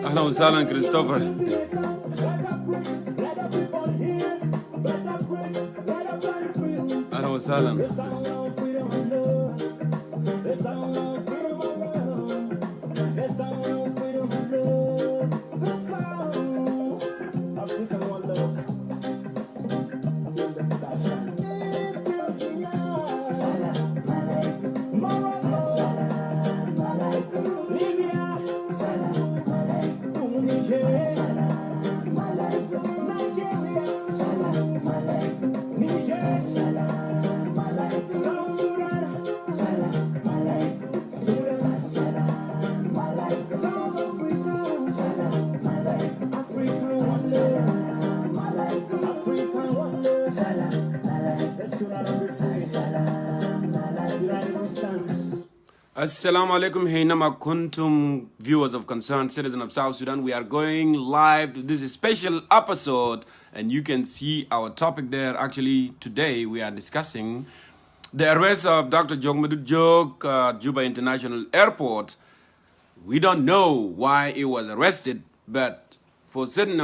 أهلا وسهلا كريستوفر. أهلا وسهلا. Assalamu alaikum, Hainama Kuntum, viewers of Concerned Citizen of South Sudan. We are going live to this special episode, and you can see our topic there. Actually, today we are discussing the arrest of Dr. Jongkor Jok at Juba International Airport. We don't know why he was arrested, but for certain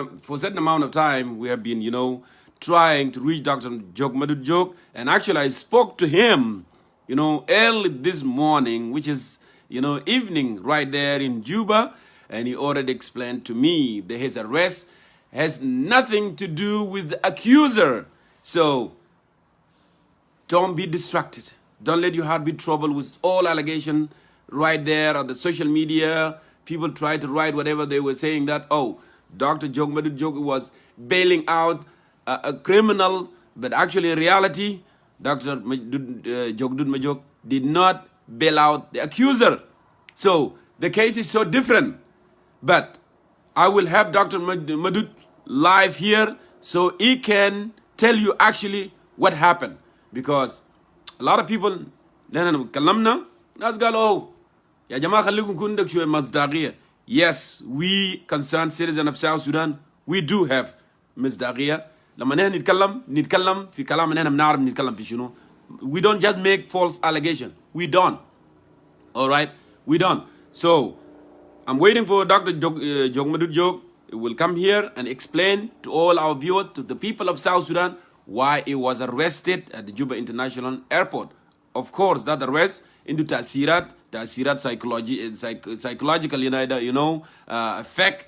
amount of time, we have been, trying to reach Dr. Jongkor Jok, and actually I spoke to him early this morning, which is, evening right there in Juba. And he already explained to me that his arrest has nothing to do with the accuser. So don't be distracted. Don't let your heart be troubled with all allegation right there on the social media. People try to write whatever they were saying that, oh, Dr. Jongmadut Jog was bailing out a criminal, but actually in reality, Dr. Jogdut Majok did not bail out the accuser. So the case is so different. But I will have Dr. Madut live here so he can tell you actually what happened. Because a lot of people, yes, we concerned citizens of South Sudan, we do have مصداقية. لما نحن نتكلم في كلام نحن بنعرف نتكلم في شنو. We don't just make false allegation. We don't. All right? We don't. So, I'm waiting for Dr. Jongmadut Jog. He will come here and explain to all our viewers, to the people of South Sudan, why he was arrested at the Juba International Airport. Of course, that arrest into ta'sirat psychological, effect.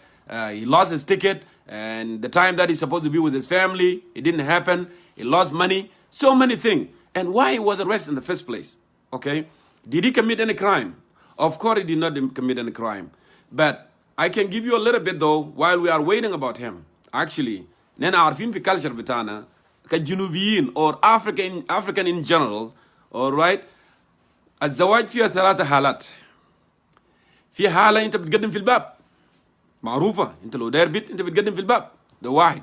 He lost his ticket, and the time that he's supposed to be with his family, it didn't happen. He lost money, so many things. And why he was arrested in the first place, okay? Did he commit any crime? Of course, he did not commit any crime. But I can give you a little bit, though, while we are waiting about him. Actually, nena arfin fi culture bitana, ka Junubiyin or African in general, all right? الزواج فيها 3 حالات. في حالة أنت بتقدم في الباب معروفة، أنت لو داير بيت أنت بتقدم في الباب، ده واحد،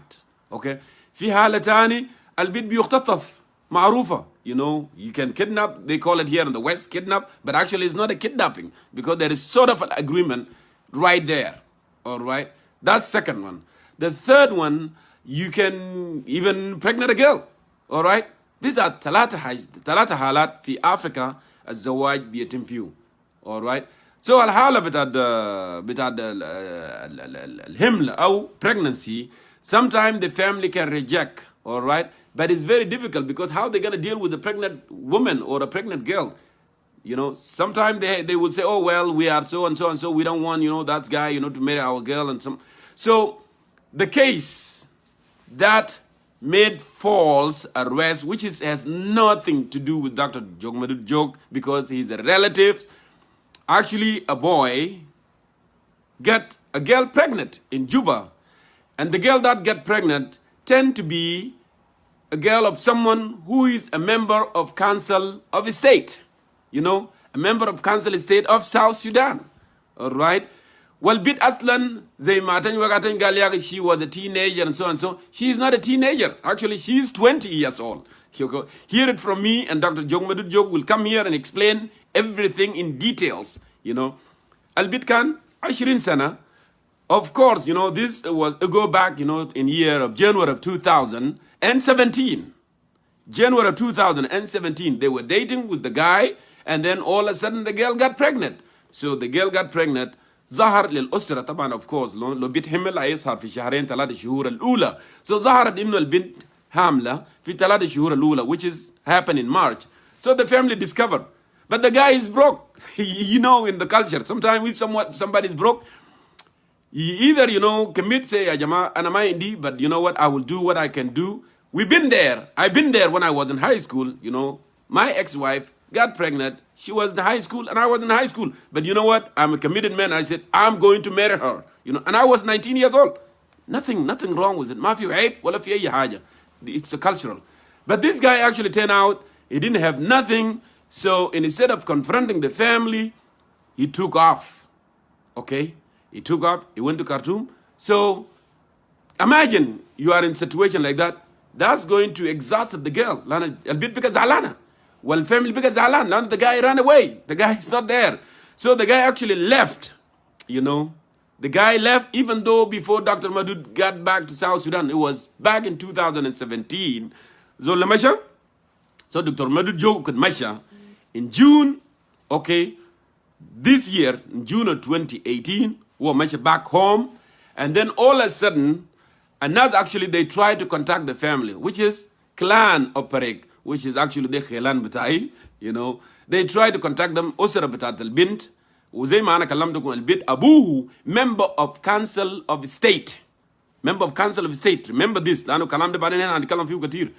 أوكي؟ في حالة تاني البيت بيختطف معروفة. You know, you can kidnap, they call it here in the West kidnap, but actually it's not a kidnapping because there is sort of an agreement right there, all right? That's second one. The third one, you can even pregnant a girl, all right? These are ثلاثة حالات في أفريقيا الزواج بيتم فيه, all right? So الحالة بتاعت الحمل أو pregnancy, sometimes the family can reject, all right? But it's very difficult because how they going to deal with a pregnant woman or a pregnant girl? You know, sometimes they will say, oh, well, we are so and so and so. We don't want, that guy, to marry our girl and some. So the case that made false arrest, which has nothing to do with Dr. Jongmadut Jog because he's a relative. Actually, a boy got a girl pregnant in Juba. And the girl that got pregnant tend to be a girl of someone who is a member of Council of State, a member of Council of State of South Sudan, all right? Well, bit Aslan, she was a teenager and so and so. She is not a teenager. Actually, she is 20 years old. Hear it from me, and Dr. Jongmadut Jog will come here and explain everything in details, Albit Khan, 20 sana. Of course, this was a go back, in year of January of 2017. January of 2017, they were dating with the guy, and then all of a sudden the girl got pregnant. So the girl got pregnant. ظهر للأسرة طبعا of course لو بيت حمل هيظهر في شهرين 3 شهور الأولى. So ظهرت إنه البنت حاملة في 3 شهور الأولى, which is happened in March. So the family discovered. But the guy is broke. In the culture, sometimes if somebody is broke, he either, commit, say, ya jama, anama indi, but you know what, I will do what I can do. We've been there. I've been there when I was in high school, My ex-wife got pregnant. She was in high school and I was in high school. But you know what? I'm a committed man. I said, I'm going to marry her. And I was 19 years old. Nothing wrong with it. It's a cultural. But this guy actually turned out, he didn't have nothing. So instead of confronting the family, he took off. Okay? He took off. He went to Khartoum. So imagine you are in a situation like that. That's going to exhaust the girl. A bit because Alana. Well, family because Alan. Now the guy ran away. The guy is not there. So the guy actually left. The guy left even though before Dr. Madud got back to South Sudan. It was back in 2017. So Dr. Madud Jog could Masha in June, okay, this year, in June of 2018, we were back home. And then all of a sudden, and now actually they tried to contact the family, which is clan of Parek, which is actually the Khilan Batai, They tried to contact them, Usra Batat al-Bint, وزي ما أنا كلمتكم البيت أبوه member of Council of State. Member of Council of State. Remember this. لأنه كلام ده بعدين هنا هنتكلم فيه كتير.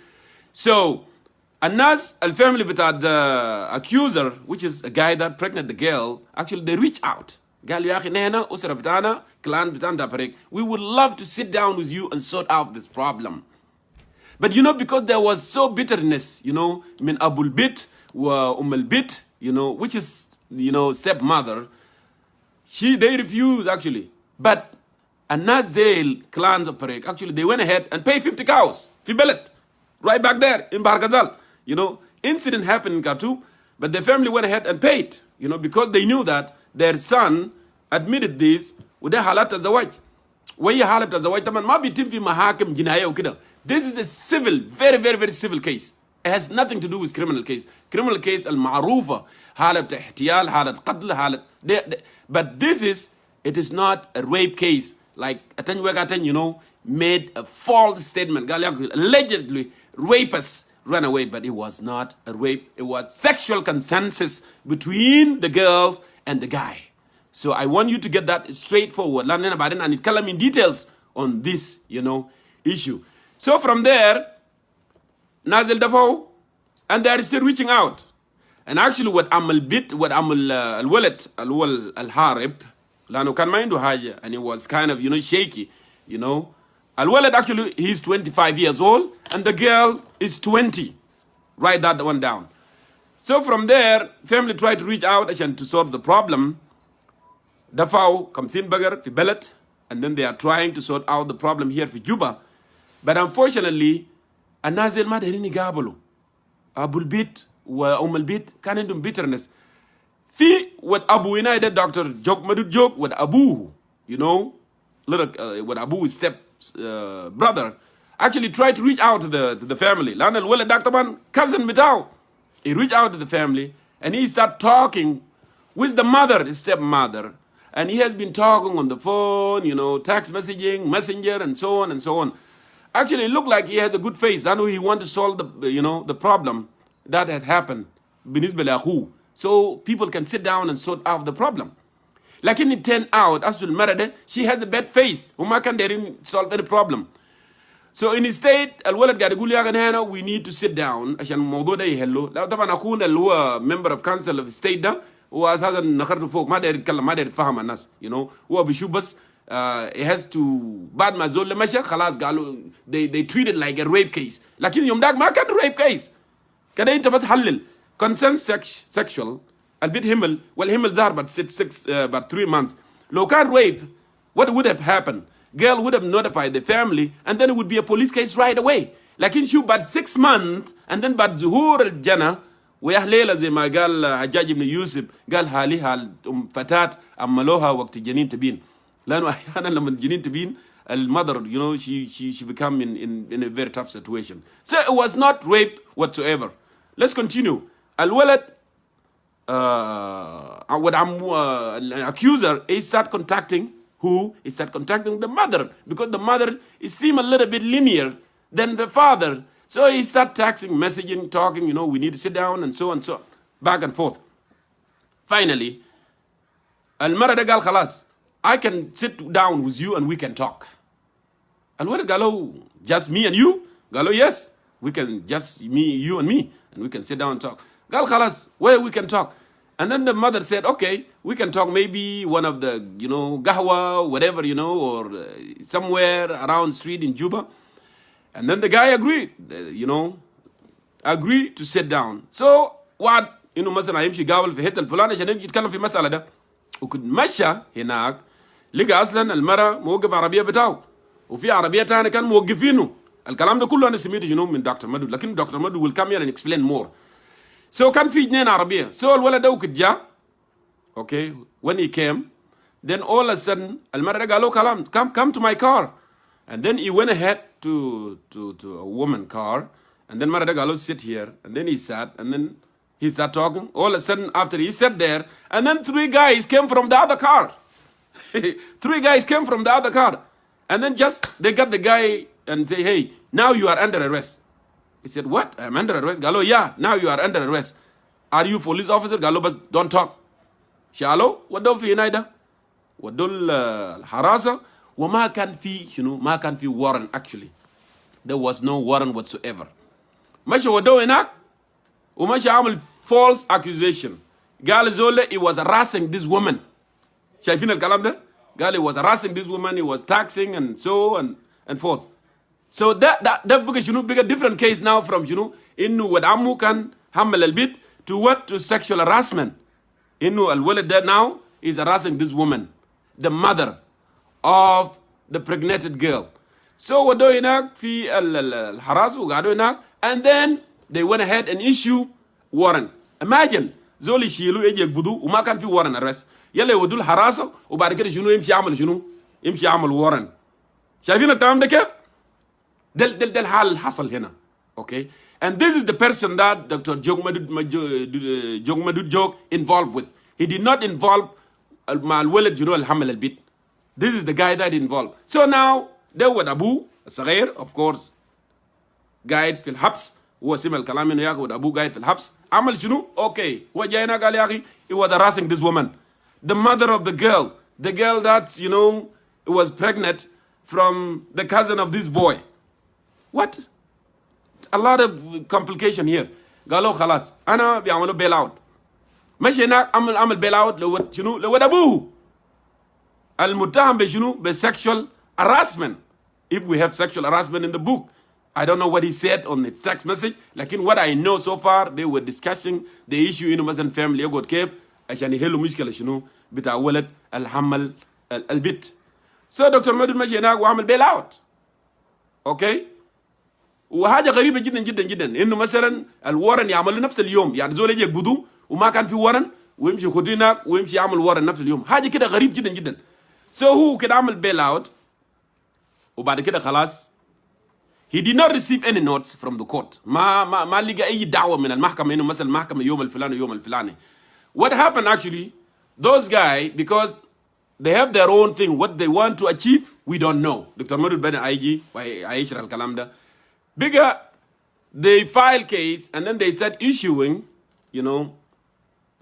So الناس الفاميلي بتاع the accuser, which is a guy that pregnant the girl, actually they reach out. قالوا يا أخي نحن أسرة بتاعنا clan بتاعنا تابريك, we would love to sit down with you and sort out this problem. But you know, because there was so bitterness, you know, من أبو البيت وأم البيت, you know, which is, you know, stepmother, they refused actually. But الناس ذيل clans of Parek, actually they went ahead and paid 50 cows في بلد, right back there in Barkazal. You know, incident happened in Khartoum, but the family went ahead and paid, you know, because they knew that their son admitted this. وده حالات الزواج. وهي حالة الزواج طبعا ما بيتم في محاكم جنائية وكده. This is a civil, very, very, very civil case. It has nothing to do with criminal case. Criminal case المعروفة حالة احتيال, حالة قتل, حالة. But this is, it is not a rape case. Like you know, made a false statement. Allegedly, rapists ran away, but it was not a rape. It was sexual consensus between the girls and the guy. So I want you to get that straightforward. And it tell them in details on this, you know, issue. So from there, Nazil Dafo, and they are still reaching out. And actually, what Amal al-Walad al-Harib, Lano kan mindu haja, and it was kind of, you know, shaky, you know. Al-Walad actually, he's 25 years old, and the girl is 20. Write that one down. So from there, family tried to reach out to solve the problem. Dafao comes in Bagar, fi Belet, and then they are trying to sort out the problem here for Juba. But unfortunately, Anazil ma darini gabulu. Abul bit wa umal bit kanendum bitterness. Fi what Abu United Dr. Joke with Abu, you know, little with Abu's step brother, actually tried to reach out to the family. Lana Willa Dr. Man, cousin Mitao. He reached out to the family and he started talking with the mother, the stepmother. And he has been talking on the phone, you know, text messaging, messenger, and so on and so on. Actually, it looked like he has a good face. I know he wants to solve the, you know, the problem that had happened. So people can sit down and sort out the problem. Like in it turned out, as to Marade, she has a bad face. Uma can didn't solve any problem. So in his state, Al-Walad Gadaguli, we need to sit down. Ashan Mogoda hello. Taban Akun al member of council of state da. وأساسا نخرج فوق ما داير يتكلم ما داير يتفهم الناس you know هو بيشوف بس it has to بعد ما زول مشى خلاص قالوا they treat it like a rape case لكن يوم داك ما كان rape case كده أنت بتحلل consent sexual البيت همل والهمل ظهر بعد 3 months لو كان rape what would have happened girl would have notified the family and then it would be a police case right away لكن شو بعد 6 months and then بعد ظهور الجنة ويا ليلة زي ما قال حجاج بن يوسف قال هاليها فتاة أملوها وقت جنين تبين لأنه أحيانا لما الجنين تبين المother you know she become in a very tough situation. So it was not rape whatsoever. Let's continue. الولد what I'm accuser he start contacting who? He start contacting the mother because the mother it seemed a little bit linear than the father. So he start texting, messaging, talking, you know, we need to sit down and so on, back and forth. Finally, Al-Mara de Gal Khalas, I can sit down with you and we can talk. Al-Wada Galo, just me and you? Galo, yes, we can just me, you and me, and we can sit down and talk. Gal Khalas, where we can talk. And then the mother said, okay, we can talk maybe one of the, you know, Gahwa, whatever, you know, or somewhere around the street in Juba. And then the guy agreed, you know, agreed to sit down. So what, you know, مثلا يمشي قابل في حتة الفلانية عشان يمشي يتكلم في مسألة ده. وكنت مشى هناك لقى أصلا المرة موقف عربية بتاعه وفي عربية تانية كان موقفينه. الكلام ده كله أنا سمعته جنوب من دكتور مدود لكن دكتور مدود will come here and explain more. So كان في اثنين عربية. So الولد ده وقت جاء. Okay, when he came, then all of a sudden المرة ده قالوا كلام come to my car. And then he went ahead to a woman car, and then Marada Galo sit here, and then he sat, and then he started talking. All of a sudden, after he sat there, and then 3 guys came from the other car. 3 guys came from the other car, and then just they got the guy and say, "Hey, now you are under arrest." He said, "What? I'm under arrest." Galo, yeah, now you are under arrest. Are you police officer? Galo, but don't talk. Shalo, what do you United? What do harasa? وما كان في you know ما كان في warrant actually there was no warrant whatsoever ماشي ودوه هناك وماشي عامل false accusation. قال زول he was harassing this woman. شايفين الكلام ده؟ قال he was harassing this woman, he was taxing and so and forth. So that بقى شنو بقى different case now from شنو إنه ود عمو كان حمل البيت to what, to sexual harassment. إنه الولد ده now is harassing this woman, the mother of the pregnant girl. So ودوا هناك في الحراس وقعدوا هناك and then they went ahead and issue warrant. Imagine زول يشيلوا يجي يقبضوا وما كان في warrant arrest. يلا يودوا الحراسة وبعد كده شنو يمشي يعمل شنو؟ يمشي يعمل warrant. شايفين الكلام ده كيف؟ ده الحال اللي حصل هنا. Okay? And this is the person that Dr. Jongmadud Jog involved with. He did not involve مع الولد جنو الحمل البيت. This is the guy that involved. So now ده ود أبوه الصغير of course قاعد في الحبس. هو سمع الكلام انه ياخد ابوه قاعد في الحبس. عمل شنو؟ اوكي هو جاي هنا قال يا اخي he was harassing this woman, the mother of the girl that you know was pregnant from the cousin of this boy. What? A lot of complication here. قالوا خلاص انا بيعملوا بيل اوت. ماشي هناك عمل بيل اوت لو شنو لو ابوه المتهم بشنو بsexual harassment. If we have sexual harassment in the book, I don't know what he said on the text message. لكن what I know so far they were discussing the issue إنه مثلا family يقعد كيف عشان يحلوا مشكلة شنو بتاع ولد الحمل البيت. So دكتور مدود ماشي هناك وعمل بيل اوت. اوكي وحاجة غريبة جدا جدا جدا إنه مثلا الورن يعملوا نفس اليوم. يعني زول يجي يقبضوه وما كان في ورن ويمشي يخدوه هناك ويمشي يعمل ورن نفس اليوم. حاجة كده غريب جدا جدا. So هو كده عمل بيل اوت وبعد كده خلاص he did not receive any notes from the court. ما لقى أي دعوة من المحكمة إنه مثلا المحكمة يوم الفلاني يوم الفلاني. What happened actually? Those guys, because they have their own thing, what they want to achieve, we don't know. Dr. Madud Ben Aiji, Aishra al Kalamda, bigger, they file case and then they start issuing, you know,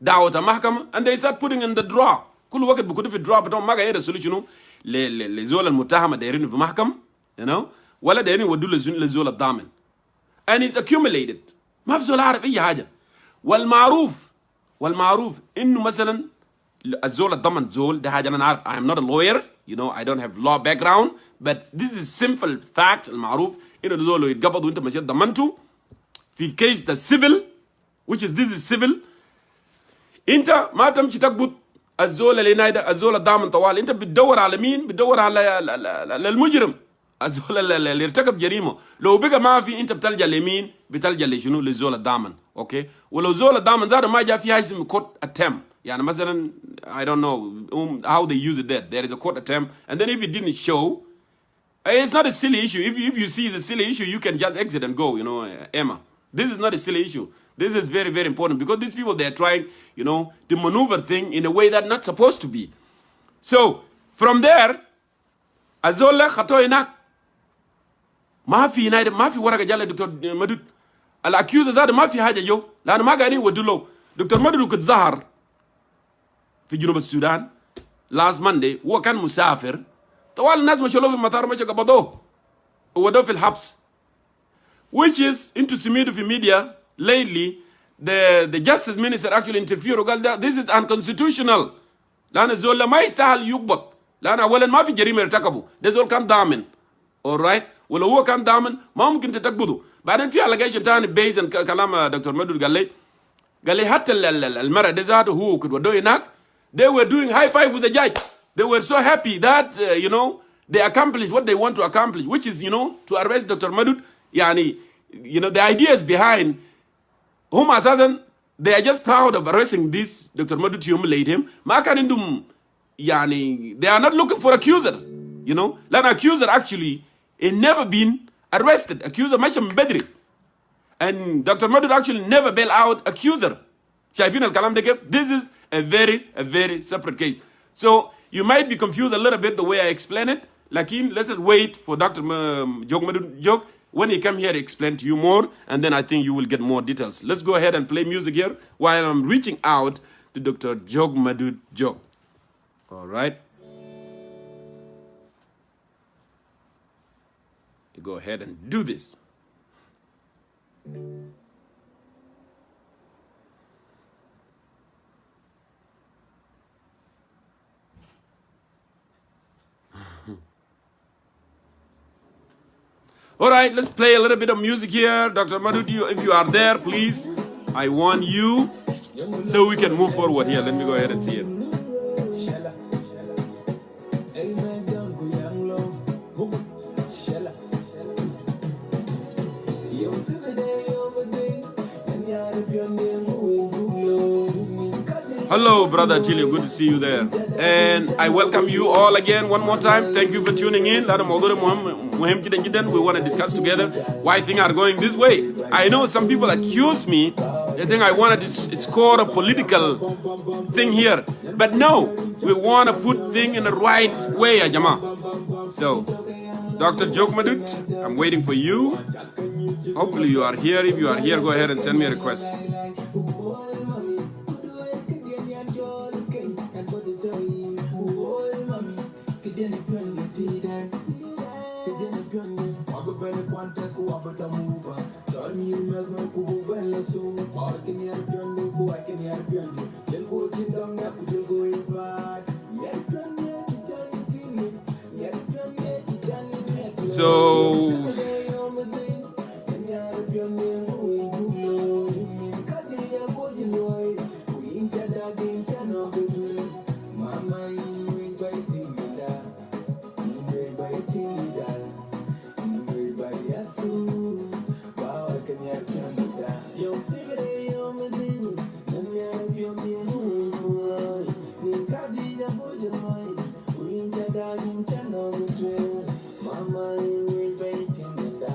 da'wat mahkama and they start putting in the draw. كل وقت بكون في draw بتوع ما قاعد solution لزول المتهم دايرين في محكمة, you know. ولا دايرين يودوا للزول الضامن. And it's accumulated. ما في زول عارف أي حاجة. والمعروف إنه مثلا الزول الضمن زول ده حاجة أنا عارف. I am not a lawyer, you know, I don't have law background, but this is simple fact. المعروف إنه الزول يتقبض وأنت مشيت ضمنته في case بتاع civil, which is this is civil. أنت ما بتمشي تقبض الزول اللي نايده الزول الضامن طوال. أنت بتدور على مين؟ بتدور على المجرم. الزول اللي ارتكب جريمه. لو بقى ما في انت بتلجا لمين؟ بتلجا لشنو؟ للزول الضامن. اوكي ولو زول الضامن ذاته ما جاء فيها اسم court attempt. يعني مثلا I don't know how they use it there is a court attempt and then if it didn't show it's not a silly issue. If you see it's a silly issue you can just exit and go, you know. Emma, this is not a silly issue. This is very very important because these people they are trying, you know, to maneuver thing in a way that not supposed to be. So from there الزول خطوه هناك ما في نايد ما في ورقه جاله دكتور مدود الاكيوز زاد ما في حاجه جو لانه ما قاعدين يودوا له. دكتور مدود كنت ظهر في جنوب السودان لاست ماندي هو كان مسافر طوال الناس مشوا له في المطار مشوا قبضوه وودوه في الحبس which is into في media lately the justice minister actually interfered وقال ده this is unconstitutional لان الزول ما يستاهل يقبض لان اولا ما في جريمه ارتكبوا ده زول كان ضامن alright ولو هو كان ضامن ما ممكن تقبضه. بعدين في allegation ثاني بيز كلام دكتور مدود قال لي حتى المرأة دي ذاته هو كنت ودوه هناك they were doing high five with the judge. They were so happy that you know they accomplished what they want to accomplish, which is, you know, to arrest Dr. Madud. يعني you know the ideas behind هم اساسا they are just proud of arresting this Dr. Madud to humiliate him. ما كان عندهم يعني they are not looking for accuser, you know. لأن accuser actually it never been arrested. Accuser ماشي من بدري. And Dr. Madud actually never bail out accuser. شايفين الكلام ده كيف؟ This is a very separate case. So you might be confused a little bit the way I explain it. لكن let's wait for Dr. Jog Madud Jog when he come here to explain to you more, and then I think you will get more details. Let's go ahead and play music here while I'm reaching out to Dr. Jog Madud Jog. All right. Go ahead and do this. All right, let's play a little bit of music here. Dr. Madut, if you are there, please, I want you so we can move forward here. Let me go ahead and see it. Hello, Brother Chile. Good to see you there. And I welcome you all again one more time. Thank you for tuning in. We want to discuss together why things are going this way. I know some people accuse me. They think I wanted to score a political thing here. But no, we want to put things in the right way, Ajama. So, Dr. Jokmadut, I'm waiting for you. Hopefully you are here. If you are here, go ahead and send me a request.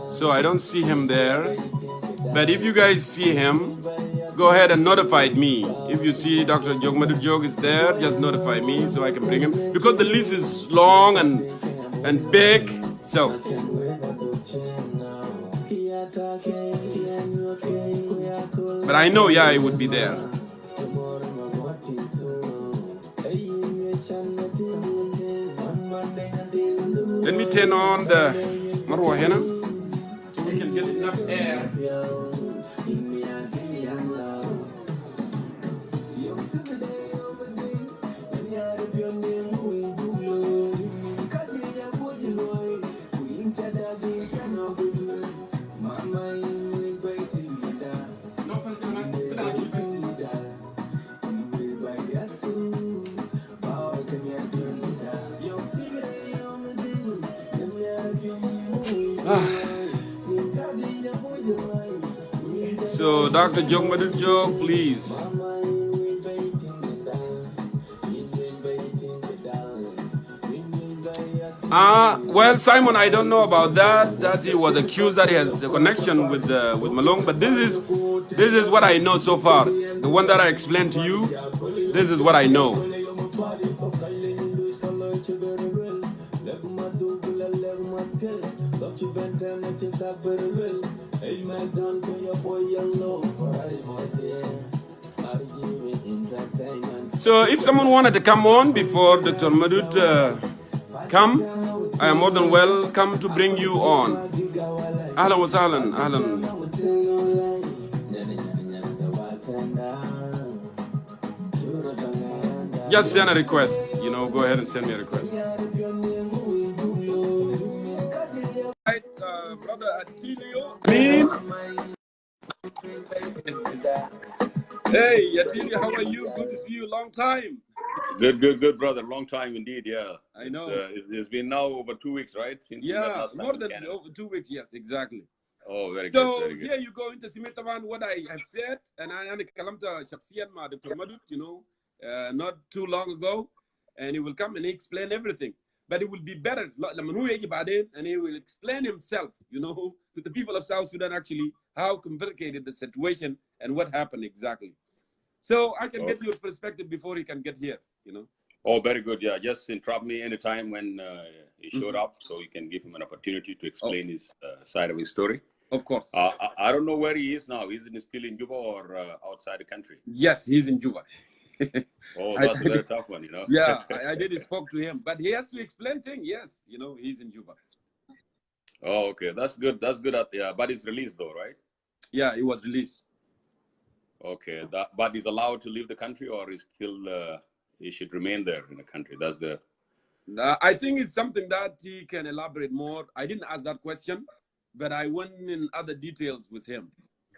So I don't see him there, but if you guys see him, go ahead and notify me. If you see Dr. Jokmadut Jog is there, just notify me so I can bring him, because the list is long and big. So but I know, yeah, he would be there. Let me turn on the Marwa Hena so we can get enough air. So, Dr. Jokmadut Jog, please. Well, Simon, I don't know about that. That he was accused that he has a connection with Malong, but this is what I know so far. The one that I explained to you, this is what I know. So if someone wanted to come on before Dr. Madut come, I am more than welcome to bring you on. Ahlan wa sahlan, ahlan. Just send a request, go ahead and send me a request. Right, Brother Atilio. Hey, Atilio, how are you? Good to see you. Long time. Good, brother. Long time indeed, yeah. I know. It's been now over 2 weeks, right? Since more than over 2 weeks, yes, exactly. Oh, very good. So very good. Here you go into Simitaban, what I have said, and I am Kalamta Shaksian Ma Dr. Madut, not too long ago, and he will come and explain everything. But it will be better, and he will explain himself, to the people of South Sudan actually, how complicated the situation and what happened exactly. So I can get your perspective before he can get here, Oh, very good. Yeah, just interrupt me anytime when he showed up, so you can give him an opportunity to explain his side of his story. Of course. I don't know where he is now. Is he still in Juba or outside the country? Yes, he's in Juba. Oh, that's a very tough one, Yeah, I did spoke to him, but he has to explain things. Yes, he's in Juba. Oh, okay, that's good. That's good. Yeah, but he's released though, right? Yeah, he was released. Okay, but he's allowed to leave the country, or is still he should remain there in the country? That's the. I think it's something that he can elaborate more. I didn't ask that question, but I went in other details with him.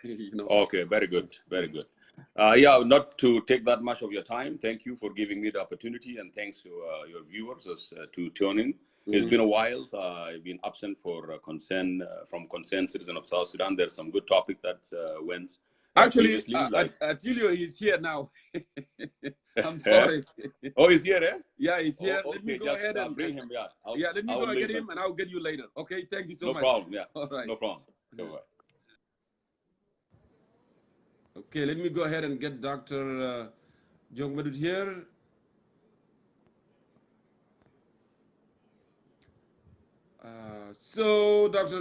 You know. Okay, very good, very good. Yeah, not to take that much of your time. Thank you for giving me the opportunity, and thanks to your viewers to tune in. It's been a while. I've been absent for from Concerned Citizen of South Sudan. There's some good topic that went Actually, previously. Like Attilio is here now. I'm sorry. Oh, he's here, eh? Yeah, he's here. Oh, Let me okay, go just ahead and bring him. Yeah, let me I'll go and leave get him, and I'll get you later. Okay, thank you so no much. problem. Yeah, All right. no problem. Bye-bye. Okay, let me go ahead and get Dr. Jongkor here. So, Dr.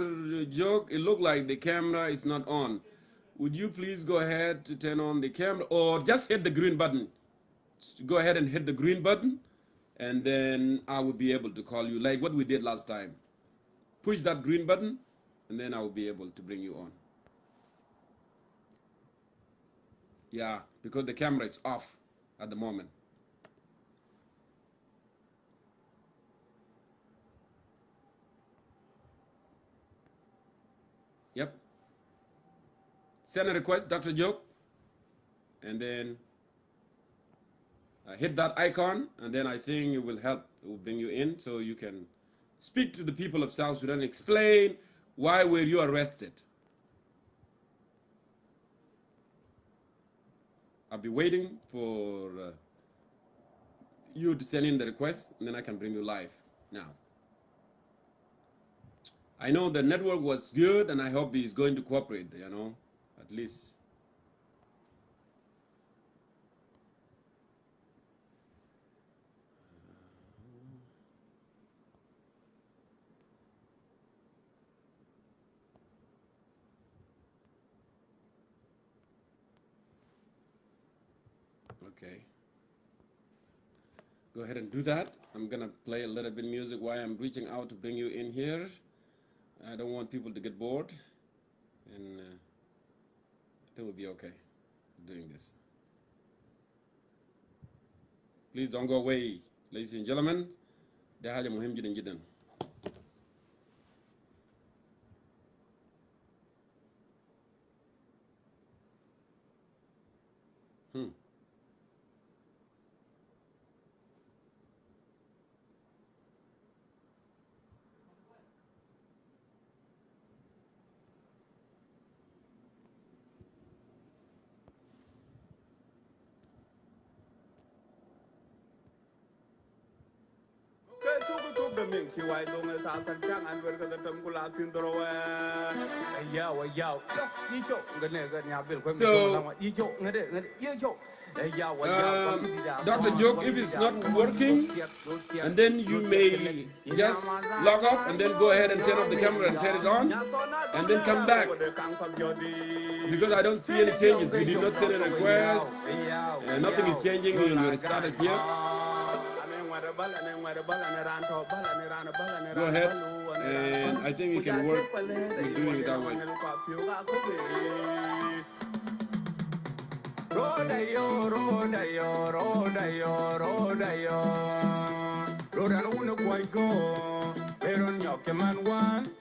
Jok, it looked like the camera is not on. Would you please go ahead to turn on the camera, or just hit the green button? Go ahead and hit the green button, and then I will be able to call you like what we did last time. Push that green button, and then I will be able to bring you on. Yeah, because the camera is off at the moment. Yep. Send a request, Dr. Joke, and then hit that icon, and then I think it will help. It will bring you in so you can speak to the people of South Sudan, explain why were you arrested. I'll be waiting for you to send in the request, and then I can bring you live now. I know the network was good, and I hope he's going to cooperate, you know, at least. Okay. Go ahead and do that. I'm going to play a little bit of music while I'm reaching out to bring you in here. I don't want people to get bored, and I think we'll be okay doing this. Please don't go away, ladies and gentlemen. ده حاجة مهم جدا جدا. Dr. Joke, if it's not working, and then you may just log off and then go ahead and turn off the camera and turn it on, and then come back. Because I don't see any changes. You did not send a request, and nothing is changing in your status here. Go ahead, and I think we can work with doing it that way.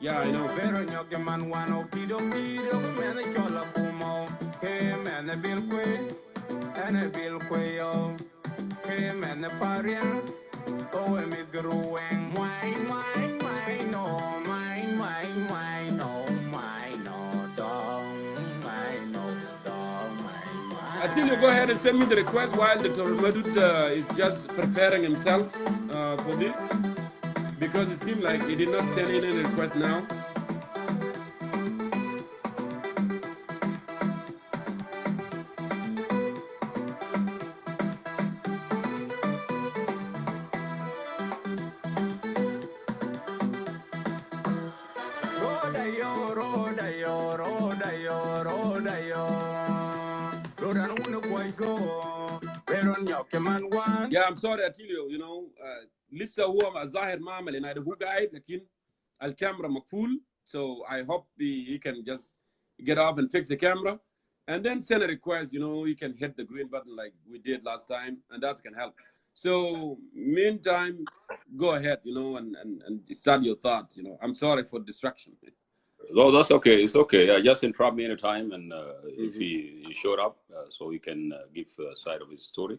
Yeah, I know. Until you go ahead and send me the request while Dr. Madut is just preparing himself for this, because it seemed like he did not send in any request now. Yeah, I'm sorry, Atilio. You know, لسه هو ظاهر ما عمل هنا هو قاعد لكن الكاميرا مقفول. So I hope he can just get off and fix the camera, and then send a request. You know, you can hit the green button like we did last time, and that can help. So meantime, go ahead, you know, and start your thoughts. You know, I'm sorry for distraction. Oh, that's okay. It's okay. Yeah, just interrupt me anytime, and if he showed up, so he can give a side of his story.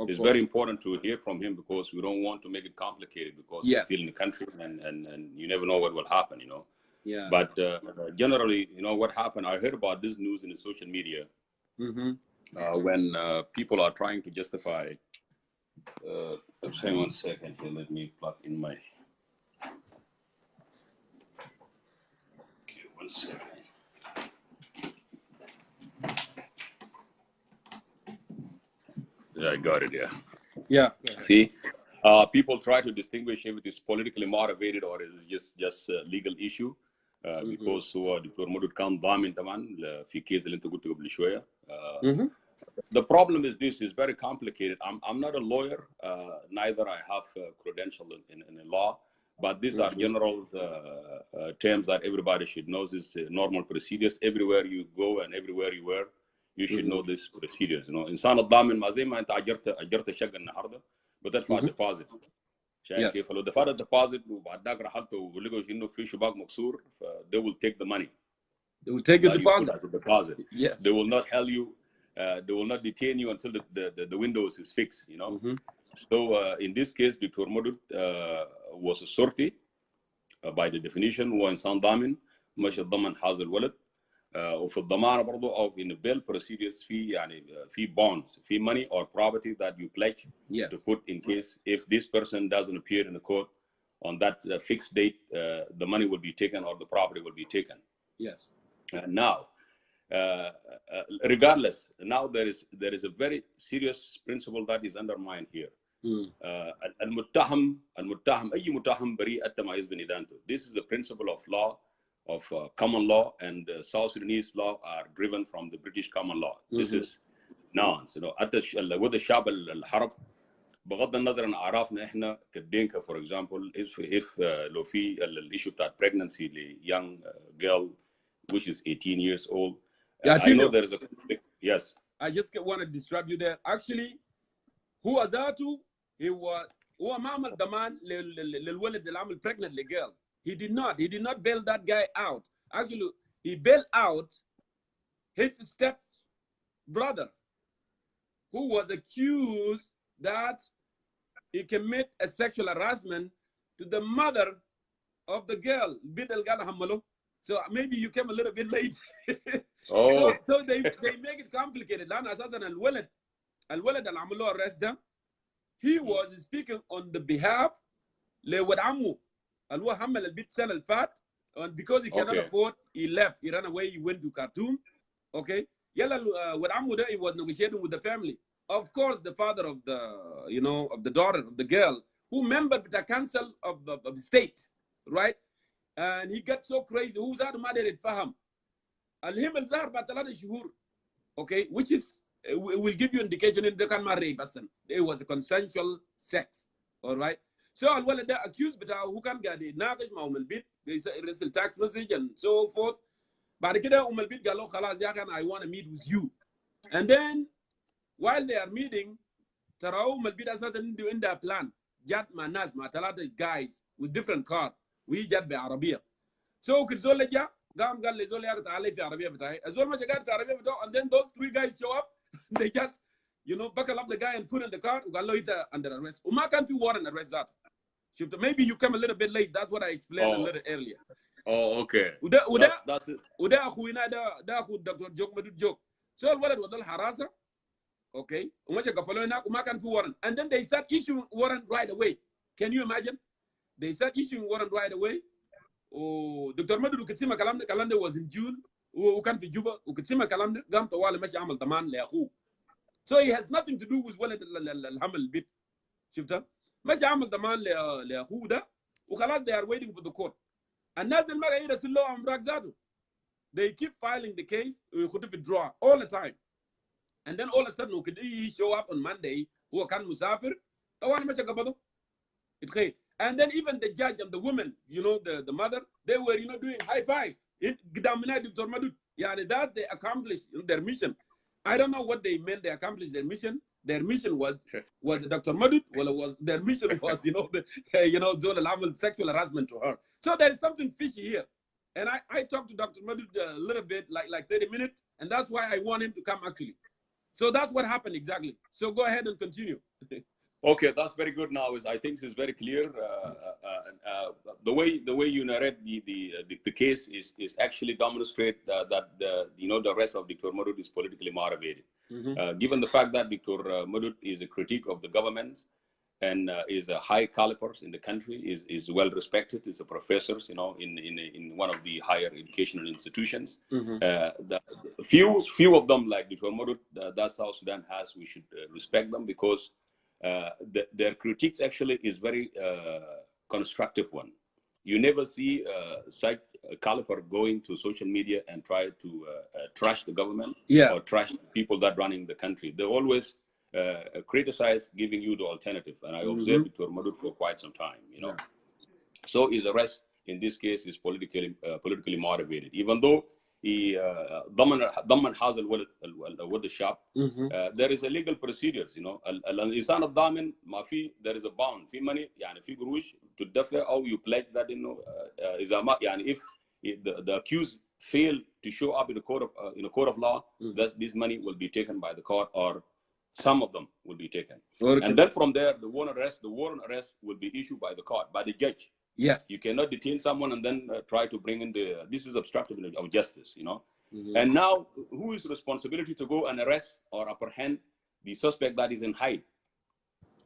It's very important to hear from him because we don't want to make it complicated because he's still in the country, and you never know what will happen, you know. Yeah. But generally, you know, what happened, I heard about this news in the social media when people are trying to justify. Hang on a second here. Let me plug in my. Okay, 1 second. Yeah, I got it. Yeah. Yeah. See, people try to distinguish if it is politically motivated or is it just a legal issue. Because هو دكتور مدود كان ضامن طبعا في كيس اللي انت قلت قبل شويه. The problem is this is very complicated. I'm not a lawyer, neither I have credential in the law, but these are general terms that everybody should know. This is normal procedures. Everywhere you go and everywhere you were, you should know these procedures. You know, إنسان الضامن ما زي ما أنت أجرت شقة النهارده بتدفع deposit. شايف كيف؟ لو دفعت deposit وبعد ذاك رحلت ولقوا إنه في شباك مكسور, they will take the money. They will take your deposit. You put as a deposit. Yes. They will not tell you. They will not detain you until the windows is fixed, you know. So in this case, Dr. Modud was a sortie by the definition هو إنسان ضامن مش الضمن حاز الولد وفي الضمانة برضو أو in the bail procedures في يعني في bonds في money or property that you pledge to put in case if this person doesn't appear in the court on that fixed date, the money will be taken or the property will be taken. Yes. Now. Regardless, now there is a very serious principle that is undermined here. المتهم أي متهم بريء حتى ما يثبت إدانته. This is the principle of law, of common law, and South Sudanese law are driven from the British common law. This is nonsense. You know, حتى وده الشعب الحرب بغض النظر عن أعرافنا إحنا كدينكا, for example, if لو في الissue بتاع pregnancy ل young girl which is 18 years old. I know there is a conflict. Yes. I just want to disrupt you there. Actually, هو ذاته هو ما عمل ضمان للولد اللي عمل pregnant للgirl. He did not bail that guy out. Actually, he bailed out his step brother, who was accused that he commit a sexual harassment to the mother of the girl. So maybe you came a little bit late. Oh. So they make it complicated. لأن أساساً الولد اللي عملوه arrest ده, he was speaking on the behalf لولد عمه اللي هو حمل البيت السنة اللي فات, and because he cannot afford, he left. He ran away. He went to Khartoum. Okay. يلا ولد عمه ده, he was negotiating with the family. Of course, the father of the daughter of the girl, who member with the council of the state, right? And he got so crazy. Who's that mother at Faham? Al-Himel Zahar Batalada Shuhur. Okay, which is will give you indication in the Kanma rape. It was a consensual sex. All right. So Al-Walad accused, but who can get it? Nagish ma bit, they say receive tax message and so forth. But the bit galo khalas yakan, I want to meet with you. And then while they are meeting, Tarao bit has nothing to do in their plan. Jat manas ma talata guys with different cars. We jat be Arabia. So Kizole ja, Gam Gal Lizole Ali fi Arabia Batai. As well as got Arabia Batai, and then those three guys show up, they just buckle up the guy and put in the car, Galoita under arrest. Uma can't you warrant arrest that? Maybe you came a little bit late. That's what I explained a little earlier. Oh, okay. That's it. Uda Huina da Dr. Joke Madud joke. So what was the harasa? Okay. Uma can't you warrant. And then they start issuing warrant right away. Can you imagine? They start issuing warrant right away. Oh, Dr. Madud Ukatsima Kalamde was in June. Ukan fi Juba, Ukatsima Kalamde, Gam Tawala Mashi Amal Taman Leahu. So it has nothing to do with Wallet Hamel bit. Shifter. Mashi Amal Taman Leahu da. Ukalas, they are waiting for the court. And now the Magaida Silo and Bragzado. They keep filing the case, could withdraw all the time. And then all of a sudden, could he show up on Monday, who can Musafir? And then even the judge and the woman, the mother, they were, doing high five. That they accomplished their mission. I don't know what they meant. They accomplished their mission. Their mission was Dr. Madut. Well, their mission was, Zona Lamal sexual harassment to her. So there is something fishy here. And I talked to Dr. Madud a little bit, like 30 minutes, and that's why I want him to come actually. So that's what happened exactly. So go ahead and continue. Okay, that's very good. Now, is I think it's very clear. The way you narrate the case is actually demonstrate that the rest of Dr. Madud is politically motivated. Given the fact that Dr. Madud is a critique of the government and is a high caliber in the country, is well respected, is a professor, in one of the higher educational institutions. The few of them like Dr. Madud that South Sudan has, we should respect them because their critiques actually is very constructive one. You never see such caliber going to social media and try to trash the government or trash people that running the country. They always criticize giving you the alternative. And I observed it to Madud for quite some time, So his arrest in this case is politically motivated, even though he ضمن هذا الولد الشاب. There is a legal procedures, الانسان الضامن ما في there is a bond في money يعني في قروش تدفع او you pledge that إذا ما يعني if the accused fail to show up in a court of law, that this money will be taken by the court or some of them will be taken. And then from there the warrant arrest will be issued by the court, by the judge. Yes. You cannot detain someone and then try to bring in this is obstruction of justice, And now, who is responsibility to go and arrest or apprehend the suspect that is in hide?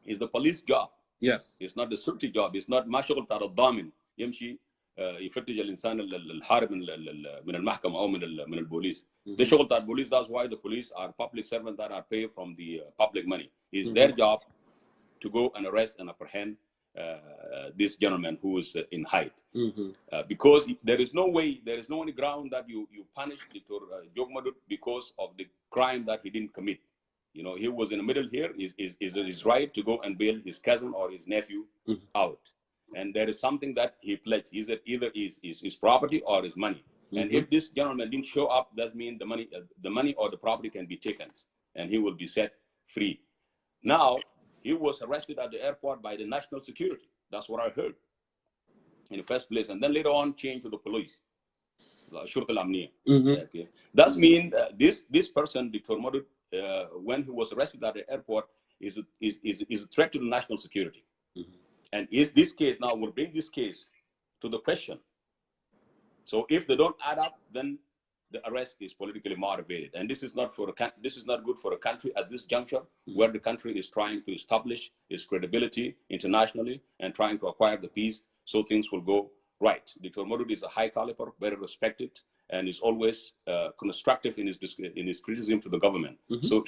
Is the police job. Yes. It's not the security job. It's not مشغل بتاع الضامن يمشي يفتش الإنسان الحارب من المحكمة أو من البوليس. The شغل بتاع البوليس. That's why the police are public servants that are paid from the public money. It's their job to go and arrest and apprehend this gentleman who is in hide, because there is no any ground that you punish Dr. Jongkor because of the crime that he didn't commit. He was in the middle here. Is his right to go and bail his cousin or his nephew out, and there is something that he pledged. Is that either his property or his money? And if this gentleman didn't show up, that means the money or the property can be taken, and he will be set free. Now, he was arrested at the airport by the national security. That's what I heard in the first place. And then later on changed to the police. That means this person, Dr. Madud, when he was arrested at the airport, is a threat to the national security. And is this case now will bring this case to the question. So if they don't add up, then the arrest is politically motivated, and this is not good for a country at this juncture, where the country is trying to establish its credibility internationally and trying to acquire the peace, so things will go right. Dr. Madud is a high caliber, very respected, and is always constructive in his criticism to the government. So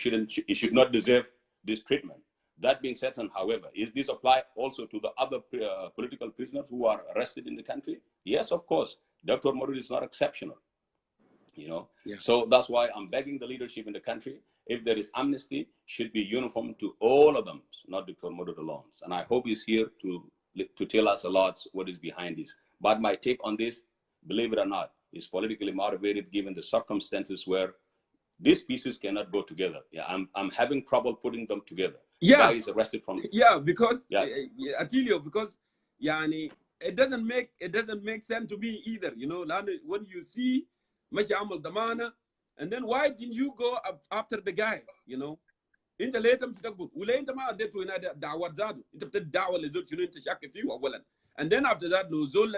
he should not deserve this treatment. That being said, and however, is this apply also to the other political prisoners who are arrested in the country? Yes, of course. Dr. Madud is not exceptional. So that's why I'm begging the leadership in the country, if there is amnesty, should be uniform to all of them, not Dr. Madud alone. And I hope he's here to tell us a lot what is behind this. But my take on this, believe it or not, is politically motivated given the circumstances where these pieces cannot go together. I'm having trouble putting them together. Guy is arrested from because Atilio, because it doesn't make sense to me either. When you see ماشي عمل ضمانه, and then why didn't you go after the guy? انت ليه تمشي تقبض ولا انت ما اديته هنا دعوات ذاته؟ انت بتدعوى لزول شنو انت شاك فيه اولا, and then after that لو زول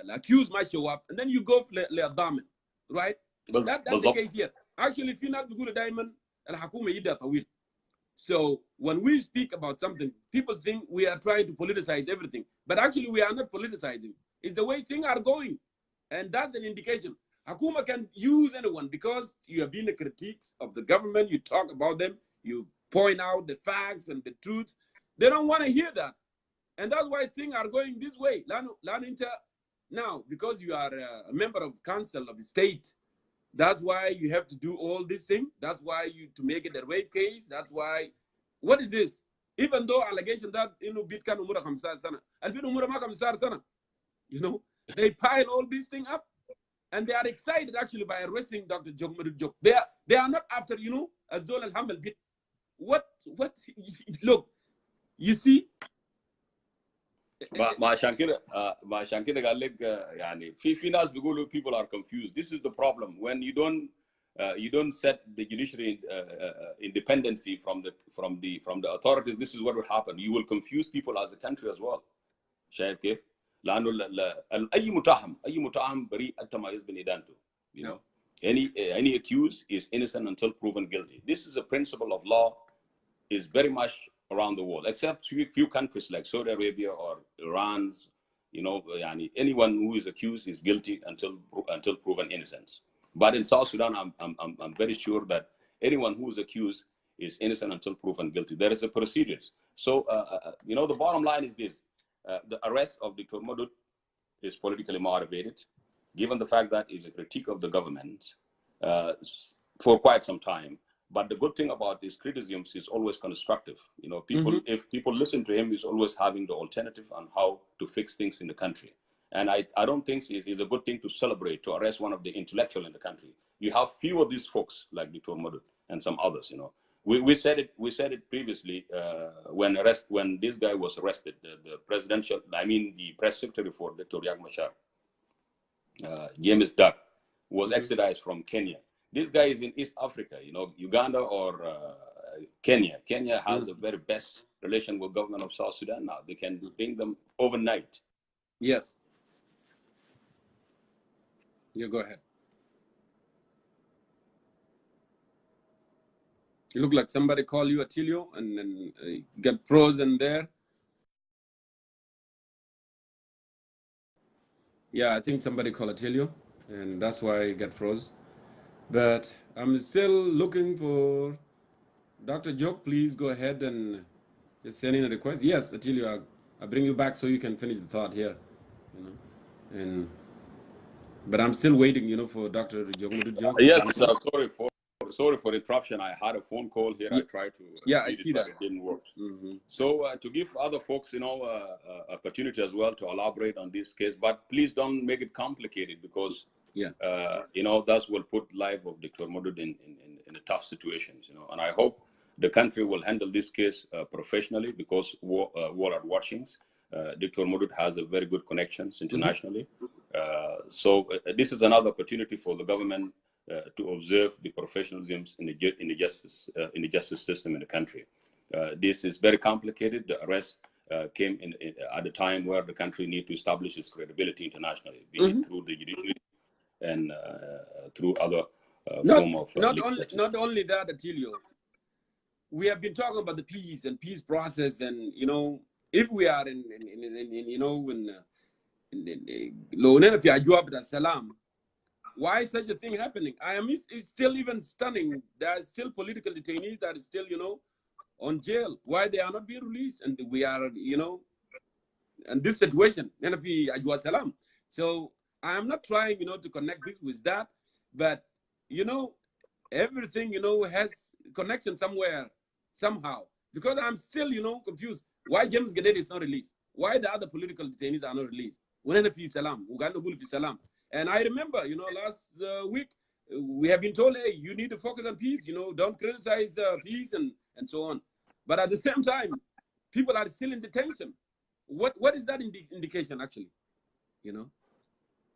accused ما show up, and then you go للضامن, right? That's the case here. Actually في ناس بيقولوا دائما الحكومه يدها طويل. So when we speak about something, people think we are trying to politicize everything, but actually we are not politicizing. It's the way things are going. And that's an indication. Hakuma can use anyone because you have been the critiques of the government. You talk about them. You point out the facts and the truth. They don't want to hear that. And that's why things are going this way. Now, because you are a member of council of the state, that's why you have to do all these things. That's why to make it a rape case. That's why, what is this? Even though allegation that, bit kan umura 15 sana. Albin umura ma 15 sana. They pile all these things up, and they are excited actually by arresting Dr. Jongkor. They are not after Azol al Hamal bit. What? Look, you see, عشان كده قال لك يعني في ناس بيقولوا people are confused. This is the problem when you don't set the judiciary independency from the authorities. This is what will happen. You will confuse people as a country as well. شايف كيف؟ لانه اي متهم بريء حتى ما يثبت ادانته. You know, any accused is innocent until proven guilty. This is a principle of law is very much around the world, except few countries like Saudi Arabia or Iran. You know, anyone who is accused is guilty until proven innocence. But in South Sudan, I'm very sure that anyone who is accused is innocent until proven guilty. There is a procedure. So you know, the bottom line is this: the arrest of Dr. Madud is politically motivated, given the fact that he's a critique of the government for quite some time. But the good thing about his criticisms is always constructive. You know, if people listen to him, he's always having the alternative on how to fix things in the country. And I don't think it's a good thing to celebrate, to arrest one of the intellectuals in the country. You have few of these folks like Dr. Madud and some others. You know, we said it previously when this guy was arrested, the press secretary for Dr. Riek Machar, James Duck, was extradited from Kenya. This guy is in East Africa, you know, Uganda or Kenya. Kenya has the very best relation with government of South Sudan now. They can bring them overnight. Yes. You go ahead. You look like somebody call you Attilio and then get frozen there. Yeah, I think somebody called Attilio, and that's why I get froze. But I'm still looking for Dr. Joke. Please go ahead and just send in a request. Yes, Attilio, I'll bring you back so you can finish the thought here. You know, but I'm still waiting, you know, for Dr. Joke. Yes, sorry for interruption. I had a phone call here. I tried to I see that it didn't work. So to give other folks, you know, opportunity as well to elaborate on this case, but please don't make it complicated because you know, that will put life of Dr. Madud in a tough situations. You know, and I hope the country will handle this case professionally because world are watching. Dr. Madud has a very good connections internationally. So this is another opportunity for the government to observe the professionalism in the justice system in the country. This is very complicated. The arrest came in at a time where the country need to establish its credibility internationally, be it through the judiciary and through other form of not only that, Attilio. We have been talking about the peace process, and you know, if we are in you know, in Salam, why is such a thing happening? It's still even stunning. There are still political detainees that are still, you know, on jail. Why they are not being released? And we are, you know, in this situation. So I am not trying, you know, to connect this with that, but you know, everything, you know, has connection somewhere, somehow. Because I'm still, you know, confused. Why James Gadet is not released? Why the other political detainees are not released? And I remember, you know, last week, we have been told, hey, you need to focus on peace, you know, don't criticize peace and so on. But at the same time, people are still in detention. What is that indication, actually? You know?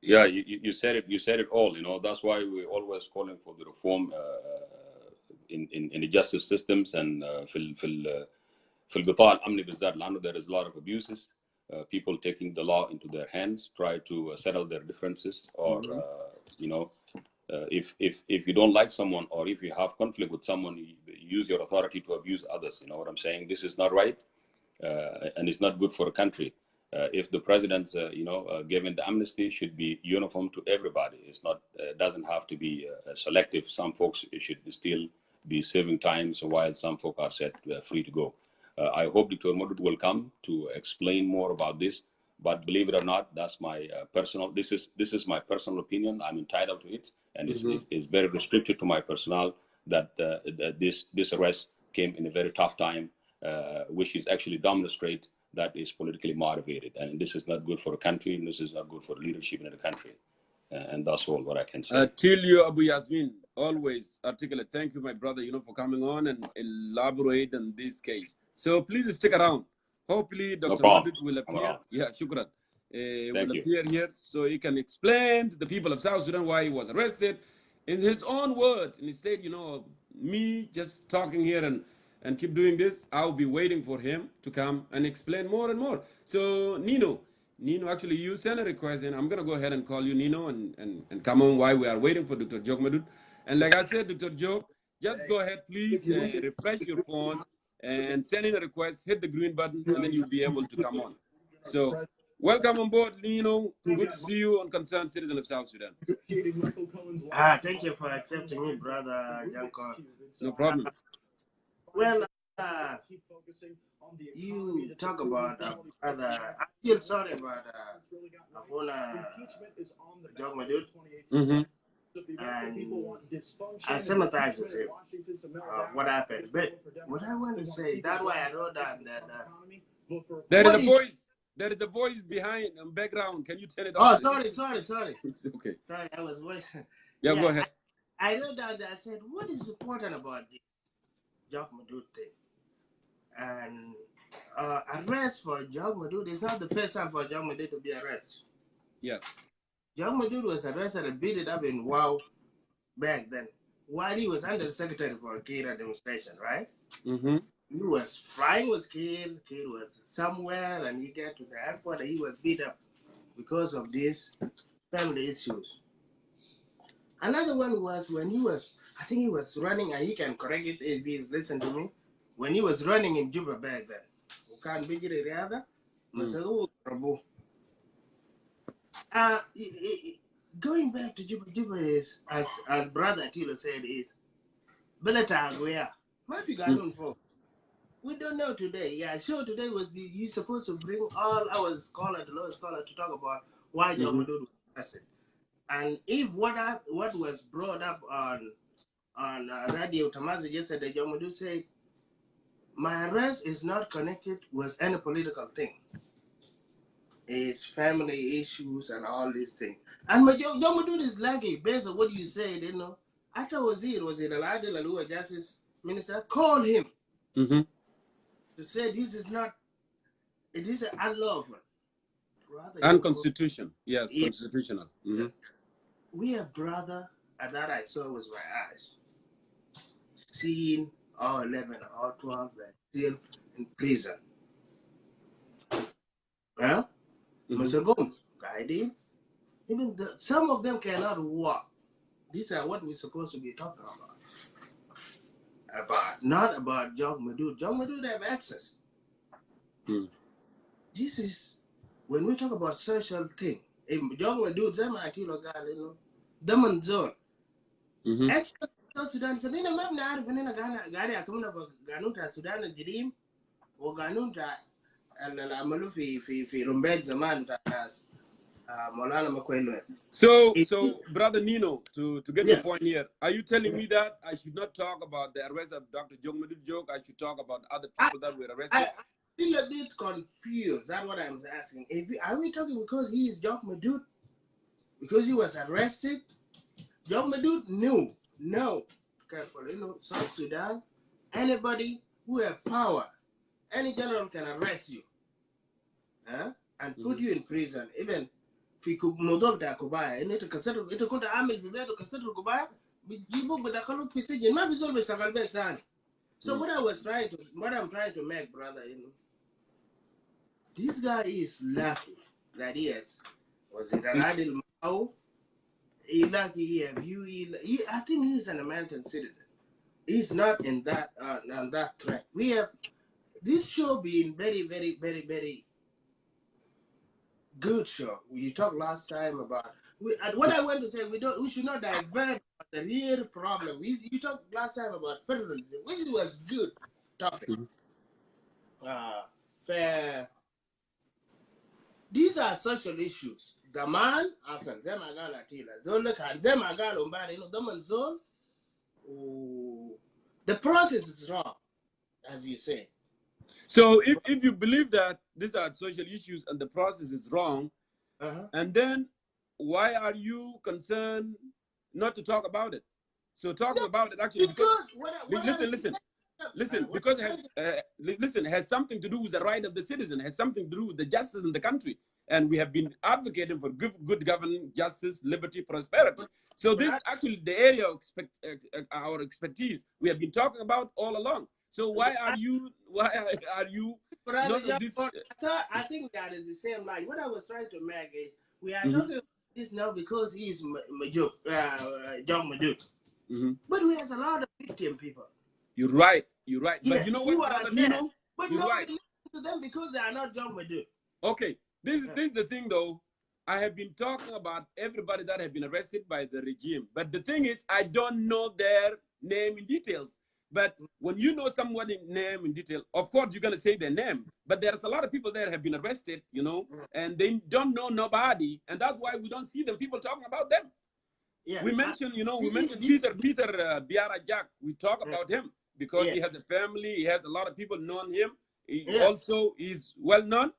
Yeah, you said it. You said it all. You know, that's why we're always calling for the reform in the justice systems and في القطاع الأمني بالذات. لأنه there is a lot of abuses. People taking the law into their hands, try to settle their differences, or you know, if you don't like someone or if you have conflict with someone, you use your authority to abuse others. You know what I'm saying? This is not right, and it's not good for a country. If the president, you know, given the amnesty, should be uniform to everybody. It's not doesn't have to be selective. Some folks should still be serving time, so while some folk are set free to go. I hope Dr. Madud will come to explain more about this. But believe it or not, that's my personal. This is my personal opinion. I'm entitled to it, and it's very restricted to my personal. That this arrest came in a very tough time, which is actually demonstrate that is politically motivated, and this is not good for a country, and this is not good for leadership in the country. And that's all what I can say. Tilio Abu Yasmin, always articulate. Thank you, my brother, you know, for coming on and elaborate on this case. So please stick around. Hopefully, No Dr. problem. Madud will Come appear. around. Yeah, shukran. Thank Will you. appear here so he can explain to the people of South Sudan why he was arrested in his own words. And instead, me just talking here and keep doing this, I'll be waiting for him to come and explain more and more. So, Nino, actually, you sent a request, and I'm going to go ahead and call you, Nino, and come on while we are waiting for Dr. Jok Madud. And like I said, Dr. Jok, just go ahead, please, refresh your phone and send in a request, hit the green button, and then you'll be able to come on. So, welcome on board, Nino. Good to see you on Concerned Citizen of South Sudan. Thank you for accepting me, brother Jongkor. No problem. Well, you talk about other. I feel sorry about Abuna Jogmadut, Mm-hmm. and I sympathize with him. What happened? But what I want to say, that's why I wrote down that. There is a voice. There is a voice behind background. Can you turn it Oh, off? sorry. It's okay. Sorry, I was waiting. Yeah, go ahead. I wrote down that I said, what is important about this Jogmadut thing? And arrest for Jogmadut is not the first time for Jogmadut to be arrested. Yes. Jogmadut was arrested and beat it up in Wow back then, while he was under secretary for Kira demonstration, right? Mm-hmm. He was flying with Kir was somewhere, and he got to the airport and he was beat up because of these family issues. Another one was when I think he was running, and he can correct it if he's listen to me, when he was running in Juba back then. Can be the other. Going back to Juba is, as Brother Tilo said, is Belata for. We don't know today. Yeah, sure. Today he's supposed to bring all our scholars, the law scholar, to talk about why Jogmadut was arrested. And if what was brought up on Radio Tamazi yesterday, Jogmadut said, my arrest is not connected with any political thing. It's family issues and all these things. And Jogmadut is lucky, based on what you said, After was it Aladil Alua Justice Minister? Call him to say this is not, it is unlawful. Unconstitutional. Yes, yeah. Constitutional. Mm-hmm. We are brother, and that I saw with my eyes. Seeing all 11 or 12 that still in prison. Well, Mr. Boom, guiding. Even some of them cannot walk. These are what we're supposed to be talking about. Not about Jogmadut. Jogmadut have access. This is when we talk about social thing. If Jogmadut, them are still Daman zone. Actually, South Sudan said, "Nina map na arif nina gari akamuna ganuta Sudan al-Jirim, o ganuta al-amalu fi Rumbek zaman ta nas Maulana Makwelwe." So, Brother Nino, to get the point here, are you telling me that I should not talk about the arrest of Dr. Jongmadut Jok? I should talk about other people that were arrested? I'm a bit confused. That's what I'm asking. Are we talking because he is Jongmadut? Because he was arrested? Jongmadut knew. No. Careful, South Sudan, anybody who have power, any general can arrest you and put you in prison. Even في موضوع بتاع كوبايا انه انت كنت عامل في بيته كسر كوبايا بتجيبوك بدخلوك في سجن ما في زول بيشتغل بيك ثاني. So what I'm trying to make, brother, this guy is lucky that was it Adil Mao? He lucky I think he's an American citizen. He's not in that on that track. We have this show being very, very, very, very good show. You talked last time about what I want to say. We should not divert the real problem. You talked last time about federalism, which was good topic. Fair. These are social issues. The man, asan them agala tila. Zol kan them agala umbari. Them and zol. The process is wrong, as you say. So if you believe that these are social issues and the process is wrong, and then why are you concerned not to talk about it? So talk about it actually because listen. Listen, because it has, listen, it has something to do with the right of the citizen, has something to do with the justice in the country. And we have been advocating for good governance, justice, liberty, prosperity. So this is actually the area of our expertise we have been talking about all along. So why are you Brother not this? I think that is the same line. What I was trying to make is we are Mhm. talking about this now because he is John Madut. Mhm. But we have a lot of victim people. You're right. You're right. Yeah, But you know who what, are brother there. Nino? But You're right. nobody listens to them because they are not John Madut. Okay, this is the thing though. I have been talking about everybody that have been arrested by the regime, but the thing is, I don't know their name in details. But when you know somebody's name in detail, of course you're gonna say their name. But there's a lot of people there have been arrested, you know, and they don't know nobody, and that's why we don't see them. People talking about them. Yeah. We mentioned, we mentioned Peter Biara Jack. We talk about him because he has a family. He has a lot of people known him. He also is well known.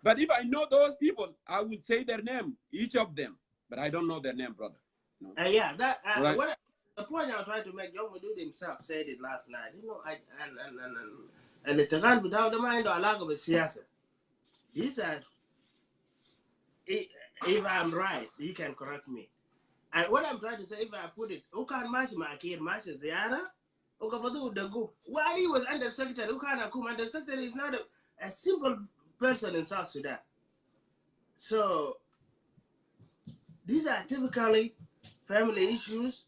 But if I know those people, I will say their name, each of them. But I don't know their name, brother. No. Right. What the point I was trying to make, John Madut himself said it last night. You know, and it can't without the mind or lack of a siyasa. He said, if I'm right, you can correct me. And what I'm trying to say, if I put it, who can match my kid, match Ziara? While he was under secretary, who can come under secretary is not a simple person in South Sudan. So these are typically family issues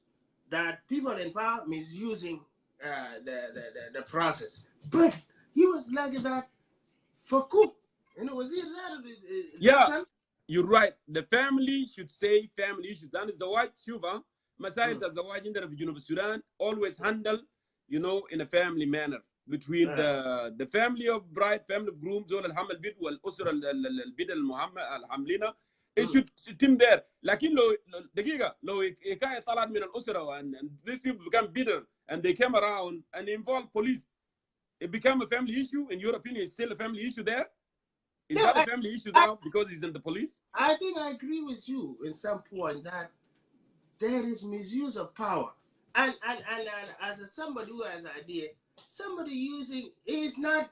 that people in power misusing the process. But he was like that for coup. And it was yeah, you're right. The family should say family issues. That is the white Cuba. Masayil Tazawaj in the Sudan always handle, in a family manner between the family of bride, family of groom, zone al hamal bid wal usra al bid al muhammad al hamlina. It should team there. Lakin lo dagiga lo ikaya talat min al usra and these people become bitter and they came around and involve police. It became a family issue. In your opinion, it's still a family issue there? Is that a family issue now because he's in the police? I think I agree with you in some point that there is misuse of power. And as somebody who has an idea, somebody using is not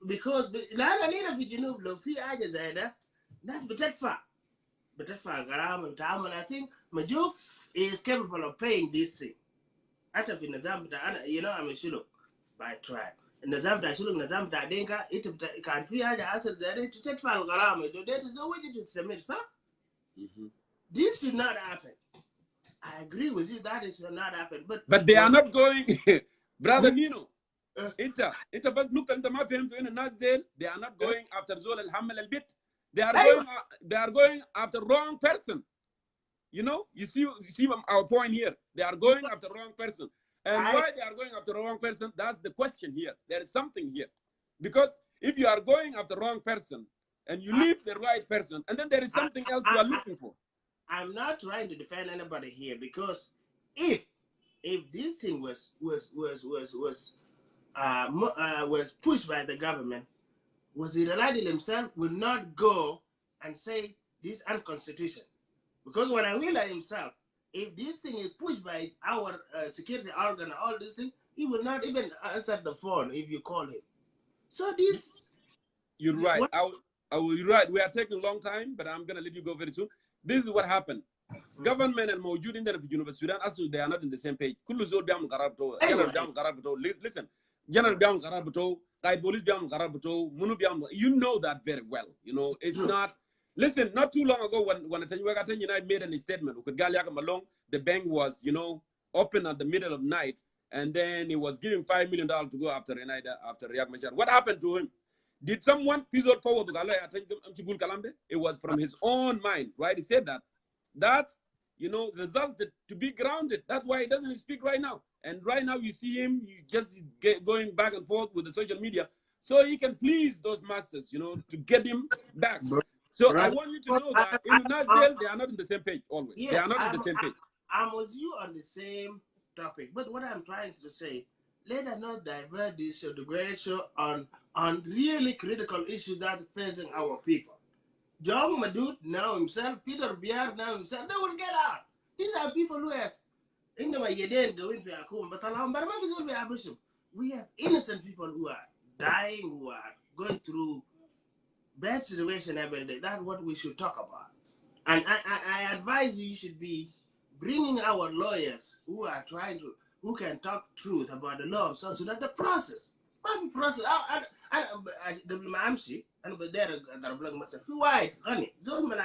because I need a video of fi aja zaida that's betetfa garama ta'amal. I think Majuk is capable of paying this thing. Hata fi nizam I'm a shuluk by tribe. النظام بتاع شنو النظام بتاع دينكا انت كان في حاجه حصل زي دي تدفع الغرامه ده تتزوج تستمر صح؟ This should not happen. I agree with you that it should not happen. But they are not going brother Nino. انت بس نقطه انت ما فهمته هنا الناس زين they are not going after زول الحمل البيت. They are going after wrong person. You see our point here. They are going after wrong person. And why they are going after the wrong person, that's the question here. There is something here. Because if you are going after the wrong person and you leave the right person, and then there is something else you are looking for. I'm not trying to defend anybody here because if this thing was pushed by the government, was Iranadi himself would not go and say this unconstitutional. Because when I realize himself, if this thing is pushed by our security organ, all this thing, he will not even answer the phone if you call him. So this... You're right. You're right. We are taking a long time, but I'm going to let you go very soon. This is what happened. Government and Mawjud in the Sudan, actually, they are not in the same page. Listen, General Biam Garabato, Guide Police Biam Garabato, Munu Biam, you know that very well. It's not... Listen, not too long ago when United made a statement, the bank was, open at the middle of night, and then he was giving $5 million to go after Riek Machar. What happened to him? Did someone fizzle forward? It was from his own mind, right? He said that. That, resulted to be grounded. That's why he doesn't speak right now. And right now you see him, just going back and forth with the social media, so he can please those masters, to get him back. So I want you to know that in Nazil, they are not in the same page always. Yes, they are not in the same page. I'm with you on the same topic. But what I'm trying to say, let us not divert this show, the great show, on really critical issues that are facing our people. John Madut now himself, Peter Biar now himself, they will get out. These are people who has عندما يدين قوين في حكومة بطلعهم برا ما في زول بيعبسهم. We have innocent people who are dying, who are going through bad situation every day. That's what we should talk about. And I advise you should be bringing our lawyers who are trying to, who can talk truth about the law of South Sudan, the process. ما في process. قبل ما امشي انا بدي اضرب لك مثلا في واحد غني زول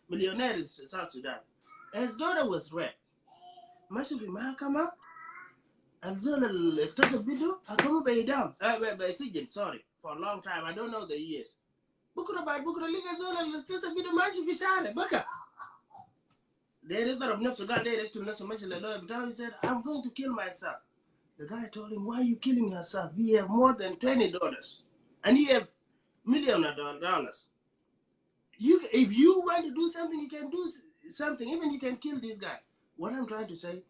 مليونير in South Sudan. His daughter was raped. ماشي في محكمة الزول اللي اغتصب بنته حكموا بإعدام بسجن sorry for a long time I don't know the years. بكره بعد بكره لقى الزول اللي اغتصب بنته ماشي في شارع بكى. داير يضرب نفسه قال داير يقتل نفسه ماشي للوير بتاعه. He said I'm going to kill myself. The guy told him, why are you killing yourself? We have more than 20 daughters. And you have millions of dollars. If you want to do something, you can do something. Even you can kill this guy. What I'm trying to say,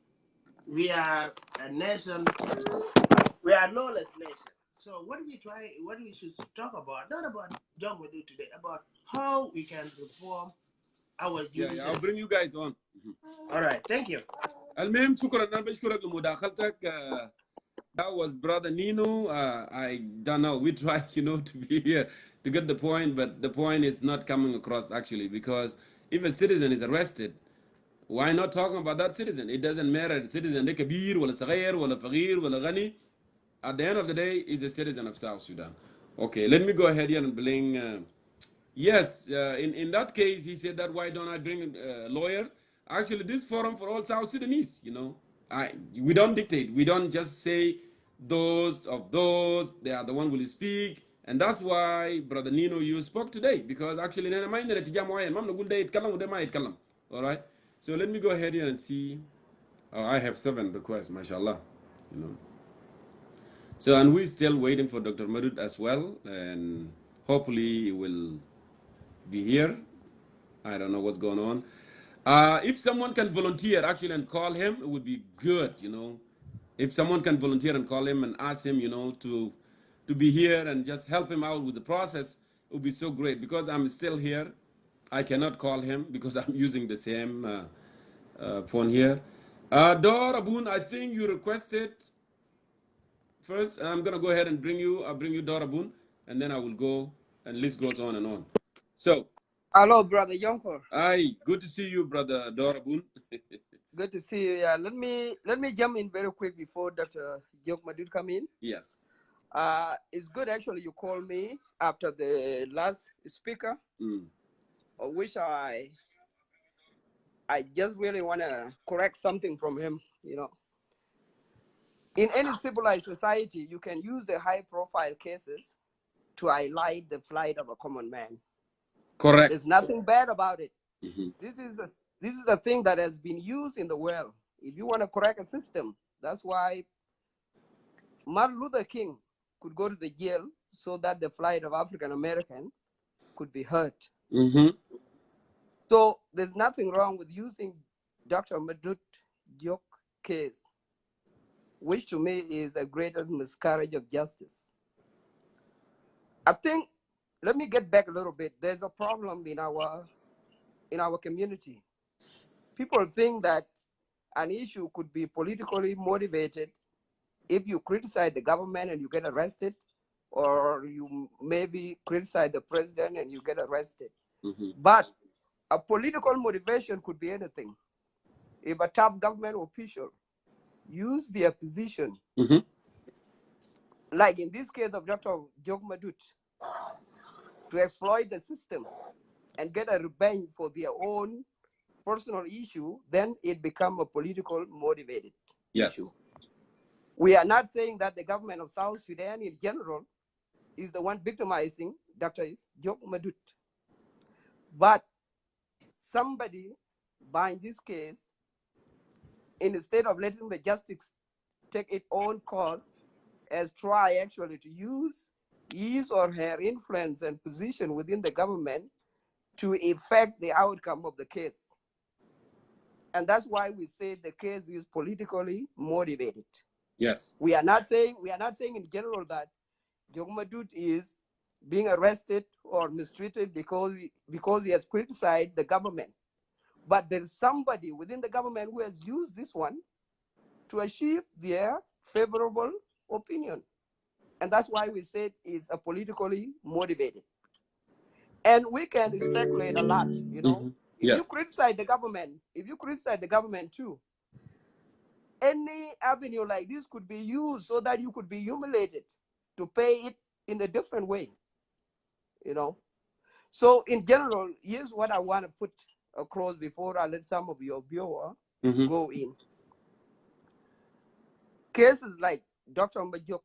we are a nation, we are a lawless nation. So what we should talk about, not about John will do today, about how we can reform our judicial I'll bring you guys on. All right, thank you. المهم شكرا انا بشكرك لمداخلتك. That was brother Nino. I don't know. We try, to be here to get the point, but the point is not coming across actually because if a citizen is arrested, why not talking about that citizen? It doesn't matter. The citizen they kabir, wala صغير, wala فقير, wala غني. At the end of the day, is a citizen of South Sudan. Okay, let me go ahead here and bring. Yes, in that case, he said that why don't I bring a lawyer? Actually, this forum for all South Sudanese, we don't dictate. We don't just say those, they are the one who will speak. And that's why, Brother Nino, you spoke today. Because actually, all right? So let me go ahead here and see. Oh, I have 7 requests, mashallah. So, and we're still waiting for Dr. Madud as well. And hopefully he will be here. I don't know what's going on. If someone can volunteer actually and call him, it would be good, If someone can volunteer and call him and ask him, to be here and just help him out with the process, it would be so great. Because I'm still here, I cannot call him because I'm using the same phone here. Dor Abun, I think you requested first, and I'm gonna go ahead and I'll bring you Dor Abun, and then I will go, and list goes on and on. So. Hello, brother Jongkor. Hi, good to see you, brother Dorabun. Good to see you. Yeah, let me jump in very quick before Dr. Jok Madud come in. Yes. It's good actually you called me after the last speaker, which I just really want to correct something from him. In any civilized society, you can use the high-profile cases to highlight the plight of a common man. Correct. There's nothing bad about it. This is a thing that has been used in the world. If you want to correct a system, that's why Martin Luther King could go to the jail so that the plight of African American could be heard. So there's nothing wrong with using Dr. Madud Jok case, which to me is the greatest miscarriage of justice. I think, let me get back a little bit. There's a problem in our community. People think that an issue could be politically motivated if you criticize the government and you get arrested, or you maybe criticize the president and you get arrested. But a political motivation could be anything. If a top government official use their position, like in this case of Dr. Jok Madud, to exploit the system and get a revenge for their own personal issue, then it becomes a political motivated issue. We are not saying that the government of South Sudan in general is the one victimizing Dr. Jok Madud. But somebody behind this case, instead of letting the justice take its own course, has tried actually to use his or her influence and position within the government to affect the outcome of the case. And that's why we say the case is politically motivated. Yes. We are not saying in general that Jok Madud is being arrested or mistreated because he has criticized the government. But there's somebody within the government who has used this one to achieve their favorable opinion. And that's why we said it's a politically motivated. And we can speculate a lot, you know. If you criticize the government too, any avenue like this could be used so that you could be humiliated to pay it in a different way, you know. So in general, here's what I want to put across before I let some of your viewers go in. Cases like Dr. Majuk,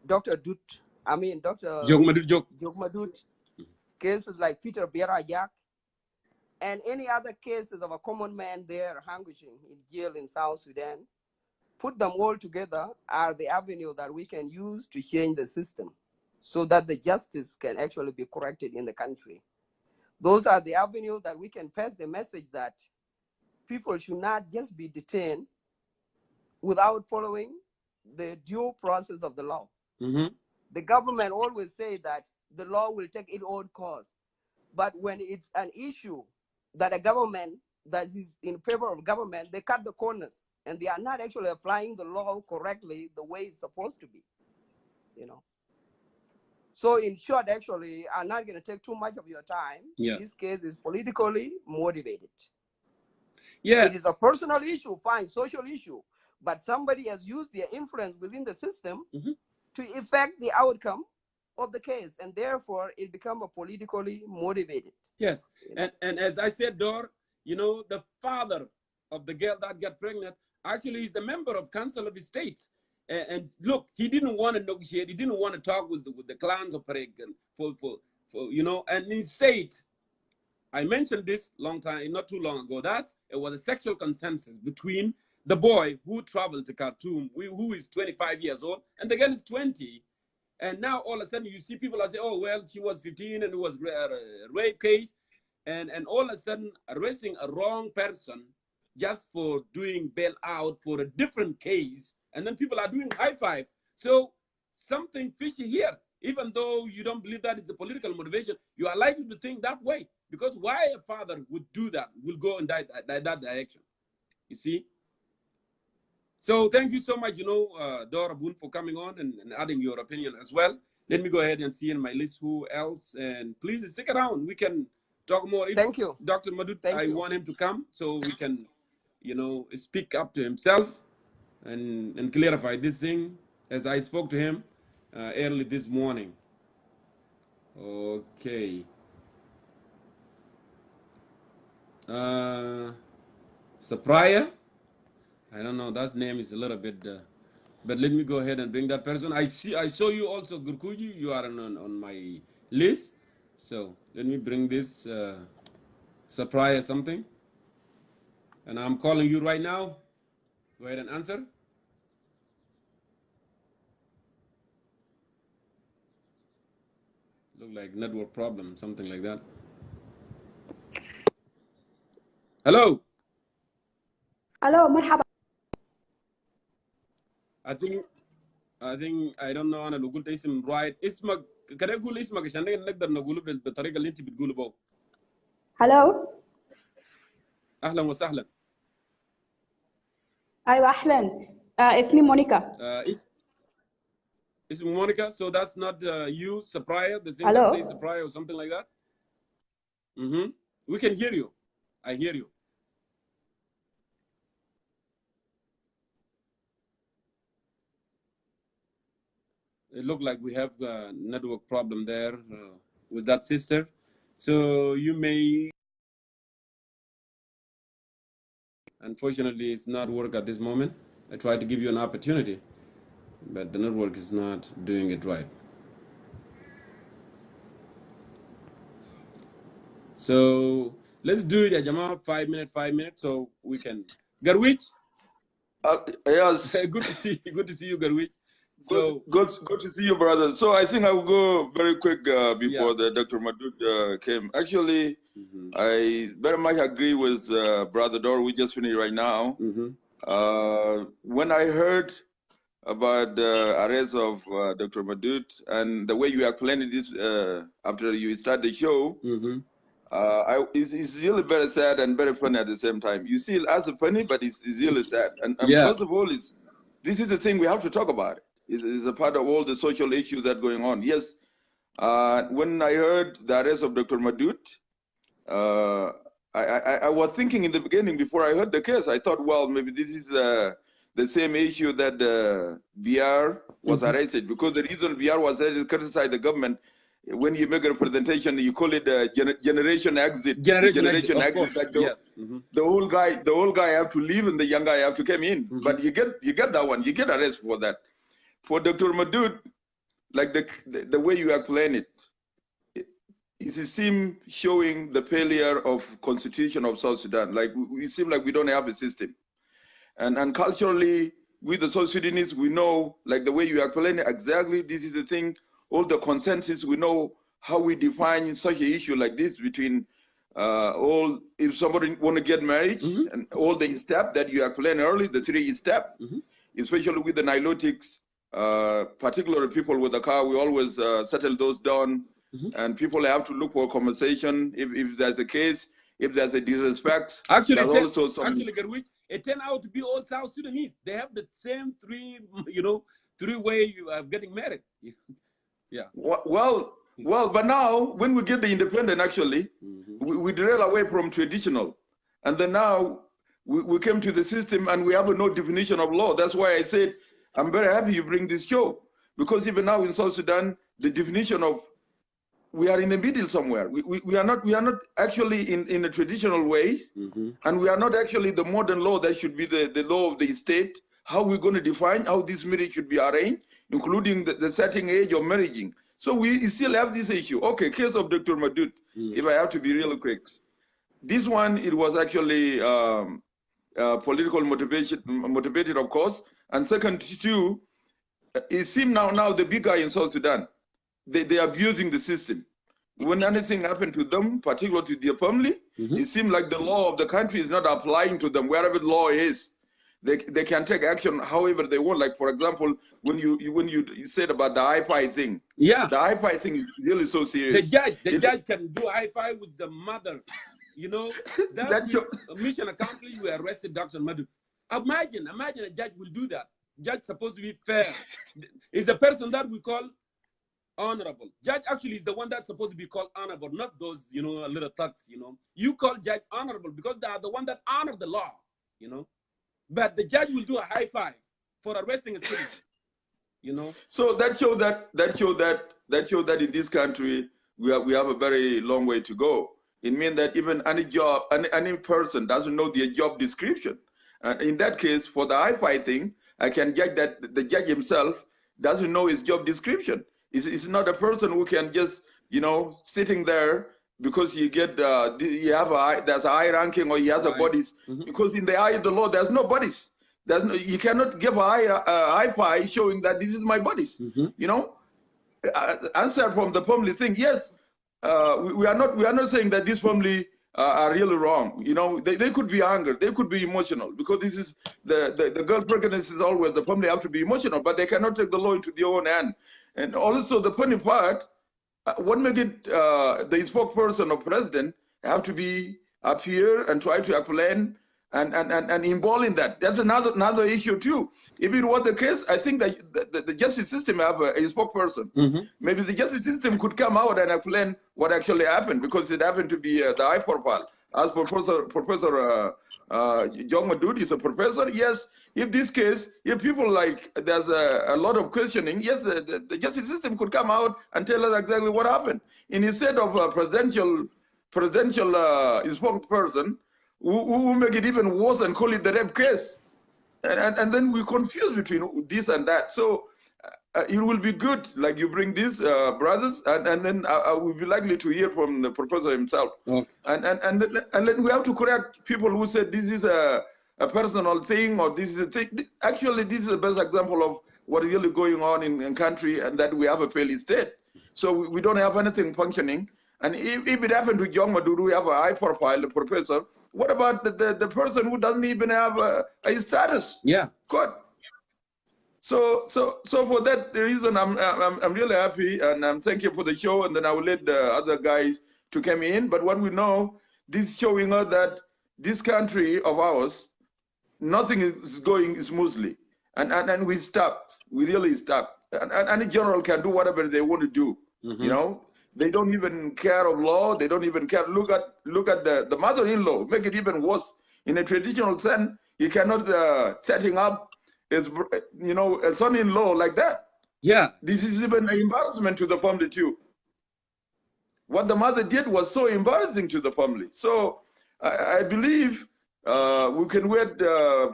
Dr. Dut, I mean Dr. Jokmadut, cases like Peter Bierayak, and any other cases of a common man there languishing in jail in South Sudan, put them all together are the avenue that we can use to change the system so that the justice can actually be corrected in the country. Those are the avenues that we can pass the message that people should not just be detained without following the due process of the law. The government always say that the law will take its own course. But when it's an issue that a government that is in favor of government, they cut the corners and they are not actually applying the law correctly the way it's supposed to be, you know. So in short, actually, I'm not going to take too much of your time. Yes. This case is politically motivated. Yeah. It is a personal issue, fine, social issue, but somebody has used their influence within the system to affect the outcome of the case, and therefore it become a politically motivated. Yes, You know? and as I said, Dor, you know, the father of the girl that got pregnant actually is the member of Council of Estates. And look, he didn't want to negotiate. He didn't want to talk with the clans of Paregan for you know. And instead, I mentioned this not too long ago. It was a sexual consensus between the boy who traveled to Khartoum, who is 25 years old, and the girl is 20. And now all of a sudden you see people are saying, oh, well, she was 15 and it was a rape case. And all of a sudden arresting a wrong person just for doing bailout for a different case. And then people are doing high five. So something fishy here. Even though you don't believe that it's a political motivation, you are likely to think that way. Because why a father would do that, will go in that direction. You see? So thank you so much, you know, Dora Boone, for coming on and adding your opinion as well. Let me go ahead and see in my list who else. And please stick around. We can talk more. Thank you. Dr. Madut, I want him to come so we can, you know, speak up to himself and clarify this thing as I spoke to him early this morning. Okay. Sapraya? I don't know, that name is a little bit, but let me go ahead and bring that person. I saw you also, Gurkuji, you are on my list. So let me bring this Sapraya something. And I'm calling you right now. Go ahead and answer. Look like network problem, something like that. Hello. Hello, مرحبا. I think I don't know انا لو قلت اسم right اسمك كده اقول اسمك عشان نقدر نقوله بالطريقه اللي انت بتقوله بو. Hello. اهلا وسهلا. ايوه اهلا. اسمي مونيكا. اسمي مونيكا. So that's not you, Sapraya, the thing Hello? that says Sapraya or something like that. We can hear you. I hear you. It looked like we have a network problem there with that sister. So you may, unfortunately, it's not work at this moment. I tried to give you an opportunity, but the network is not doing it right. So let's do it, Jama, 5 minutes, so we can. Garwich? Yes. Good to see you. Good to see you, Garwich. So good to see you, brother. So I think I will go very quick before the Dr. Madud came. Actually, I very much agree with Brother Dor. We just finished right now. When I heard about the arrest of Dr. Madud and the way you explained this after you start the show, it's really very sad and very funny at the same time. You see it as a funny, but it's really sad. And first of all, this is the thing we have to talk about. It's a part of all the social issues that are going on. Yes, when I heard the arrest of Dr. Madut, I was thinking in the beginning before I heard the case, I thought, well, maybe this is the same issue that BR was arrested, because the reason BR was arrested to criticize the government. When you make a representation, you call it generation exit. Generation exit, Like yes. The old guy have to leave and the young guy have to come in. But you get that one. You get arrested for that. For Dr. Madud, like the way you explain it, it seems showing the failure of constitution of South Sudan. Like we seem like we don't have a system, and culturally, with the South Sudanese, we know, like the way you explain it exactly. This is the thing. All the consensus, we know how we define such an issue like this between all, if somebody want to get married, and all the steps that you explained earlier, the 3 steps, especially with the Nilotics, particularly people with the car, we always settle those down, and people have to look for a conversation if there's a case, if there's a disrespect. Actually, Garwich, it turned out to be all South Sudanese. They have the same 3 way of getting married. Yeah. Well, but now when we get the independent, actually, we derail away from traditional, and then now we came to the system and we have no definition of law. That's why I said I'm very happy you bring this show, because even now in South Sudan, the definition of, we are in the middle somewhere. We are not actually in a traditional way, and we are not actually the modern law that should be the law of the state. How we're going to define how this marriage should be arranged, including the setting age of marrying. So we still have this issue. Okay, case of Dr. Madut, if I have to be really quick. This one, it was actually political motivated, of course. And second, too, it seems now the big guy in South Sudan, they are abusing the system. When anything happened to them, particularly to their family, it seems like the law of the country is not applying to them, wherever the law is. They can take action however they want. Like, for example, when you said about the hi-fi thing, the hi-fi thing is really so serious. The judge can do hi-fi with the mother. That's mission accomplished. We arrested Dr. Madhu. Imagine a judge will do that. Judge supposed to be fair. Is the person that we call honorable. Judge actually is the one that's supposed to be called honorable, not those little thugs. You call judge honorable because they are the one that honor the law. But the judge will do a high five for arresting a citizen, So that shows that in this country we have a very long way to go. It means that even any person doesn't know their job description. And in that case, for the high five thing, I can judge that the judge himself doesn't know his job description. It's not a person who can just sitting there because you get there's a high ranking or he has a bodies, because in the eye of the law there's no bodies. You cannot give a high five showing that this is my bodies. Answer from the family thing. Yes, we are not saying that this family are really wrong. They could be angry, they could be emotional, because this is the girl pregnancy is always the family have to be emotional, but they cannot take the law into their own hand. And also the funny part, what make it the spokesperson of president have to be up here and try to explain and involved in that. That's another issue too. If it was the case, I think that the justice system have a spokesperson. Maybe the justice system could come out and explain what actually happened, because it happened to be the high profile. As Professor Jong Madud is a professor, yes. If this case, if people like, there's a lot of questioning, yes, the justice system could come out and tell us exactly what happened. Instead of a presidential spokesperson, who make it even worse and call it the rape case. And then we confuse between this and that. So it will be good, like you bring these brothers, and then I will be likely to hear from the professor himself. Okay. And then we have to correct people who said this is a personal thing, or this is a thing. Actually, this is the best example of what is really going on in country, and that we have a failed state. So we don't have anything functioning. And if it happened to Jong Madud, we have a high profile professor. What about the person who doesn't even have a status? Yeah. Good. So for that reason, I'm really happy, and thank you for the show. And then I will let the other guys to come in. But what we know, this showing us that this country of ours, nothing is going smoothly. And we stopped. We really stopped. And any general can do whatever they want to do. You know, they don't even care of law. They don't even care. Look at the mother-in-law. Make it even worse. In a traditional sense, you cannot setting up his, a son-in-law like that. Yeah. This is even an embarrassment to the family too. What the mother did was so embarrassing to the family. So I believe we can wait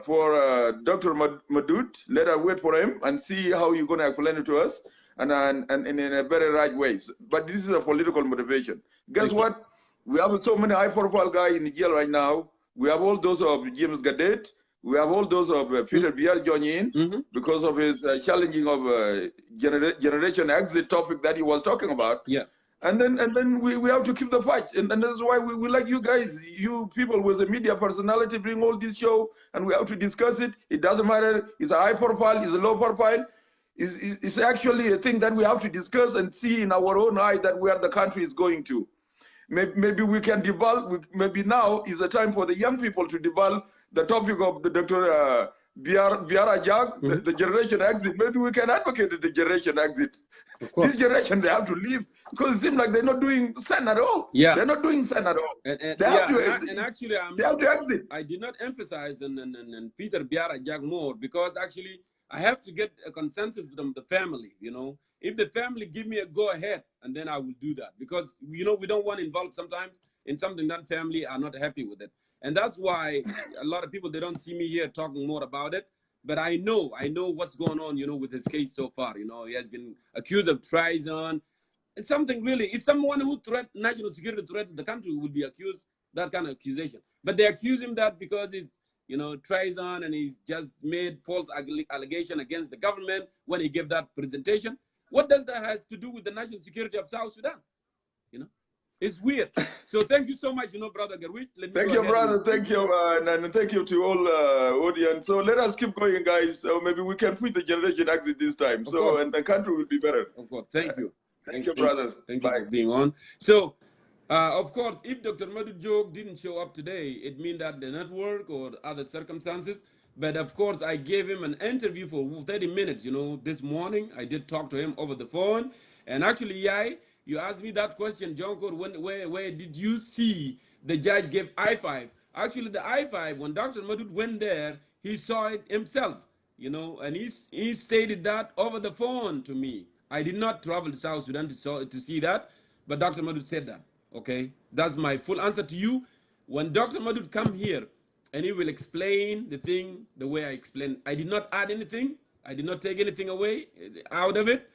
for Dr. Madud. Let us wait for him and see how you're going to explain it to us, and in a very right way. But this is a political motivation. Guess what? We have so many high-profile guys in the jail right now. We have all those of James Gadet. We have all those of Peter Biar joining in because of his challenging of generation exit topic that he was talking about. Yes. And then we have to keep the fight. And that's why we like you guys, you people with a media personality, bring all this show, and we have to discuss it. It doesn't matter. It's a high profile, it's a low profile. It's actually a thing that we have to discuss and see in our own eye that where the country is going to. Maybe we can develop, maybe now is the time for the young people to develop the topic of the Dr. Biara Jag, the generation exit. Maybe we can advocate the generation exit. This generation, they have to leave because it seems like they're not doing sense at all. Yeah. They're not doing sense at all. And actually, they have to exit. I did not emphasize and Peter Biara Jag more because actually I have to get a consensus from the family, you know. If the family give me a go ahead, and then I will do that because, you know, we don't want to involve sometimes in something that family are not happy with it. And that's why a lot of people, they don't see me here talking more about it. But I know what's going on, you know, with his case so far. You know, he has been accused of treason. It's something really, if someone who threat national security threat the country would be accused that kind of accusation. But they accuse him that because he's, you know, treason and he's just made false allegation against the government when he gave that presentation. What does that has to do with the national security of South Sudan? You know, it's weird. So thank you so much, you know, Brother Garwit. Thank you, brother. Thank you, and thank you to all audience. So let us keep going, guys. So maybe we can put the generation exit this time. So and the country will be better. Of course. Thank you. Thank you, brother. Thank you for being on. So, of course, if Dr. Madhu Jog didn't show up today, it means that the network or other circumstances. But of course, I gave him an interview for 30 minutes, you know, this morning. I did talk to him over the phone. And actually, Yai, you asked me that question, Jongkor, where did you see the judge give I-5? Actually, the I-5, when Dr. Madud went there, he saw it himself, you know, and he stated that over the phone to me. I did not travel to South Sudan to see that, but Dr. Madud said that, okay? That's my full answer to you. When Dr. Madud come here, and he will explain the thing the way I explained. I did not add anything. I did not take anything away out of it.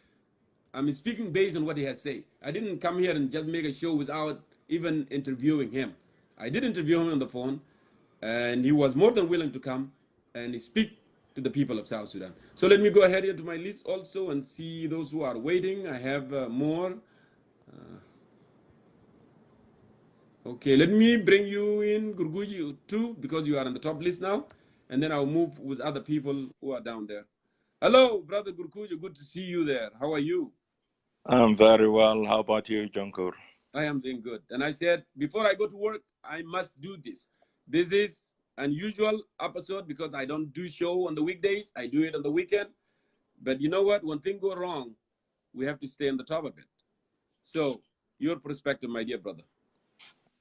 I'm speaking based on what he has said. I didn't come here and just make a show without even interviewing him. I did interview him on the phone, and he was more than willing to come and speak to the people of South Sudan. So let me go ahead here to my list also and see those who are waiting. I have more. Okay, let me bring you in, Gurguji, too, because you are on the top list now, and then I'll move with other people who are down there. Hello, Brother Gurguji, good to see you there. How are you? I'm very well. How about you, Jongkor? I am doing good. And I said, before I go to work, I must do this. This is an unusual episode because I don't do show on the weekdays. I do it on the weekend. But you know what? When things go wrong, we have to stay on the top of it. So, your perspective, my dear brother.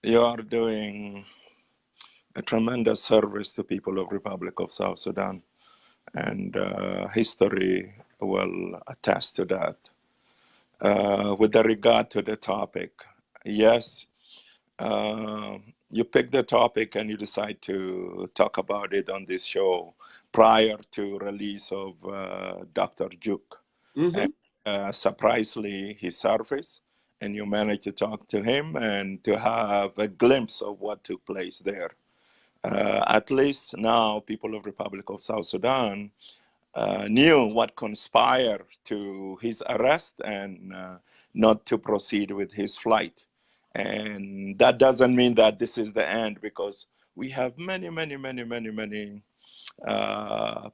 You are doing a tremendous service to people of Republic of South Sudan, and history will attest to that. With regard to the topic, yes, you pick the topic and you decide to talk about it on this show prior to release of Dr. Juk. And surprisingly, his service. And you managed to talk to him and to have a glimpse of what took place there. At least now, people of Republic of South Sudan knew what conspired to his arrest and not to proceed with his flight. And that doesn't mean that this is the end, because we have many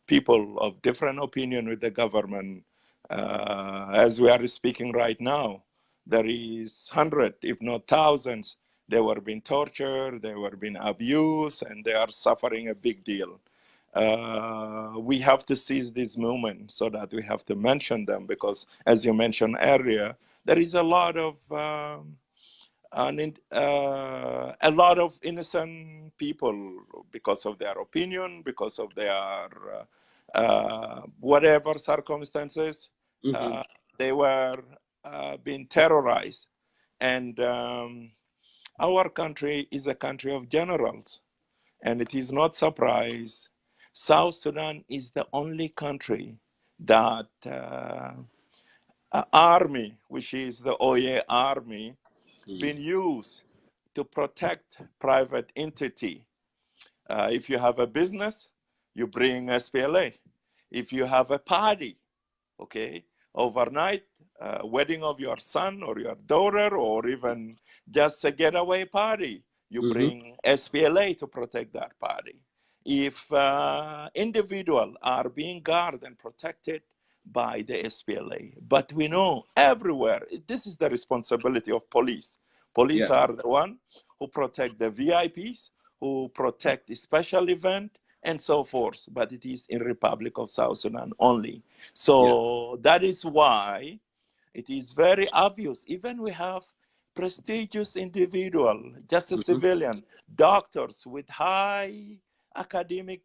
people of different opinion with the government. As we are speaking right now, there is hundreds, if not thousands. They were being tortured, they were being abused, and they are suffering a big deal. we have to seize this moment so that we have to mention them, because as you mentioned earlier, there is a lot of innocent people, because of their opinion, because of their whatever circumstances, they were being terrorized. And our country is a country of generals, and it is not surprise. South Sudan is the only country that army, which is the OA army, been used to protect private entity. If you have a business, you bring SPLA. If you have a party, okay, overnight, wedding of your son or your daughter, or even just a getaway party, you bring SPLA to protect that party. If individuals are being guarded and protected by the SPLA, but we know everywhere, this is the responsibility of police. Police Yes. are the one who protect the VIPs, who protect the special event, and so forth. But it is in Republic of South Sudan only. So that is why it is very obvious. Even we have prestigious individual, just a civilian, doctors with high academic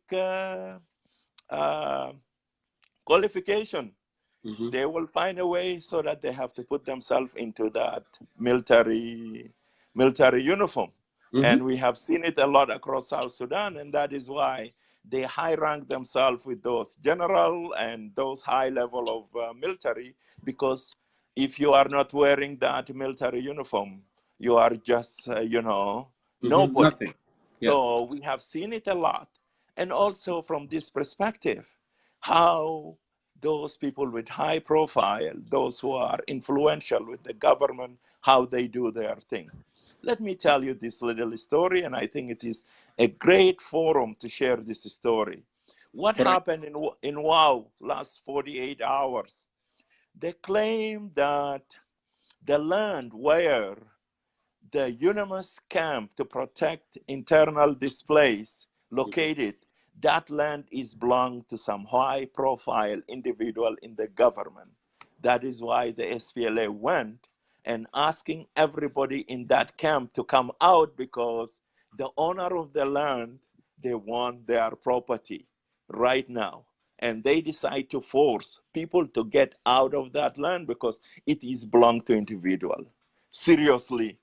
qualification. They will find a way so that they have to put themselves into that military uniform. And we have seen it a lot across South Sudan, and that is why they high rank themselves with those general and those high level of military, because if you are not wearing that military uniform, you are just, nobody. Nothing. Yes. So we have seen it a lot. And also from this perspective, how those people with high profile, those who are influential with the government, how they do their thing. Let me tell you this little story, and I think it is a great forum to share this story. What happened in WOW last 48 hours? They claim that the land where the UNAMIS camp to protect internal displays located, that land is belong to some high profile individual in the government. That is why the SPLA went and asking everybody in that camp to come out, because the owner of the land, they want their property right now. And they decide to force people to get out of that land because it is belong to individual. Seriously,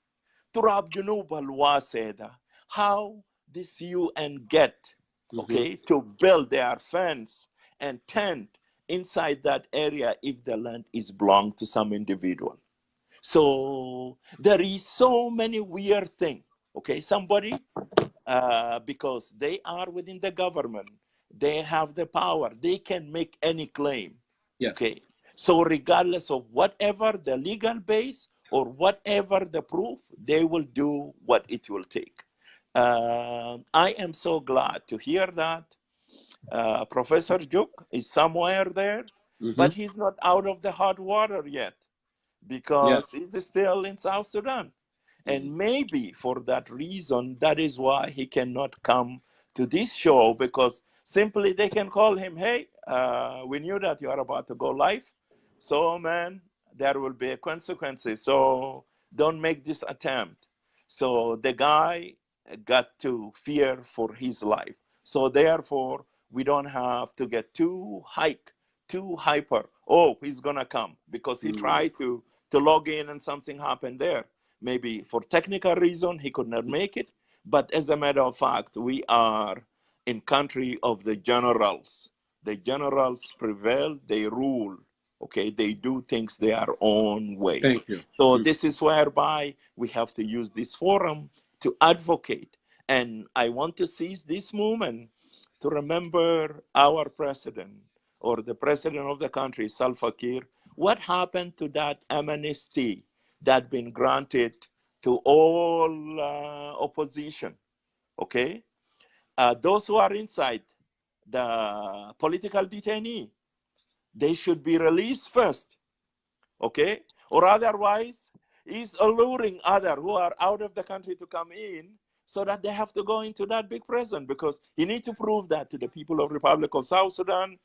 Turab Junub al-Waseda, how this UN get, okay, to build their fence and tent inside that area if the land is belong to some individual. So there is so many weird things, okay? Somebody, because they are within the government, they have the power, they can make any claim, okay? So regardless of whatever the legal base or whatever the proof, they will do what it will take. I am so glad to hear that Professor Juk is somewhere there, but he's not out of the hot water yet, because he's still in South Sudan. And maybe for that reason, that is why he cannot come to this show, because simply they can call him, hey, we knew that you are about to go live. So, man, there will be consequences. So don't make this attempt. So the guy got to fear for his life. So therefore, we don't have to get too hyper. Oh, he's going to come, because he tried to log in and something happened there. Maybe for technical reason, he could not make it. But as a matter of fact, we are in country of the generals. The generals prevail, they rule. Okay, they do things their own way. Thank you. So this is whereby we have to use this forum to advocate. And I want to seize this moment to remember our president, or the president of the country, Salva Kiir. What happened to that amnesty that been granted to all opposition? Okay, those who are inside the political detainee, they should be released first. Okay, or otherwise, he's alluring others who are out of the country to come in, so that they have to go into that big prison, because you need to prove that to the people of Republic of South Sudan.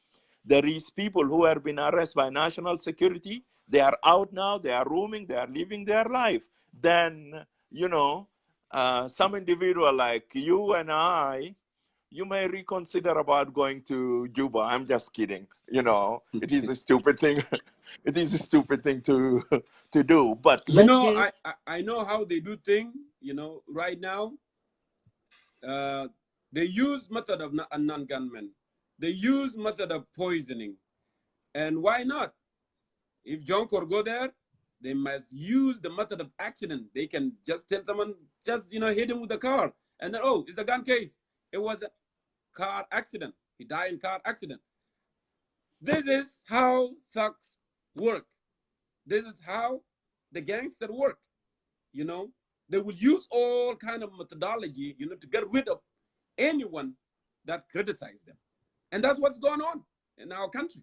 There is people who have been arrested by national security. They are out now. They are roaming. They are living their life. Then, you know, some individual like you and I, you may reconsider about going to Juba. I'm just kidding. You know, it is a stupid thing. It is a stupid thing to do. But You know, I know how they do things. You know, right now, they use method of non-gunmen. They use method of poisoning. And why not? If Jongkor go there, they must use the method of accident. They can just tell someone, just, you know, hit him with the car. And then, oh, it's a gun case. It was a car accident. He died in car accident. This is how thugs work. This is how the gangsters work. You know, they will use all kind of methodology, you know, to get rid of anyone that criticizes them. And that's what's going on in our country.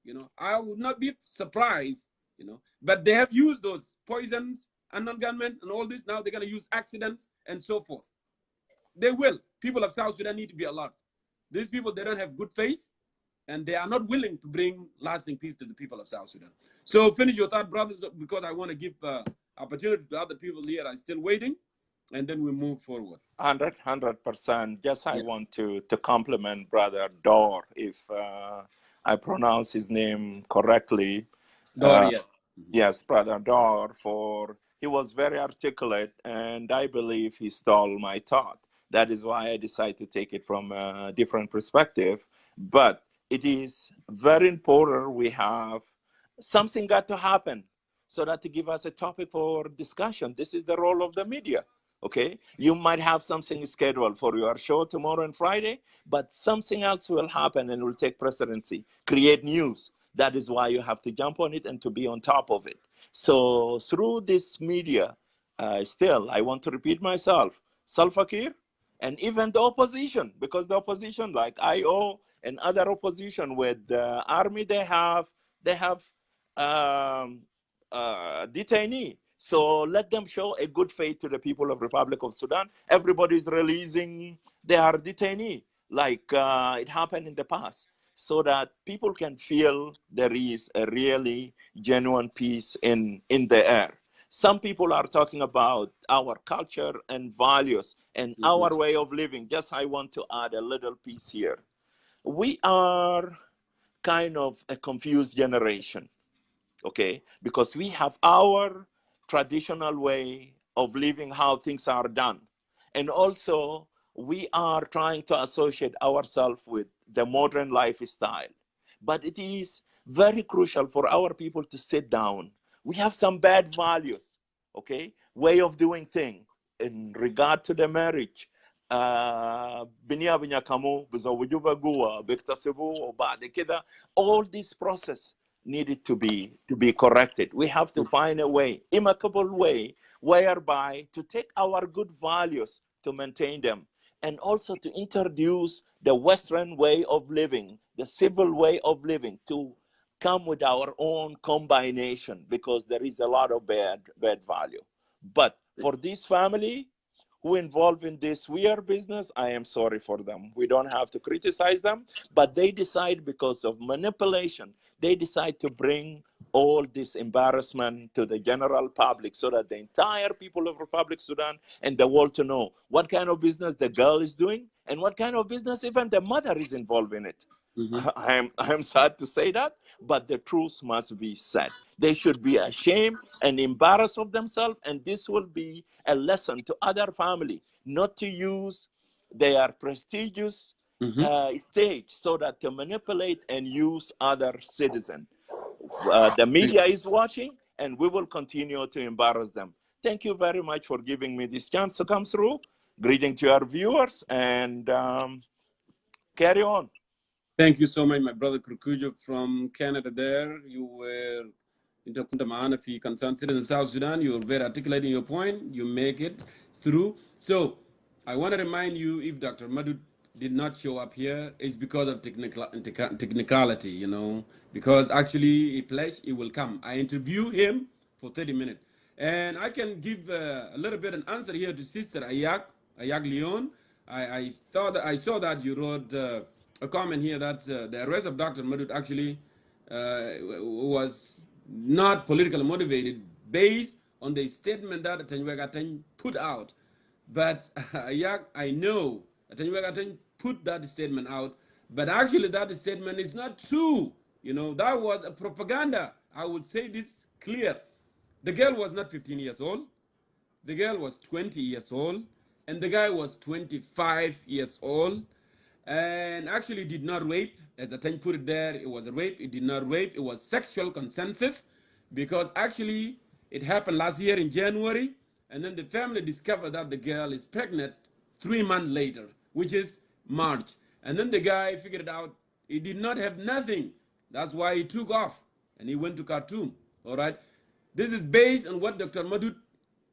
You know, I would not be surprised, you know, but they have used those poisons and non-gunmen and all this. Now they're going to use accidents and so forth. They will. People of South Sudan need to be alert. These people, they don't have good faith, and they are not willing to bring lasting peace to the people of South Sudan. So finish your thought, brothers, because I want to give opportunity to other people here are still waiting, and then we move forward. 100%. Just I want to compliment Brother Dor, if I pronounce his name correctly. Dor, yes. Yes, Brother Dor, for he was very articulate, and I believe he stole my thought. That is why I decided to take it from a different perspective. But it is very important we have something got to happen so that to give us a topic for discussion. This is the role of the media. Okay, you might have something scheduled for your show tomorrow and Friday, but something else will happen and will take precedency, create news. That is why you have to jump on it and to be on top of it. So through this media, still, I want to repeat myself, Salva Kiir, and even the opposition, because the opposition like IO and other opposition with the army, they have detainee. So let them show a good faith to the people of Republic of Sudan. Everybody's releasing their detainee, like it happened in the past, so that people can feel there is a really genuine peace in the air. Some people are talking about our culture and values and our way of living. Just I want to add a little piece here. We are kind of a confused generation, okay? Because we have our traditional way of living, how things are done. And also, we are trying to associate ourselves with the modern lifestyle. But it is very crucial for our people to sit down. We have some bad values, okay? Way of doing things in regard to the marriage. All this process needed to be corrected. We have to find a way, amicable way, whereby to take our good values to maintain them, and also to introduce the Western way of living, the civil way of living, to come with our own combination, because there is a lot of bad value. But for this family who involved in this weird business, I am sorry for them. We don't have to criticize them, but they decide, because of manipulation, they decide to bring all this embarrassment to the general public, so that the entire people of Republic Sudan and the world to know what kind of business the girl is doing and what kind of business even the mother is involved in it. I am sad to say that, but the truth must be said. They should be ashamed and embarrassed of themselves, and this will be a lesson to other family not to use their prestigious stage so that to manipulate and use other citizens. The media is watching, and we will continue to embarrass them. Thank you very much for giving me this chance to come through. Greeting to our viewers, and carry on. Thank you so much, my brother Kurkujo from Canada there. You were in concerned citizen of South Sudan. You were very articulate in your point. You make it through. So I want to remind you, if Dr. Madud did not show up here, it's because of technicality, you know, because actually he pledged he will come. I interviewed him for 30 minutes. And I can give a little bit an answer here to Sister Ayak. Ayag Leon. I saw that you wrote a comment here that the arrest of Dr. Madud actually was not politically motivated, based on the statement that Atanywegatany put out. But Ayag, I know Atanywegatany put that statement out, but actually that statement is not true. You know, that was a propaganda. I would say this clear. The girl was not 15 years old. The girl was 20 years old, and the guy was 25 years old, and actually did not rape. As the time put it there, it was a rape. It did not rape. It was sexual consensus, because actually it happened last year in January, and then the family discovered that the girl is pregnant 3 months later, which is March. And then the guy figured out he did not have nothing. That's why he took off and he went to Khartoum. All right. This is based on what Dr. Madud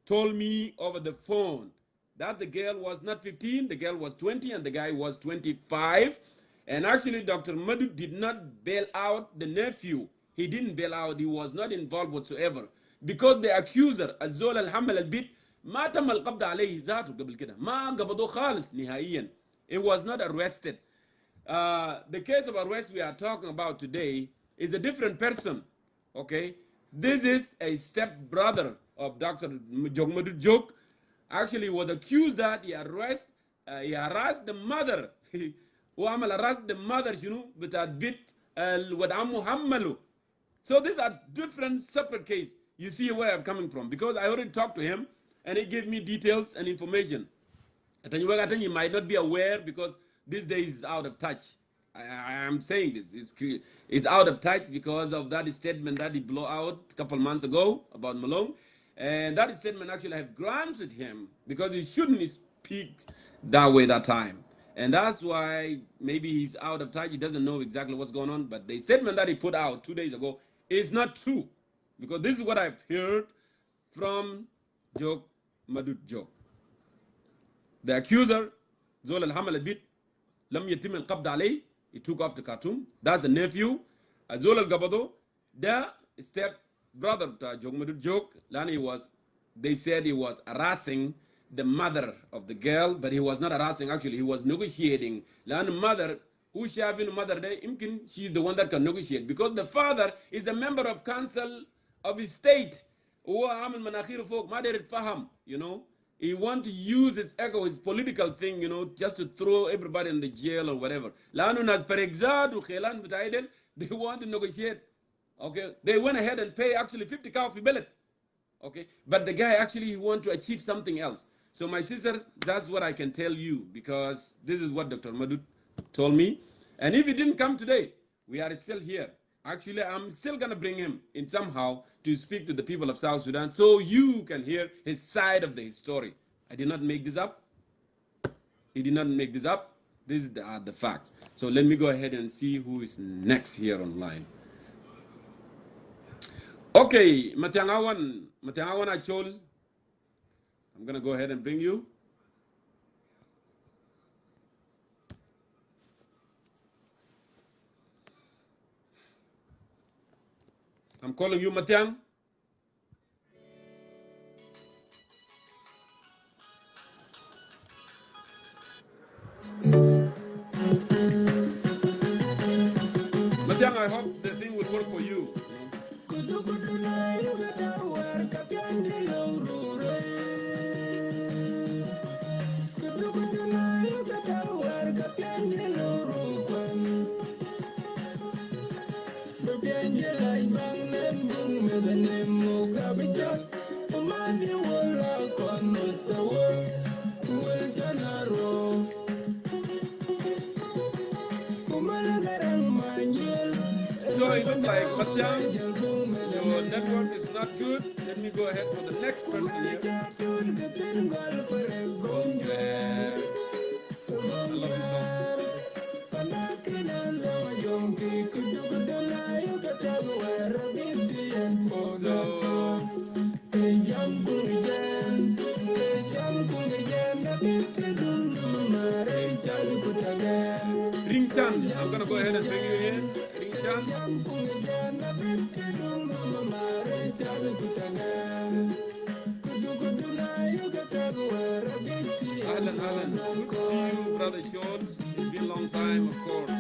told me over the phone, that the girl was not 15, the girl was 20, and the guy was 25. And actually, Dr. Madud did not bail out the nephew. He didn't bail out. He was not involved whatsoever. Because the accuser, Azol al-Hamal al-Bit, ما تم القبض عليه ذاته قبل كده. ما قبضوه خالص نهائيا. It was not arrested. The case of arrest we are talking about today is a different person. Okay, this is a step brother of Dr. Jongmadu Jok. Actually, was accused that he harassed the mother. وعمل harassed the mother, you know, بتاعت بيت الواد عمو حمله. So these are different, separate cases. You see where I'm coming from, because I already talked to him and he gave me details and information. I think you might not be aware, because this day is out of touch. I am saying this. It's out of touch because of that statement that he blew out a couple months ago about Malone. And that statement actually have granted him, because he shouldn't speak that way that time. And that's why maybe he's out of touch. He doesn't know exactly what's going on. But the statement that he put out 2 days ago is not true. Because this is what I've heard from Jok Madut Jok. The accuser, Zol al-Hamal al-Bit, Lam Yatim al-Qabd alayh, he took off to Khartoum. That's the nephew. Zol al-Gabado, the step brother to Jok Jok, Lani they said he was harassing the mother of the girl, but he was not harassing, actually, he was negotiating. Lani mother, who she having mother there, she's the one that can negotiate, because the father is a member of council of his state. You know, he want to use his ego, his political thing, you know, just to throw everybody in the jail or whatever. They want to negotiate. Okay, they went ahead and pay actually 50 cow for billet. Okay, but the guy actually he want to achieve something else. So my sister, that's what I can tell you, because this is what Dr. Madud told me. And if he didn't come today, we are still here. Actually, I'm still gonna bring him in somehow to speak to the people of South Sudan, so you can hear his side of the story. I did not make this up. He did not make this up. These are the facts. So let me go ahead and see who is next here online. Okay, Matiangawan Achol. I'm gonna go ahead and bring you. I'm calling you Matiang. Matiang, I hope the thing will work for you. So it looks like, Matiang, your network is not good. Let me go ahead for the next person here. Okay. I love you so. Ringchan, I'm gonna go ahead and bring you in. Ringchan. أهلا Alan. Good to see you, brother Sean. It's been a long time, of course.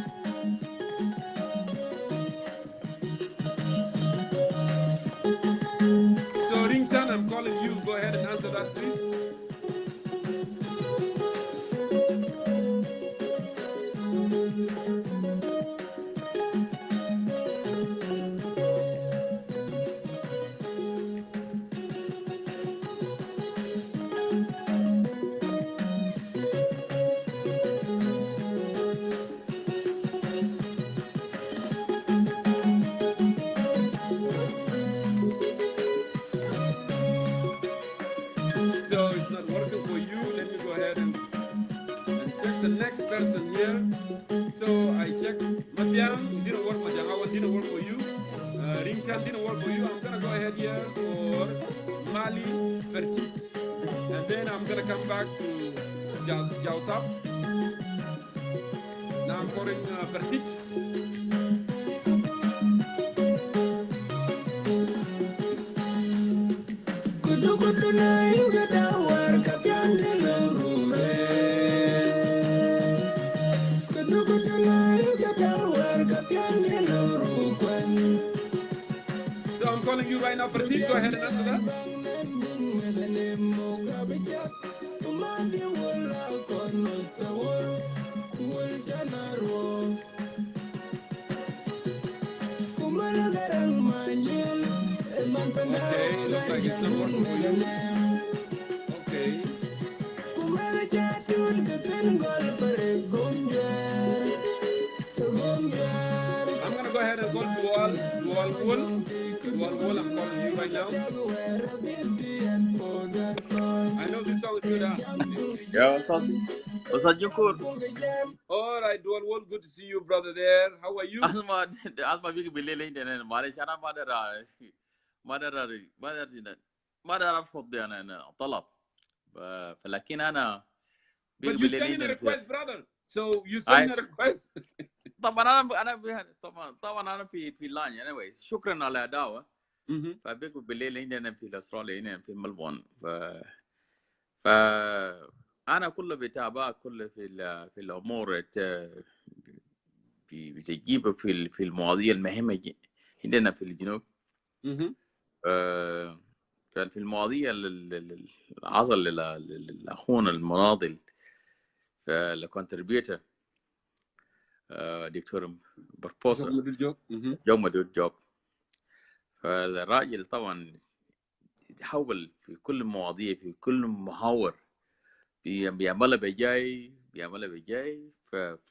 So Ringchan, I'm calling you. Go ahead and answer that, please. So it's not working for you. Let me go ahead and check the next person here. So I checked Matiang, didn't work. Matiang didn't work for you. Ringchan didn't work for you. I'm gonna go ahead here for Mali Fertit, and then I'm gonna come back to Jautap. Now I'm calling Fertit. So I'm calling you right now, Fertit. Go ahead and answer that. Okay, looks like it's not working for you. Okay. I'm gonna go ahead and call Dual Wool. Dual Wool, I'm calling you right now. I know this song is good, huh? Yeah, what's up, Jongkor? All right, Dual Wool, good to see you, brother. There, how are you? Asma big bilele indene معلش انا ما ادري ارفض انا طلب فلكن انا But you sent in a request, brother. So you sent in a request. طبعا طبعا انا في لاين anyway. شكرا على الدعوه. فبيك بالليل عندنا في استراليا هنا في ملبورن. ف انا كله بتابع كله في الامور بتجيب في المواضيع المهمه عندنا في الجنوب. في المواضيع اللي حصل لاخونا المناضل الكونتريبيوتر دكتور بربوسر جوك مدود جوك. فالراجل طبعا يتحول في كل المواضيع في كل محاور بيعملها بجاي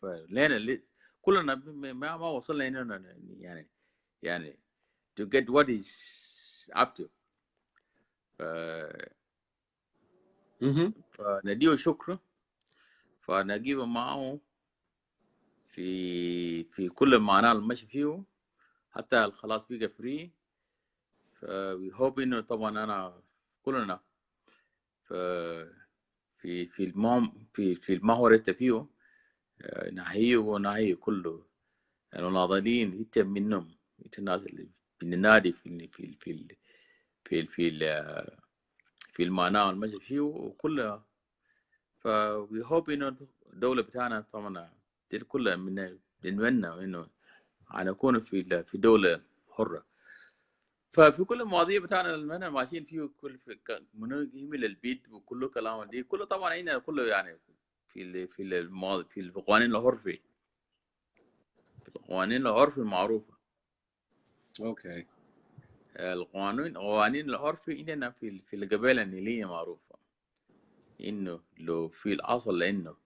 فلنا كلنا ما وصلنا هنا يعني to get what is after. فنديه شكر فنجيبه معه في كل معناه المشي فيه حتى الخلاص بيجي فري. we hope انه طبعا انا كلنا في المحور اللي فيه نهيه كله المناضلين انت منهم انت الناس اللي بننادي في المعنى المشي فيه وكلها. ف we hope انه الدولة بتاعنا طبعا دي كلها بنتمنى انه هنكون في دولة حرة. ففي كل المواضيع بتاعنا اللي احنا ماشيين فيه كل منو يهمل البيت وكله كلام دي كله طبعا هنا كله يعني في القوانين العرفي معروفة. اوكي. القوانين العرفي عندنا في القبائل النيلية معروفة انه لو في الاصل انه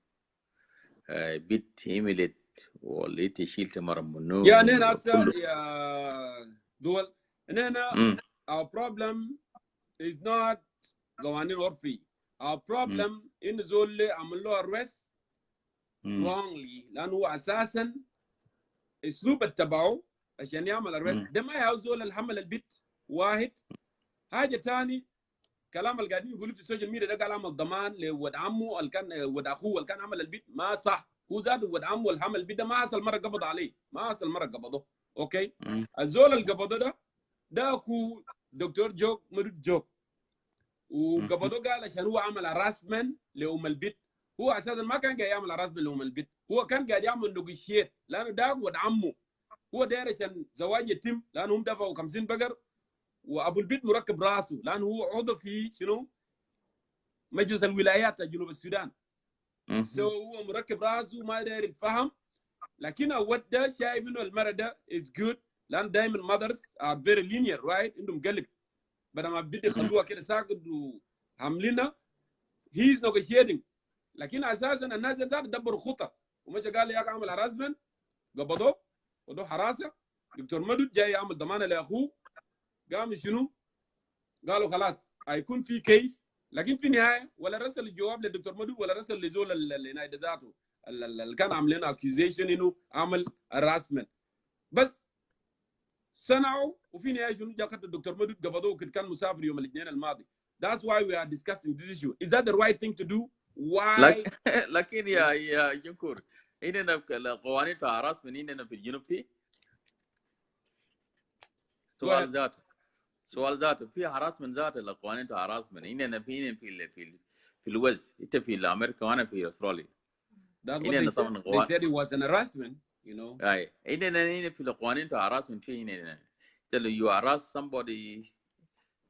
بيت عملت ولا تشيل تمر منو يا نينا هسه يا دول نينا our problem is not قوانين عرفي. our problem ان زول عمل له arrest wrongly لانه هو اساسا اسلوب اتبعه عشان يعمل arrest ده ما يعاوز زول الحمل البيت واحد. حاجه ثاني كلام اللي قاعدين يقولوا في السوشيال ميديا ده كلام الضمان لود عمه اللي كان ود اخوه اللي كان عمل البيت ما صح. هو زاد ود عمه اللي حمل البيت ده ما حصل مره قبض عليه ما حصل مره قبضه. اوكي. الزول اللي قبضه ده اخو دكتور جوك مرد جوك وقبضه قال عشان هو عمل هراسمنت لام البيت هو اساسا ما كان قاعد يعمل harassment لام البنت، هو كان قاعد يعمل نوغيشيت، لانه ده ولد عمه، هو داير عشان زواج يتم، لانه هم دفعوا 50 بقر، وابو البيت مركب راسه لانه هو عضو في شنو مجلس الولايات جنوب السودان. سو هو مركب راسه ما داير يتفهم، لكن اود ده شايف انه المرة ده is good، لان دائما mothers are very linear right، عندهم قلب، بدل ما بدي يخلوها كده ساكت وعاملينها he is negotiating. لكن اساسا الناس دي دبروا خطه، ومشى قال لي يا اخي اعمل هراسمنت، قبضوه ودوه حراسه. دكتور مدود جاي يعمل ضمانه لاخوه، قام شنو؟ قالوا خلاص هيكون في كيس، لكن في النهايه ولا رسل الجواب للدكتور مدود ولا رسل لزول اللي نايد ذاته اللي كان عاملين اكيوزيشن انه عمل هراسمنت، بس صنعوا. وفي النهايه شنو؟ جا الدكتور مدود قبضوه، كان مسافر يوم الاثنين الماضي. That's why we are discussing this issue. Is that the right thing to do? Why? لكن يا جنكور، هنا القوانين تعرس من هنا في الجنوب في سؤال ذاته في حراس من ذاته، القوانين تعرس من هنا في الوز، انت في امريكا وانا في استراليا. That's what they said. They said it was an harassment, you know. اي هنا في القوانين تعرس من في هنا تقول you harass somebody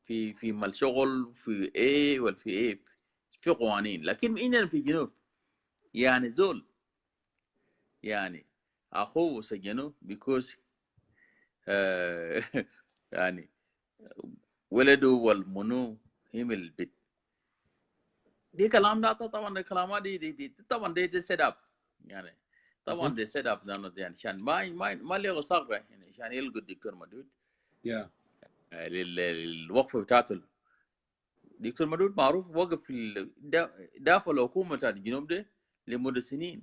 في مال شغل في ايه ولا في ايه، في قوانين. لكن هنا في الجنوب يعني زول يعني اخوه سجنوه because يعني ولده والمنو هم البيت. دي كلام ده طبعا، الكلامات دي طبعا دي سيت اب، يعني طبعا دي سيت اب يعني عشان ما ليه صغره، يعني عشان يلقوا الدكتور مدود للوقفه بتاعته. الدكتور مدود معروف وقف في دافع الحكومه بتاعت الجنوب ده لمده سنين،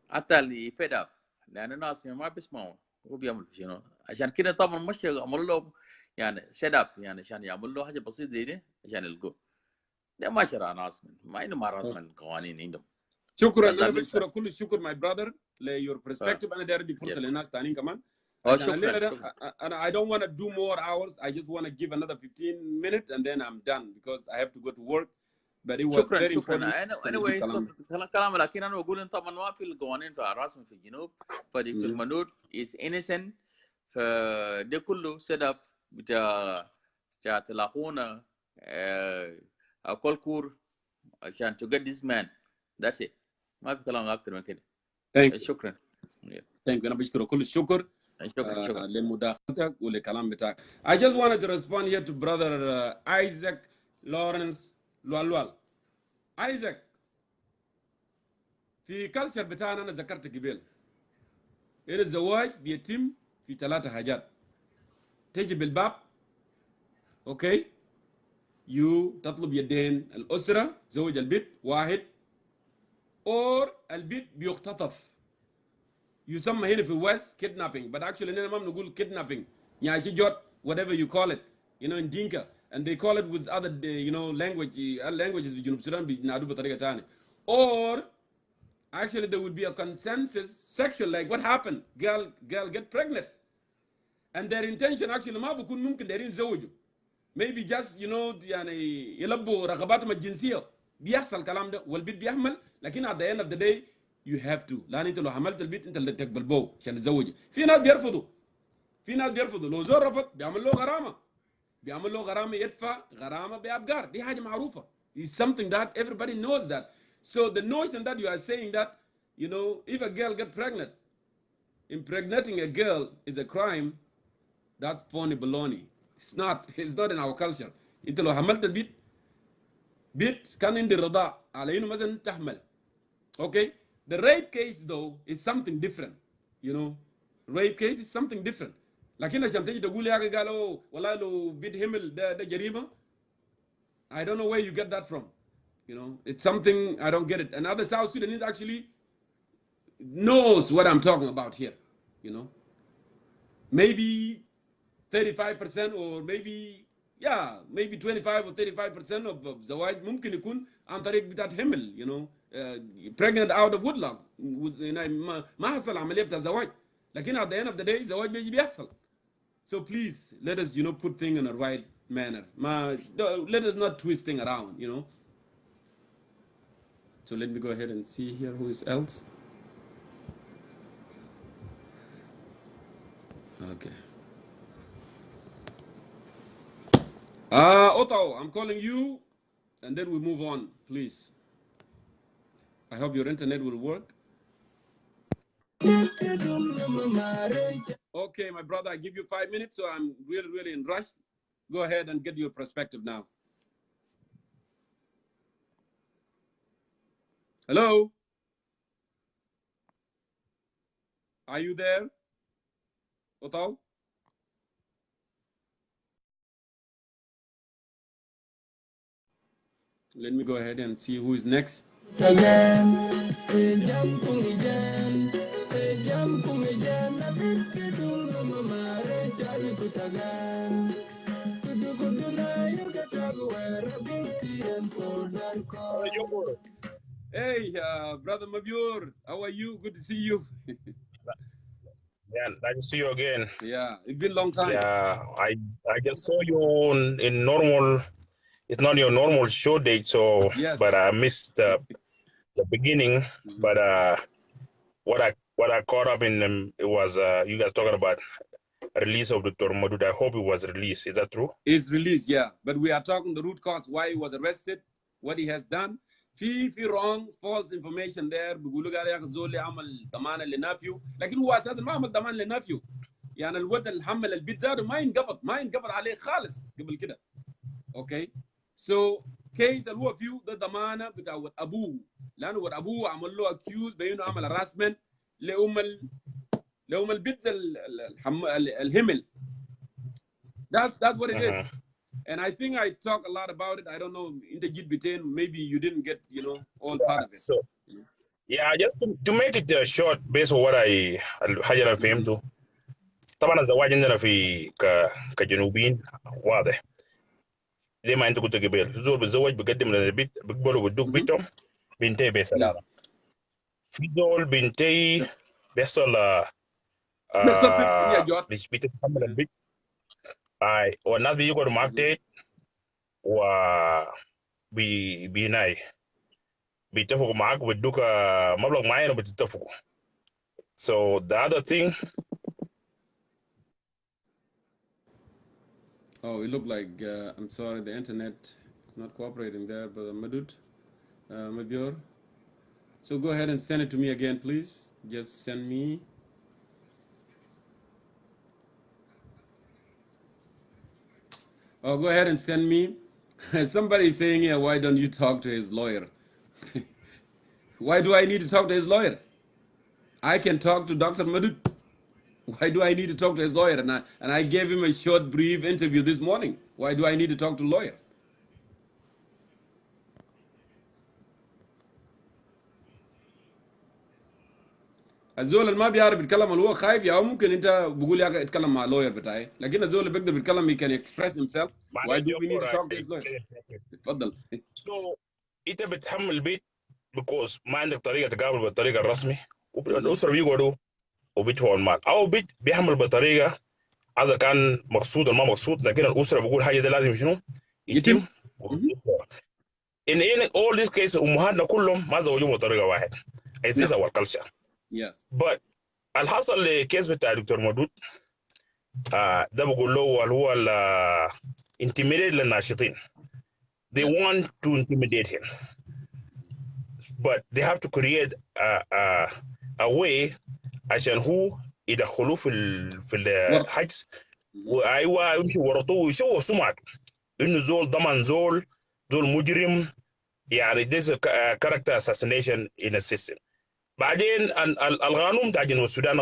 حتى اللي فدا، لان الناس ما بيسمعوا هو بيعمل شنو. عشان كده طبعا مش يعملوا له يعني سيت اب، يعني عشان يعملوا له حاجه بسيطه زي دي عشان يلقوه. ده ما شرع ناس ما عندهم هراسمنت قوانين عندهم. شكرا، انا بشكرك كل الشكر ماي براذر ليور برسبكتيف. انا داير ادي فرصه للناس ثانيين كمان عشان الليله ده انا I don't want to do more hours. I just want to give another 15 minutes and then I'm done because I have to go to work. But it was very important. anyway كلام، لكن انا بقول ان طبعا ما في القوانين في الرسم في الجنوب، فدكتور مدود is innocent. فده كله سيت اب بتاع تلاقونا كور عشان to get this man. That's it. ما في كلام اكثر من كده. شكرا. انا بشكرك كل الشكر لمداخلتك ولكلام بتاعك. I just wanted to respond here to brother Isaac Lawrence لوالوال. Isaac، في كالتشر بتاعنا انا ذكرت قبل ان الزواج بيتم في 3 حاجات. تجي بالباب، اوكي، تطلب يدين الاسره، زوج البيت واحد، or البيت بيختطف، يسمى هنا في الوest kidnapping, but actually هنا ما بنقول kidnapping، يعني جوت whatever you call it, you know, in Dinka, and they call it with other you know languages في جنوب السودان بينادوا بطريقه ثانيه. Or actually there would be a consensus sexual, like what happened, girl get pregnant and their intention actually ما بكون ممكن دايرين يتزوجوا، maybe just you know يعني يلبوا رغباتهم الجنسيه، بيحصل الكلام ده والبيت بيحمل. لكن at the end of the day you have to، لان انت لو حملت البيت انت اللي تقبل بو عشان تتزوجي. في ناس بيرفضوا، لو زول رفض بيعمل له غرامه، يدفع غرامه بابقار، دي حاجه معروفه. It's something that everybody knows that. So the notion that you are saying that you know if a girl get pregnant, impregnating a girl is a crime, that's phony baloney. It's not in our culture. انت لو حملت البيت كان عندي الرضاع على انه مثلا تحمل. Okay, the rape case though is something different, you know. Rape case is something different. لكن عشان تيجي تقول يا اخي قالوا والله لو بيت حمل ده جريمه، I don't know where you get that from, you know. It's something I don't get it. And other South Sudanese actually knows what I'm talking about here, you know. Maybe 35% or maybe 25 or 35% of زواج ممكن يكون عن طريق بتاعت حمل، you know, pregnant out of wedlock، ما حصل عمليه بتاع زواج. لكن at the end of the day زواج بيجي بيحصل. So please let us, you know, put things in a right manner. Let us not twist things around, you know. So let me go ahead and see here who is else. Okay. Otto, I'm calling you, and then we move on, please. I hope your internet will work. Okay, my brother, I give you 5 minutes, so I'm really, really in rush. Go ahead and get your perspective now. Hello? Are you there, Otto? Let me go ahead and see who is next. Hey, brother Mabior, how are you? Good to see you. Yeah, nice to see you again. Yeah, it's been a long time. Yeah, I just saw you in normal. It's not your normal show date, so Yes. but I missed the beginning. But what I caught up in it was you guys talking about release of Dr. Madud. I hope it was released. Is that true? It's released, yeah. But we are talking the root cause why he was arrested, what he has done. في wrong false information there بيقولوا قال يا اخي زول عمل ضمانه لنافيو لكن هو اساسا ما عمل ضمان لنافيو يعني الود اللي حمل البيت ذاته ما ينقبض عليه خالص قبل كده اوكي سو كيس اللي هو فيه ده ضمانه بتاع ود ابوه لانه ود ابوه عمل له اكيوز بانه عمل هراسمنت لام البيت الهمل that's what it is. And I think I talk a lot about it. I don't know, interject between, maybe you didn't get, all part of it. So yeah, just to make it short based on what الحاجة اللي فهمته. طبعا الزواج عندنا في كجنوبيين واضح. زي ما انت قلت قبل زول بيتزوج بيقدم للبيت بيقبلوا بيدوك بيتهم بينتهي بسلامه. في زول بينتهي بيحصل بتتحمل البيت والناس بيقعدوا معاك تيت و بيناي بيتفقوا معاك وبيدوك مبلغ معين وبتتفقوا. So the other thing. Oh, it looked like I'm sorry, the internet is not cooperating there, but Madud, Mabior. So go ahead and send it to me again, please. Just send me. Oh, go ahead and send me. Somebody is saying here, why don't you talk to his lawyer? Why do I need to talk to his lawyer? I can talk to Dr. Madud. Why do I need to talk to his lawyer? And I gave him a short, brief interview this morning. Why do I need to talk to a lawyer? الزول اللي ما بيعرف يتكلم اللي هو خايف يا ممكن انت بقول يا اخي اتكلم مع لوير بتاعي لكن الزول اللي بيقدر يتكلم he can express himself. Why do we need to talk to his lawyer? اتفضل. So انت بتحمل البيت because ما عندك طريقه تقابل بالطريقه الرسمي والاسره بيقعدوا وبيدفعوا المال او بيت بيحمل بطريقه هذا كان مقصود ولا ما مقصود لكن الاسره بقول حاجه ده لازم شنو يتم. In all these cases امهاتنا كلهم ما زوجوا بطريقه واحده. It's this our culture. Yes. But الحصل لكيس بتاع دكتور مدود ده بقول له اللي هو intimidate للناشطين. They want to intimidate him. But they have to create a way عشان هو يدخلوه في الحجز وايوه يمشي ورطوه ويشوه سمعته انه زول ضمن زول مجرم يعني this character assassination in a system. بعدين القانون بتاع جنوب السودان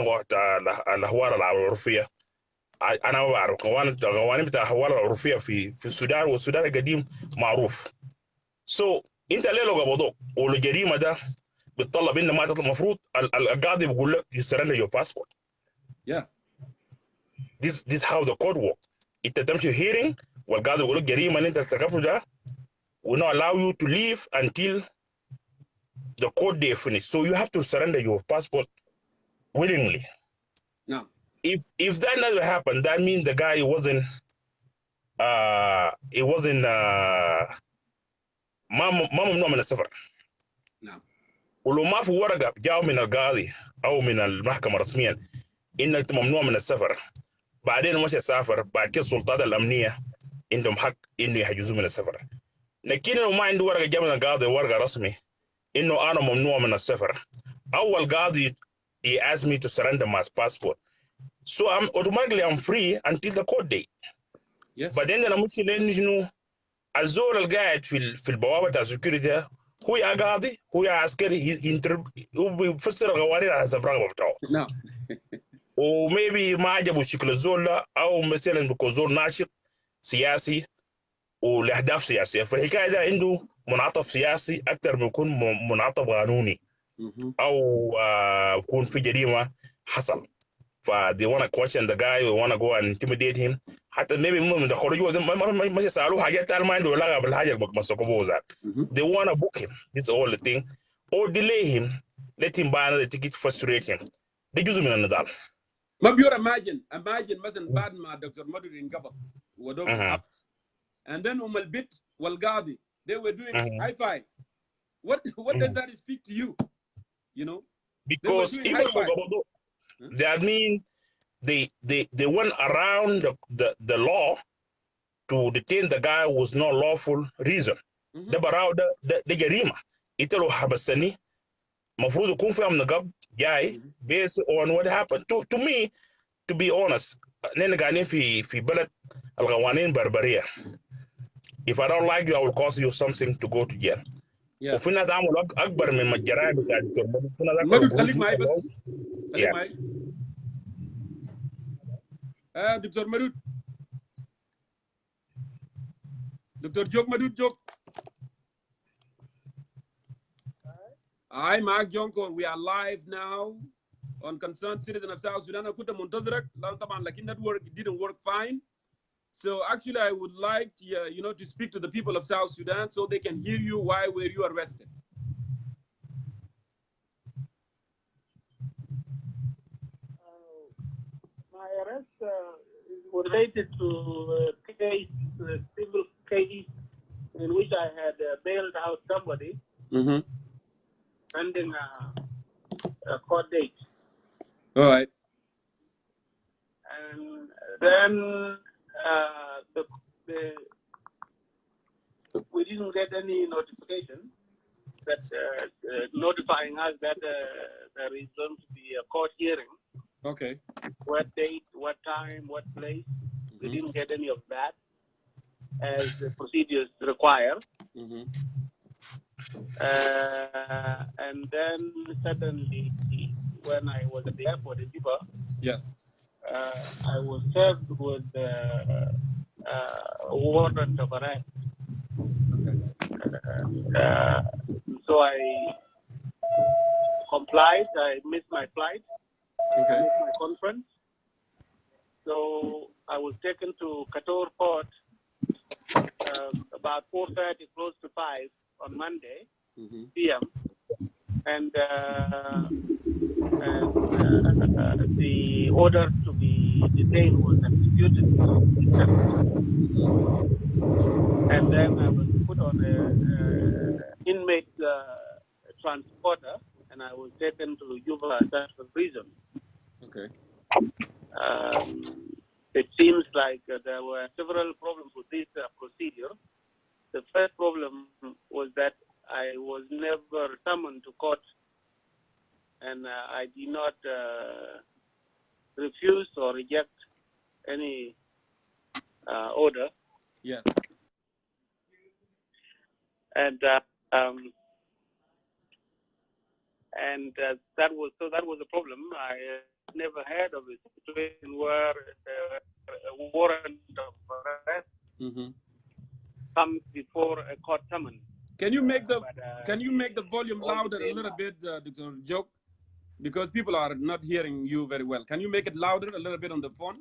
الاحوال العرفيه انا ما بعرف قوانين بتاع الاحوال العرفيه في السودان والسودان القديم معروف. So انت ليه لو قبضوك والجريمه ده بتطلب انه ما تطلب المفروض القاضي بيقول لك you surrender your passport. Yeah. This how the court work. انت تمشي hearing والقاضي بيقول لك جريمه اللي انت ارتكبته ده will not allow you to leave until the court day finish. So you have to surrender your passport willingly. No. If that never happened, that means the guy wasn't ما ممنوع من السفر. نعم. ولو ما في ورقه جاوا من القاضي او من المحكمه رسميا انك ممنوع من السفر، بعدين مش سافر، بعد كده السلطات الامنيه عندهم حق انه يحجزوه من السفر. لكن لو ما عنده ورقه جاء من القاضي ورقه رسمي انه انا ممنوع من السفر، اول قاضي he asked me to surrender my passport, so I'm free until the court date. Yes. بعدين انا مش لانه الزول القاعد في البوابه بتاع السكيورتي هو يا قاضي هو يا عسكري، هو بيفسر القوانين على حسب الرغبه بتاعه. نعم. وميبي ما عجبه شكل الزول ده، او مثلا بيكون زول ناشط سياسي ولاهداف سياسيه، فالحكايه ده عنده منعطف سياسي اكثر من يكون منعطف قانوني او يكون في جريمه حصل. ف they want to question the guy, they want to go and intimidate him. حتى maybe من خرجوا مش يسالوه حاجات ما عنده علاقه بالحاجه مسكوا بوه ذات. They want to book him, this is all the thing, or delay him, let him buy another ticket, frustrate him. ده جزء من النضال. ما بيور imagine مثلا بعد ما دكتور مدري انقبض ودوه في الحبس and then البيت والقاضي they were doing high five. What does that speak to you? You know, because even that mean they went around the law to detain the guy with no lawful reason. ده براو ده جريمه. انت لو حبسني المفروض يكون في امن قبض جاي based on what happened to me. To be honest, لأن قاعدين في بلد القوانين بربرية. If I don't like you, I will cause you something to go to jail. وفي ناس عملوا أكبر من الجرائم بتاع الدكتور مدود. خليك معي بس. خليك معي. دكتور مدود. دكتور جوك مدود جوك. معك جونكور. We are live now on Concerned Citizen of South Sudan. أنا كنت منتظرك لأن طبعا لكن network didn't work fine. So actually I would like to, to speak to the people of South Sudan so they can hear you. Why were you arrested? My arrest is related to a civil case in which I had bailed out somebody pending a court date. All right. And then we didn't get any notification that notifying us that there is going to be a court hearing. Okay. What date, what time, what place. We didn't get any of that as the procedures require. And then suddenly, when I was at the airport in Juba, yes, I was served with a warrant of arrest. So I complied. I missed my flight. Okay. Missed my conference. So I was taken to Kator Port about 4:30, close to 5 on Monday p.m. And the order to be detained was executed. And then I was put on an inmate transporter, and I was taken to Juba Central Prison. Okay. It seems like there were several problems with this procedure. The first problem was that I was never summoned to court, and I did not refuse or reject any order. Yes. And that was a problem. I never heard of a situation where a warrant of arrest comes before a court summons. Can you make the volume louder a little bit, Dr. Joke? Because people are not hearing you very well. Can you make it louder a little bit on the phone?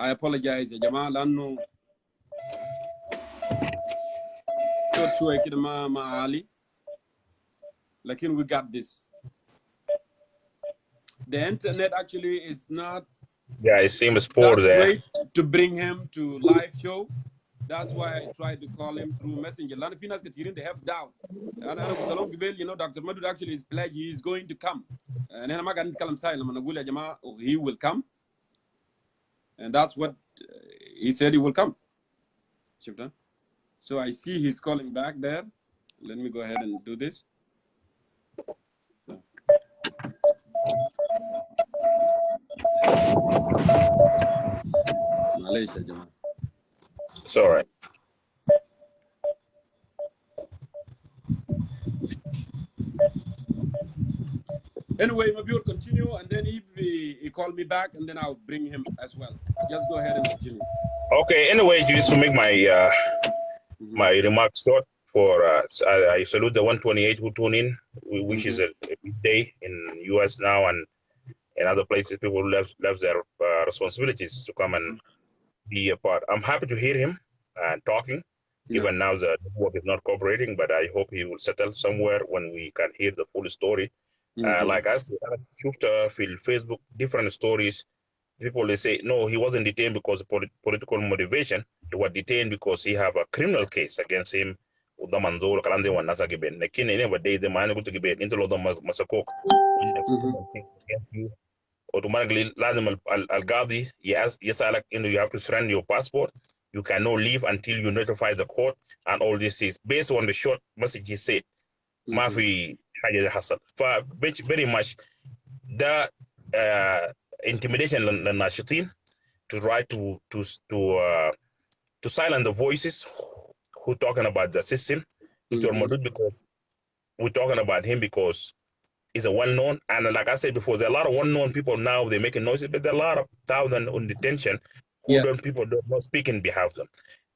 I apologize يا جماعة لأنه صوت شوية كده ما عالي. لكن we got this. the internet actually is not Yeah, it seems poor that there. great to bring him to live show. That's why I tried to call him through Messenger. A lot of people they have doubt. And I Dr. Madud actually is pledged he is going to come. And then I'm going to tell him he will come. And that's what he said he will come. So I see he's calling back there. Let me go ahead and do this. So. Malaysia, Jama. It's all right. Anyway, Mabur, continue, and then if he call me back, and then I'll bring him as well. Just go ahead and continue. Okay. Anyway, just to make my my remarks short, for I salute the 128 who tune in, which is a big day in U.S. now, and in other places people left their responsibilities to come and be a part. I'm happy to hear him talking. Even now the network is not cooperating, but I hope he will settle somewhere when we can hear the full story. Like us, feel Facebook different stories. People they say no, he wasn't detained because of political motivation. He was detained because he have a criminal case against him. Never day the man to give it into masakok against you. Automatically lazim al gadi yes you have to surrender your passport. You cannot leave until you notify the court, and all this is based on the short message he said. Mafi haja hasal. Very much the intimidation للناشطين to try to silence the voices who talking about the system. Because we're talking about him because he's a well-known, and like I said before, there are a lot of well-known people now. They're making noises, but there are a lot of thousands on detention who don't speak in behalf of them.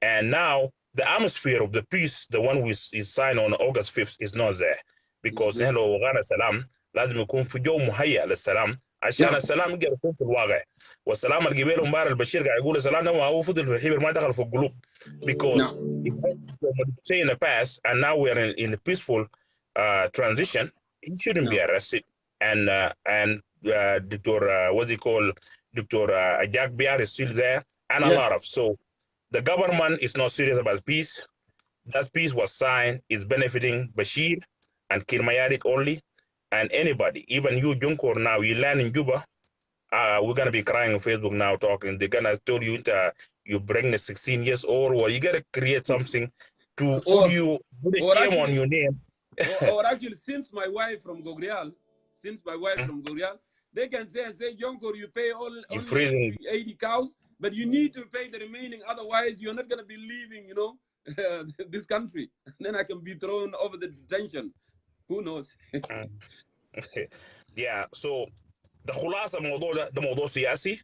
And now the atmosphere of the peace, the one we is signed on August 5th, is not there because hello وغانا سلام لازم يكون في جو مهيئ للسلام عشان السلام يقدر يكون في الواقع. والسلام اللي قبيله امبارح البشير قاعد يقول السلام ده ما هو فضل في الحبر ما دخل في القلوب because say in the past and now we are in a peaceful transition. He shouldn't be arrested. And Dr. What's he called? Dr. Ajak Biar is still there, and a lot of. So the government is not serious about peace. That peace was signed is benefiting Bashir and Kirmayadik only, and anybody, even you, Jongkor, now you land in Juba. We're gonna be crying on Facebook now, talking. They're gonna tell you you bring the 16 years old, or you gotta create something to put a shame on your name. or actually, since my wife from Gogrial, they can say, Jongkor, you pay only 80 cows, but you need to pay the remaining, otherwise you're not going to be leaving, this country. Then I can be thrown over the detention. Who knows? Yeah, so the خلاصة الموضوع ده موضوع سياسي.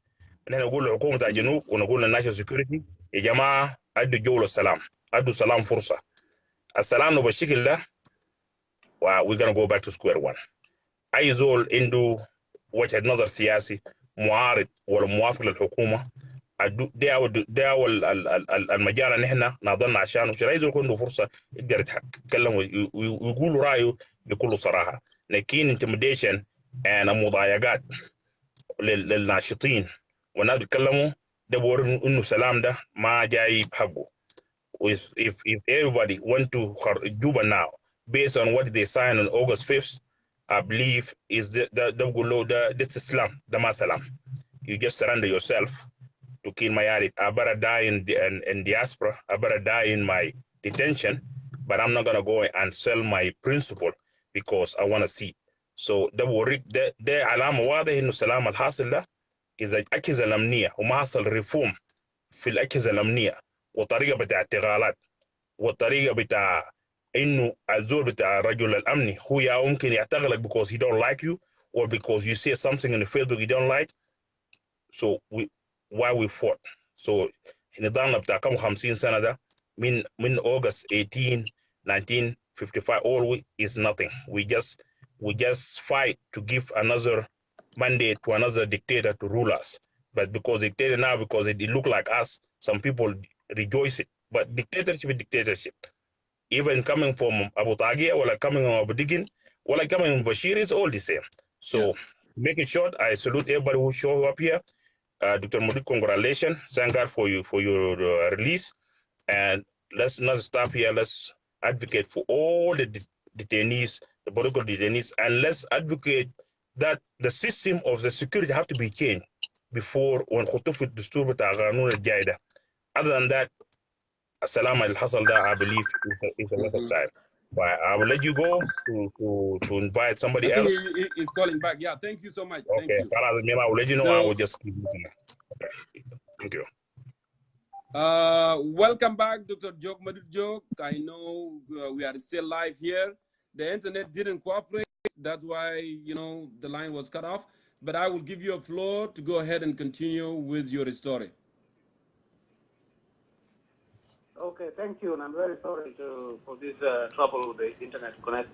نحن نقول لحكومة الجنوب ونقول للناشونال سيكوريتي يا جماعة أدوا جو للسلام، أدوا السلام فرصة. السلام لو بالشكل ده we're gonna go back to square one. أي زول عنده وجهة نظر سياسي معارض ولا موافق للحكومة ده المجال اللي احنا ناضلنا عشانه. عشان أي زول عنده فرصة يقدر يتكلم ويقول رأيه بكل صراحة. لكن intimidation and مضايقات للناشطين والناس بيتكلموا ده بوري إنه سلام ده ما جاي بحقه. If everybody went to Juba now, based on what they signed on August 5th, I believe is this Islam, the Masalam. You just surrender yourself to kill my addict. I better die in diaspora. I better die in my detention, but I'm not gonna go and sell my principle because I want to see. So ده علامة واضحة إنه السلام الحاصل ده إذا الأجهزة الأمنية وما حصل ريفورم في الأجهزة الأمنية وطريقة بتاع اعتقالات والطريقة بتاع إنه الزول بتاع الرجل الأمني هو يمكن يعتقلك because he don't like you or because you say something in the Facebook you don't like. So why we fought? So نضالنا بتاع كم 50 سنة ده من August 18, 1955 all we is nothing. We just fight to give another mandate to another dictator to rule us. But because dictator now, because it look like us, some people rejoice it. But dictatorship is dictatorship. Even coming from Abu Tagia or like coming from Abu Digin or like coming from Bashir, it's all the same. So make it short, I salute everybody who showed up here. Dr. Muduk, congratulations. Thank God for your release. And let's not stop here. Let's advocate for all the detainees, the political detainees, and let's advocate that the system of the security have to be changed before when خطوف الدستور بتاع قانون الجاي ده. Other than that, السلام اللي حصل ده I believe is a waste of time. But I will let you go to invite I somebody think else. he's calling back. Yeah, thank you so much. Thank Okay, you. I will let you know. I So, will just keep listening. Okay, thank you. welcome back, Dr. Jok Madut Jok. I know we are still live here. The internet didn't cooperate. That's why, the line was cut off. But I will give you a floor to go ahead and continue with your story. Okay, thank you, and I'm very sorry for this trouble with the internet connection.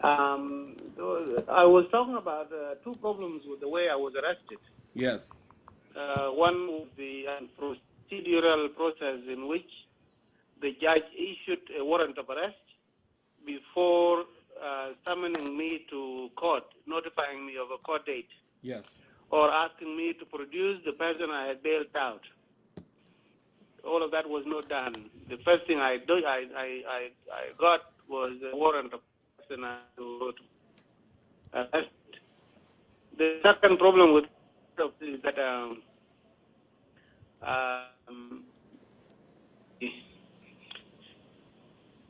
I was talking about two problems with the way I was arrested. Yes. One was the procedural process in which the judge issued a warrant of arrest before summoning me to court, notifying me of a court date. Yes. Or asking me to produce the person I had bailed out. All of that was not done. The first thing I got was a warrant of arrest to arrest. The second problem with is that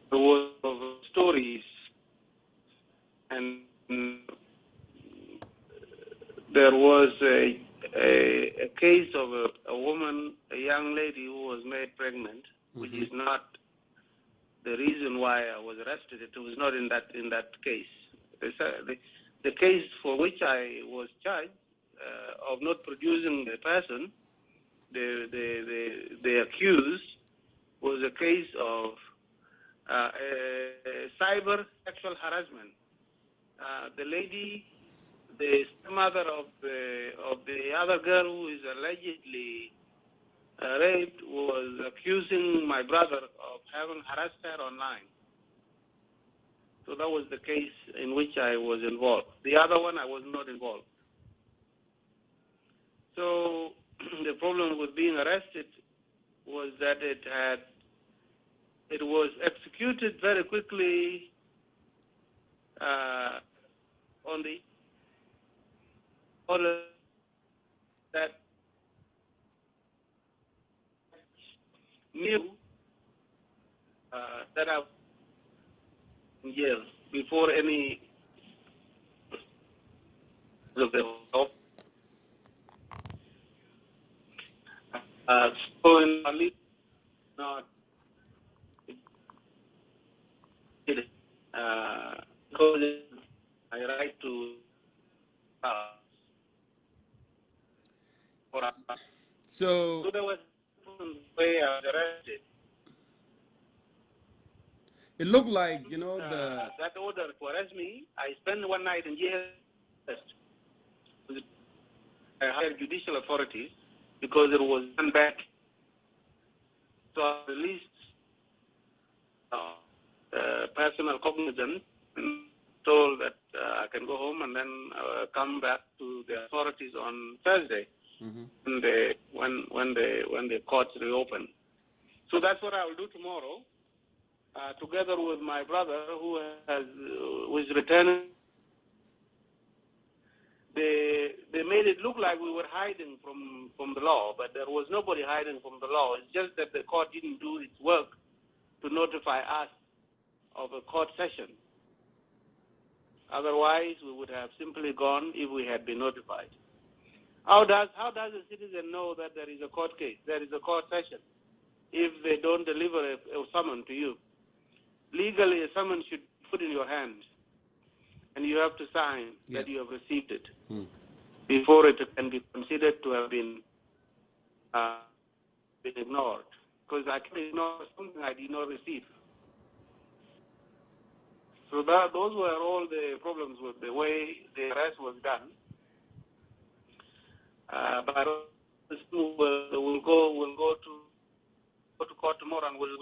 there was stories, and there was a case of a woman, a young lady who was made pregnant, which is not the reason why I was arrested. It was not in that case. The case for which I was charged of not producing the person, the accused, was a case of cyber sexual harassment. The lady, the mother of the other girl who is allegedly raped, was accusing my brother of having harassed her online. So that was the case in which I was involved. The other one, I was not involved. So the problem with being arrested was that it was executed very quickly on the order that knew that I was in jail before any of the so in at least not because I right to So there was way I was arrested. it looked like, that order to arrest me, I spent one night in jail. I hired judicial authorities because it was done back. So I released personal cognizance and told that I can go home and then come back to the authorities on Thursday when the courts reopen. So that's what I will do tomorrow, together with my brother who was returning. They made it look like we were hiding from the law, but there was nobody hiding from the law. It's just that the court didn't do its work to notify us of a court session. Otherwise, we would have simply gone if we had been notified. How does a citizen know that there is a court case, there is a court session, if they don't deliver a summons to you? Legally, a summons should be put in your hands, and you have to sign that you have received it before it can be considered to have been ignored. Because I can ignore something I did not receive. So those were all the problems with the way the arrest was done. But we'll go to court tomorrow and we'll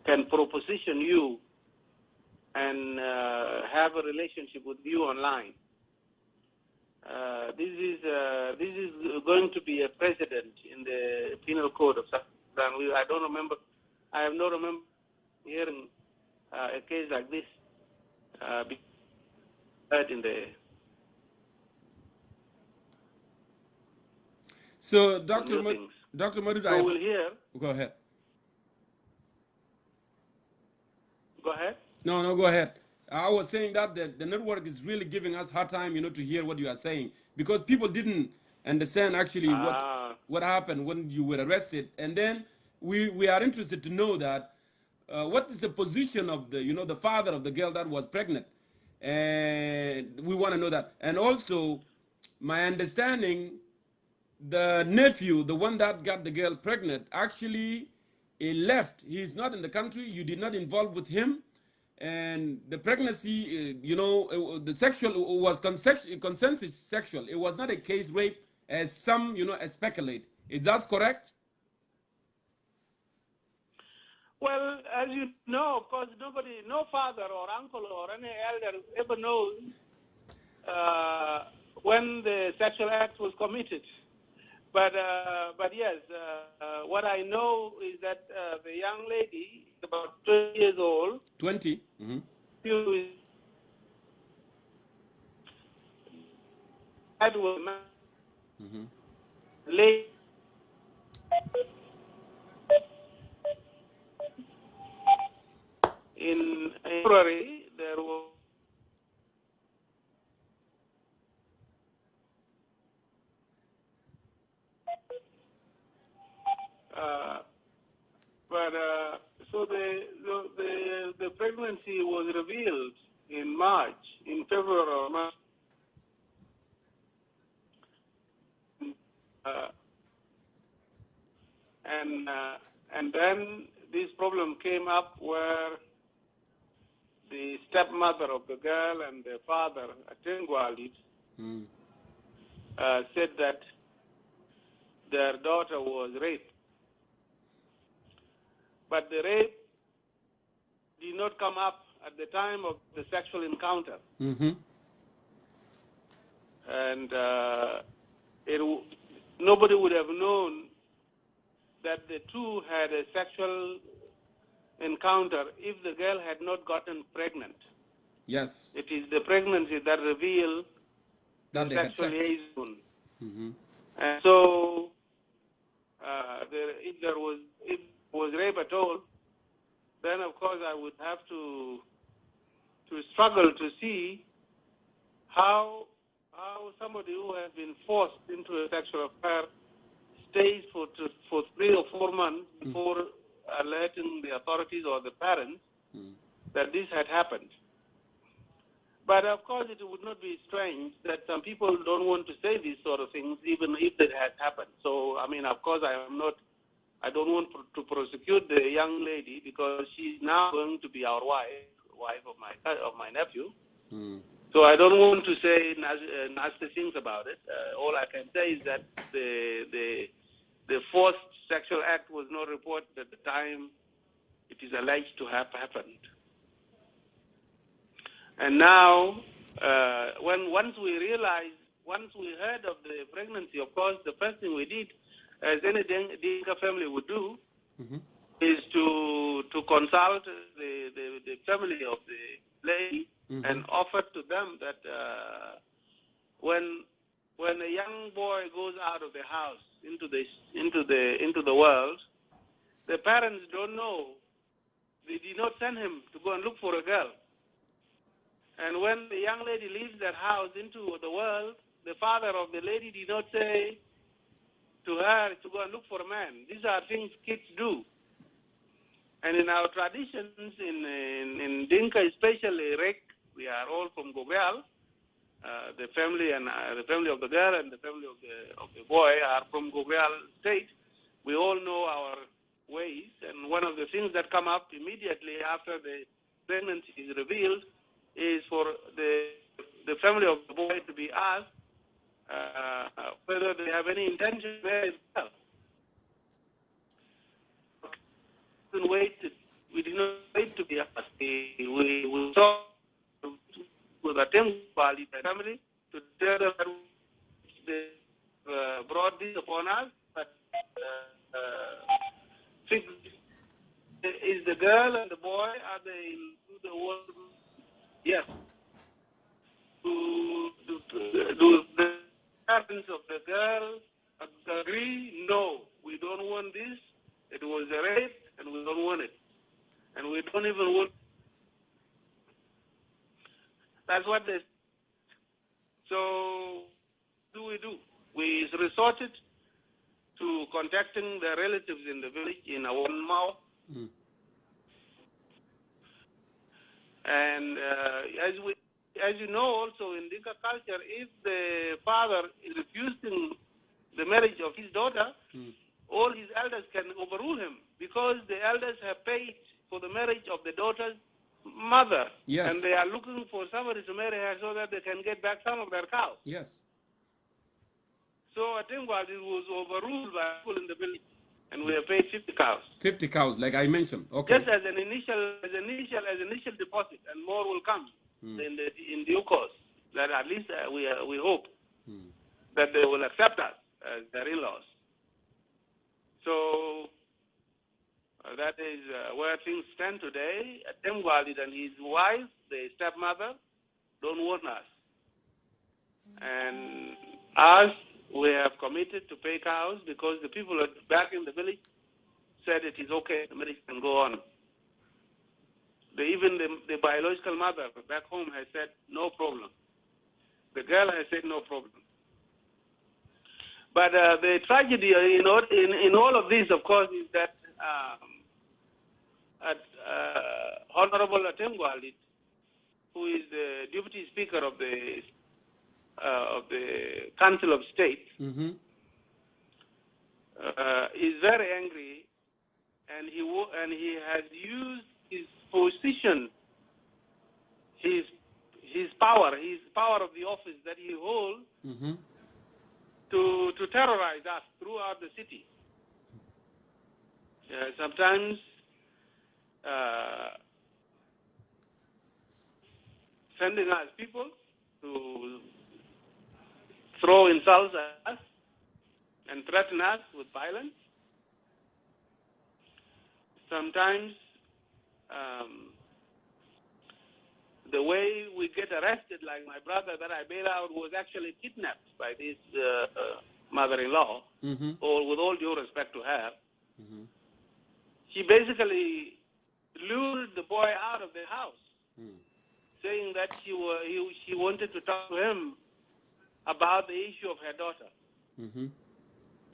can proposition you and have a relationship with you online. This is going to be a precedent in the Penal Code of South Sudan. I don't remember. I have not remember hearing a case like this in the. So, Dr. Madud, so we'll hear. Go ahead. Go ahead. No, go ahead. I was saying that the network is really giving us hard time, to hear what you are saying, because people didn't understand actually what happened when you were arrested, and then we are interested to know that what is the position of the the father of the girl that was pregnant, and we want to know that. And also, my understanding, the nephew, the one that got the girl pregnant, actually he left. He's not in the country. You did not involve with him. And the pregnancy, the sexual was consensus sexual. It was not a case rape as some, speculate. Is that correct? Well, as you know, of course, no father or uncle or any elder ever knows when the sexual act was committed. But yes, what I know is that the young lady, about 20 years old. 20. Mm-hmm. That was late. In February, there was so the pregnancy was revealed in March, in February or March. And then this problem came up where the stepmother of the girl and the father, Atengwali, said that their daughter was raped. But the rape did not come up at the time of the sexual encounter. Mm-hmm. And nobody would have known that the two had a sexual encounter if the girl had not gotten pregnant. Yes. It is the pregnancy that revealed that the they had sexual sex. liaison. Mm-hmm. And so, if there was rape at all, then of course I would have to struggle to see how somebody who has been forced into a sexual affair stays for 3 or 4 months before alerting the authorities or the parents that this had happened. But of course, it would not be strange that some people don't want to say these sort of things, even if it has happened. So, I mean, of course, I don't want to prosecute the young lady because she's now going to be our wife of my nephew. So I don't want to say nasty things about it. All I can say is that the forced sexual act was not reported at the time it is alleged to have happened. And now, once we heard of the pregnancy, of course, the first thing we did, as any Dinka family would do, is to consult the family of the lady and offer to them that when a young boy goes out of the house into the world, the parents don't know. They did not send him to go and look for a girl. And when the young lady leaves that house into the world, the father of the lady did not say to her to go and look for a man. These are things kids do. And in our traditions, in Dinka, especially Rek, we are all from Gogal. The family the family of the girl and the family of the boy are from Gogal state. We all know our ways. And one of the things that come up immediately after the pregnancy is revealed is for the family of the boy to be asked whether they have any intention there as well. even wait. We did not wait to be asked. We saw with a temple family to tell them that they brought this upon us, but is the girl and the boy, are they do the work? Yes. Do the parents of the girl agree? No, we don't want this. It was a rape, and we don't want it. And we don't even want. That's what they. So, what do? We resorted to contacting the relatives in the village in Awonmao. And as you know, also in Dinka culture, if the father is refusing the marriage of his daughter, all his elders can overrule him because the elders have paid for the marriage of the daughter's mother. Yes. And they are looking for somebody to marry her so that they can get back some of their cows. Yes. So I think while it was overruled by people in the village, and we have paid 50 cows. 50 cows, like I mentioned. Okay. Just as an initial deposit, and more will come in due course. That at least we hope that they will accept us as their in-laws. So that is where things stand today. Tim Walid and his wife, the stepmother, don't want us. And us, we have committed to pay cows because the people back in the village said it is okay, the marriage can go on. Even the biological mother back home has said no problem. The girl has said no problem. But the tragedy in all of this, of course, is that Honorable Atem Walid, who is the Deputy Speaker of the Council of State, is very angry, and he has used his position, his power of the office that he holds, to terrorize us throughout the city. Sometimes sending us people to throw insults at us and threaten us with violence. Sometimes the way we get arrested, like my brother that I bailed out was actually kidnapped by this mother-in-law, or with all due respect to her. She basically lured the boy out of the house, saying that she wanted to talk to him about the issue of her daughter.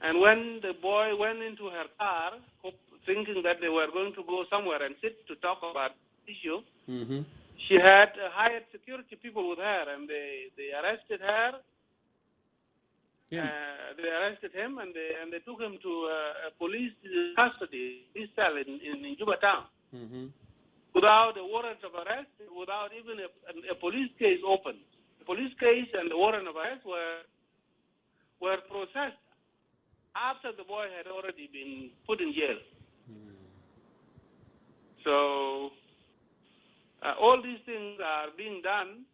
And when the boy went into her car, thinking that they were going to go somewhere and sit to talk about the issue, she had hired security people with her, and they arrested her. They arrested him, and they took him to a police custody, his cell in Juba town, without a warrant of arrest, without even a police case opened. The police case and the warrant of arrest were processed after the boy had already been put in jail. So all these things are being done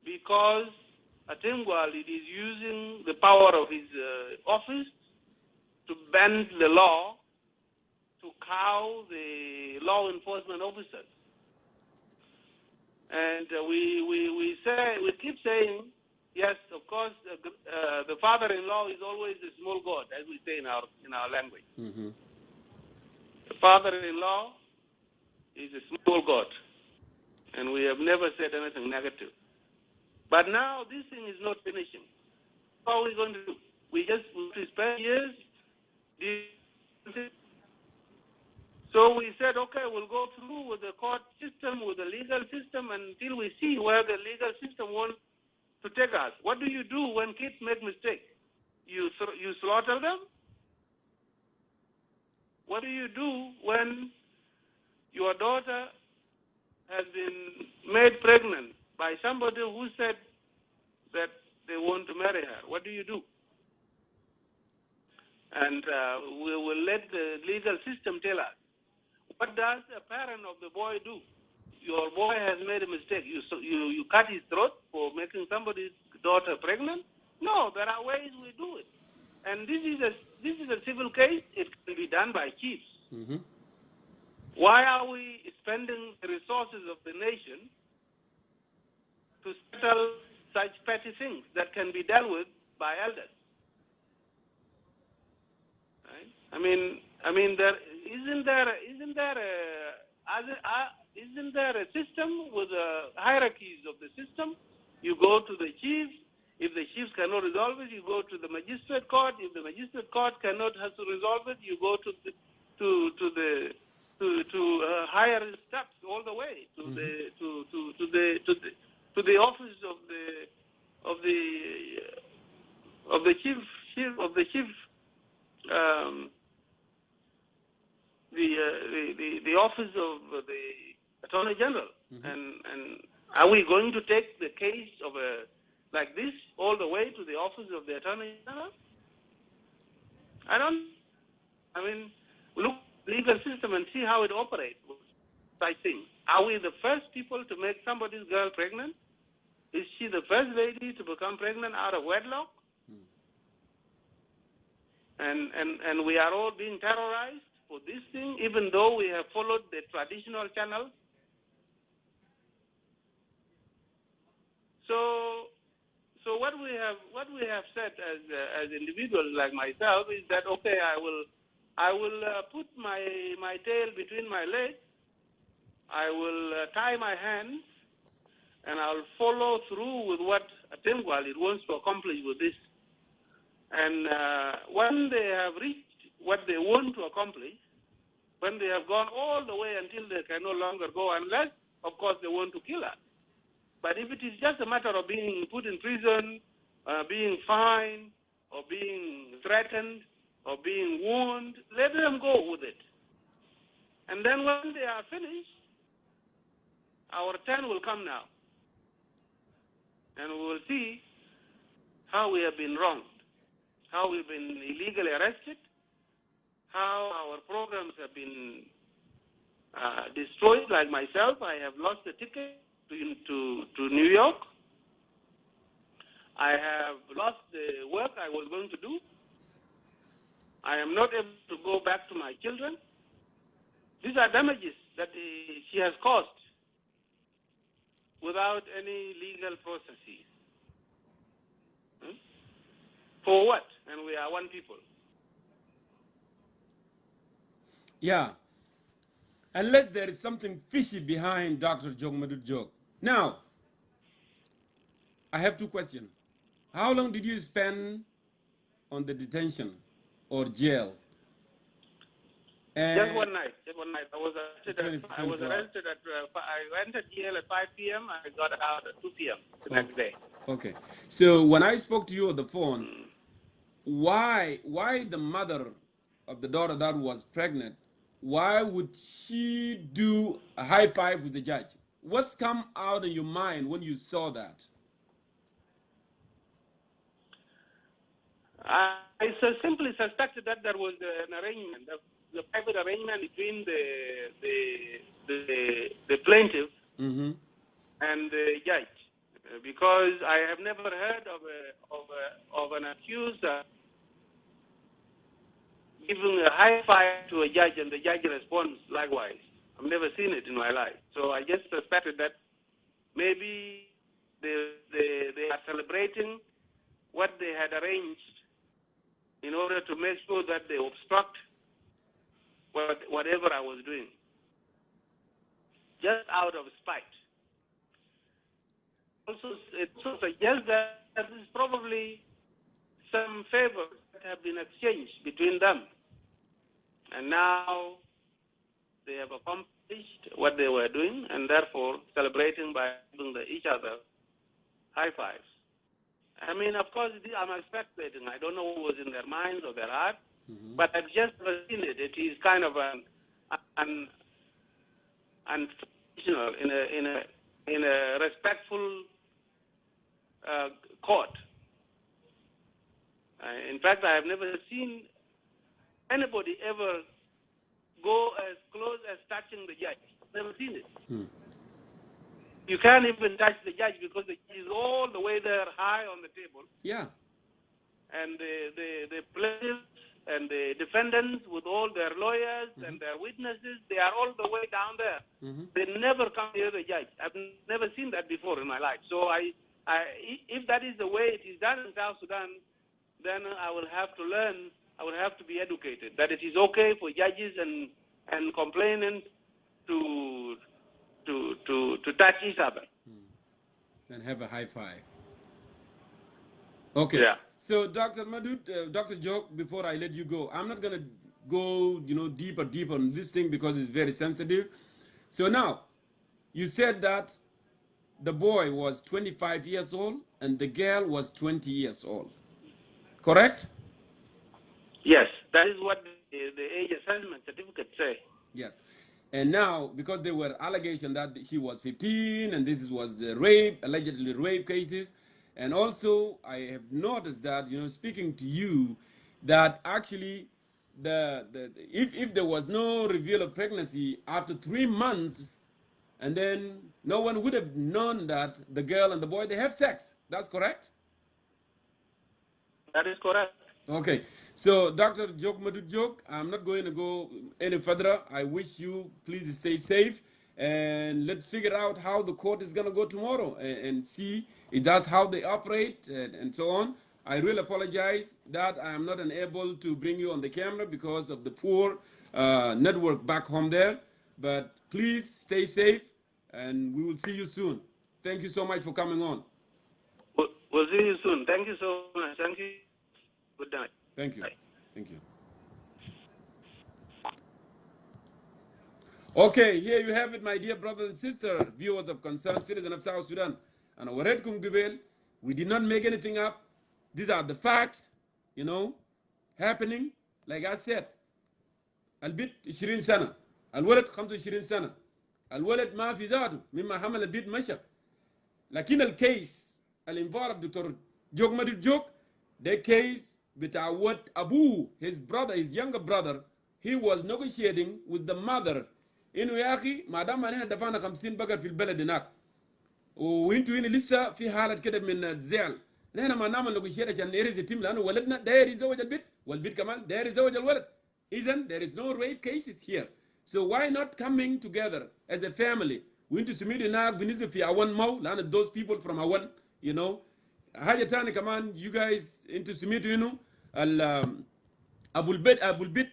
because Atem Walid is using the power of his office to bend the law, to cow the law enforcement officers. And we keep saying, yes, of course, the father-in-law is always a small god, as we say in our language. The father-in-law is a small god, and we have never said anything negative. But now this thing is not finishing. What are we going to do? We spend years. So we said, okay, we'll go through with the court system, with the legal system, until we see where the legal system wants to take us. What do you do when kids make mistakes? You slaughter them? What do you do when your daughter has been made pregnant by somebody who said that they want to marry her? What do you do? And we will let the legal system tell us. What does a parent of the boy do? Your boy has made a mistake. You cut his throat for making somebody's daughter pregnant? No, there are ways we do it. And this is a civil case. It can be done by chiefs. Mm-hmm. Why are we spending the resources of the nation to settle such petty things that can be dealt with by elders? Right? I mean, there isn't there a system with hierarchies of the system? You go to the chief. If the chiefs cannot resolve it, you go to the magistrate court. If the magistrate court cannot have to resolve it, you go to higher steps all the way to the office of the chief the office of the Attorney General. And are we going to take the case of like this all the way to the office of the Attorney General? I mean, look at the legal system and see how it operates. I think. Are we the first people to make somebody's girl pregnant? Is she the first lady to become pregnant out of wedlock? And we are all being terrorized for this thing, even though we have followed the traditional channels. So what we have said as individuals like myself is that, okay, I will put my tail between my legs. I will tie my hands, and I'll follow through with what Atemgwal wants to accomplish with this. And when they have reached what they want to accomplish, when they have gone all the way until they can no longer go, unless, of course, they want to kill us. But if it is just a matter of being put in prison, being fined, or being threatened, or being warned, let them go with it. And then when they are finished, our turn will come now. And we will see how we have been wronged, how we've been illegally arrested, how our programs have been destroyed. Like myself, I have lost a ticket to New York. I have lost the work I was going to do. I am not able to go back to my children. These are damages that she has caused without any legal processes. For what? And we are one people. Yeah. Unless there is something fishy behind Dr. Jongmadut Jog. Now, I have two questions. How long did you spend on the detention or jail? Just one night. I was arrested I entered jail at 5 p.m. I got out at 2 p.m. the next day. Okay. So when I spoke to you on the phone, why the mother of the daughter that was pregnant, why would she do a high five with the judge? What's come out in your mind when you saw that? I simply suspected that there was an arrangement, the private arrangement between the plaintiff and the judge, because I have never heard of an accuser giving a high five to a judge and the judge responds likewise. I've never seen it in my life. So I just suspected that maybe they are celebrating what they had arranged in order to make sure that they obstruct whatever I was doing, just out of spite. It also suggests that there is probably some favors that have been exchanged between them. And now they have accomplished what they were doing, and therefore celebrating by giving each other high fives. I mean, of course, I'm speculating. I don't know what was in their minds or their heart, but I've just never seen it. It is kind of an untraditional in a respectful court. In fact, I have never seen anybody ever go as close as touching the judge. Never seen it. You can't even touch the judge because the judge is all the way there high on the table. Yeah. And the plaintiffs and the defendants with all their lawyers and their witnesses, they are all the way down there. They never come near the judge. I've never seen that before in my life. So if that is the way it is done in South Sudan, then I will have to learn, I will have to be educated, that it is okay for judges and complainants to touch each other. And have a high five. Okay. Yeah. So, Dr. Madud, Dr. Jok, before I let you go, I'm not going to go, deeper on this thing because it's very sensitive. So now, you said that the boy was 25 years old and the girl was 20 years old. Correct? Yes, that is what the age assessment certificate say. Yes. And now, because there were allegations that she was 15 and this was the rape, allegedly rape cases, and also I have noticed that, speaking to you, that actually if there was no reveal of pregnancy after 3 months, and then no one would have known that the girl and the boy, they have sex. That's correct? That is correct. Okay, so Dr. Jok Madud Jok, I'm not going to go any further. I wish you please stay safe, and let's figure out how the court is going to go tomorrow and see if that's how they operate and so on. I really apologize that I am not unable to bring you on the camera because of the poor network back home there, but please stay safe and we will see you soon. Thank you so much for coming on. We'll see you soon. Thank you so much. Thank you. Good night. Thank you. Bye. Thank you. Okay, here you have it, my dear brothers and sisters, viewers of concerned citizens of South Sudan. And our Red Gibel, we did not make anything up. These are the facts, happening. Like I said, البيت 20 سنة، الولد 25 سنة، الولد ما في ذاته مما حمل البيت مشى. لكن الكيس الانفارب دكتور جوك مدد جوك ده كيس بتاع what أبوه, his brother, his younger brother, he was negotiating with the mother إنه يا أخي ما دام أنا دفعنا 50 بقر في البلد هناك وإنتوا هنا لسه في حالة كده من الزعل، نحن ما نعمل نيغوشيت عشان نريز يتم لأنه ولدنا داير يزوج البيت والبيت كمان داير يزوج الولد. إذن there is no rape cases here. So why not coming together as a family? وإنتوا سميتوا هناك بنزل في أوان مو لأن those people from أوان حاجة تانية كمان you guys إنتوا سميتوا إنه أبو البيت,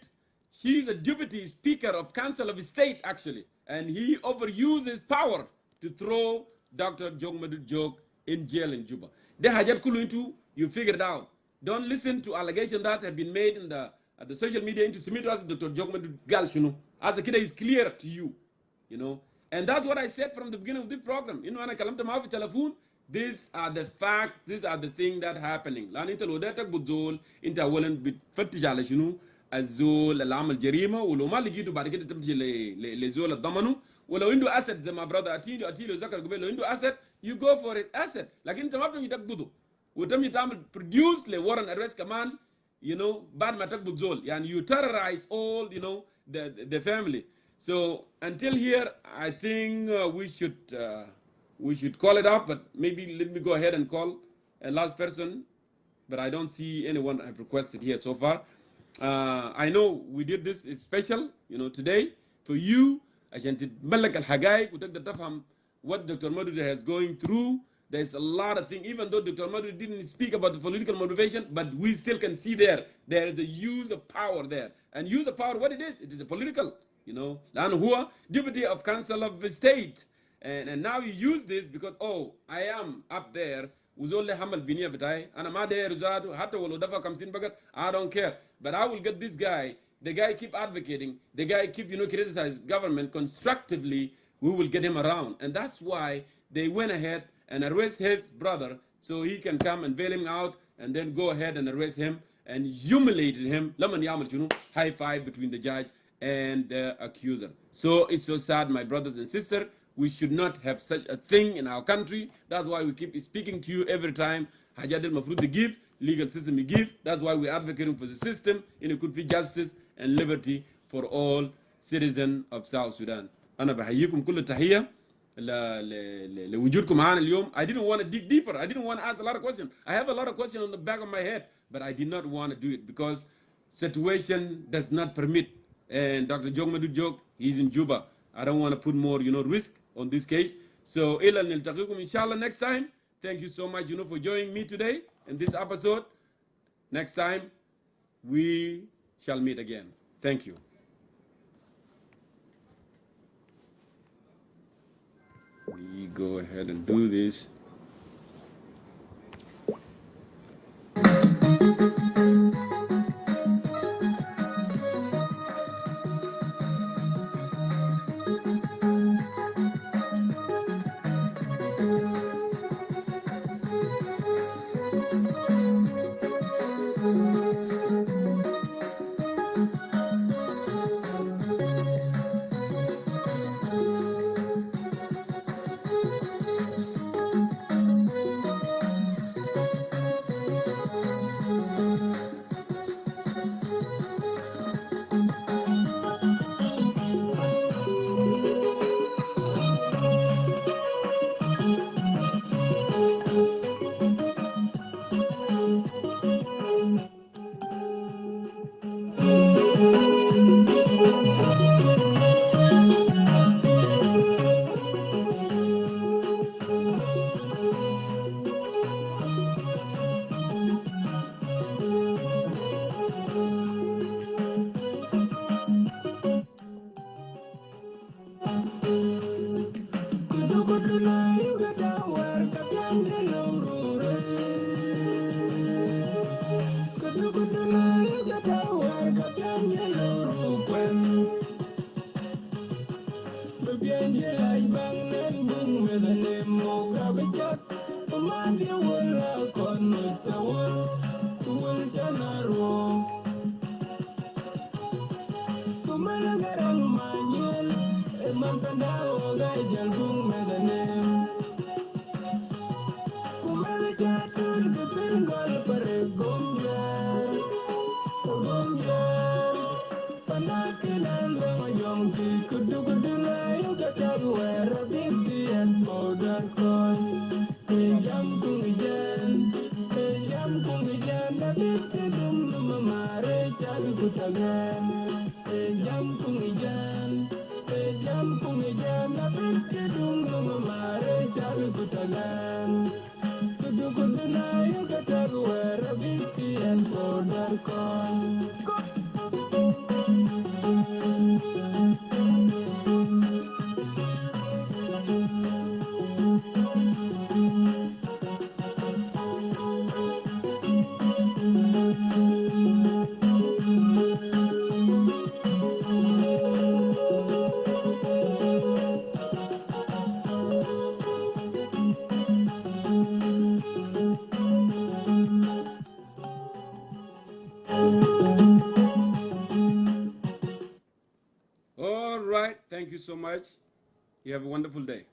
she's a deputy speaker of council of state actually, and he overuses power to throw Dr. Jok Madud Jok in jail in Juba. The hajat kulu into you figured out. Don't listen to allegations that have been made in the social media into submit us Dr. Jok Madud Gal as a kid is clear to you, and that's what I said from the beginning of this program. أنا كلمت معه في telephone. These are the facts. These are the things that happening. لأن أنت لو داتك بتزول أنت أولاً بتفتش على شنو الزول اللي عمل جريمة، ولو ما لقيته بعد كده تمشي لزول الضمنه، ولو عنده أسد زي ما برادر أتيلو ذكر قبل لو عنده أسد you go for it أسد، لكن أنت ما بتمشي تقبضه وتمشي تعمل produce لورن أرست كمان بعد ما تقبض زول، يعني you terrorize all the family. So until here I think we should call it up, but maybe let me go ahead and call a last person, but I don't see anyone have requested here so far. I know we did this special, today for you, عشان تتملك الحقائق وتقدر تفهم what Dr. Madud has going through. There's a lot of things, even though Dr. Madud didn't speak about the political motivation, but we still can see there is a use of power there. And use of power, what it is a political, لأنه هو deputy of council of the state. And now you use this because, I am up there وزول لي حمل بنيه بتاعي انا ما داير ذاته حتى ولو دفع 50 بقر I don't care, but I will get this guy. The guy keep advocating, the guy keep criticize government constructively, we will get him around. And that's why they went ahead and arrest his brother so he can come and bail him out, and then go ahead and arrest him and humiliated him. لمن يعمل شنو high five between the judge and the accuser. So it's so sad, my brothers and sisters. We should not have such a thing in our country. That's why we keep speaking to you every time. Hajad al-Mafrud give, legal system give. That's why we're advocating for the system. It could be justice and liberty for all citizens of South Sudan. أنا بحييكم كل تحية لوجودكم معنا اليوم. I didn't want to dig deeper. I didn't want to ask a lot of questions. I have a lot of questions on the back of my head, but I did not want to do it because situation does not permit. And Dr. Jongmadu Jok, he's in Juba. I don't want to put more, risk on this case. So, إلى نلتقيكم إن شاء الله next time. Thank you so much, for joining me today in this episode. Next time, we shall meet again. Thank you. We go ahead and do this. All right. Thank you so much. You have a wonderful day.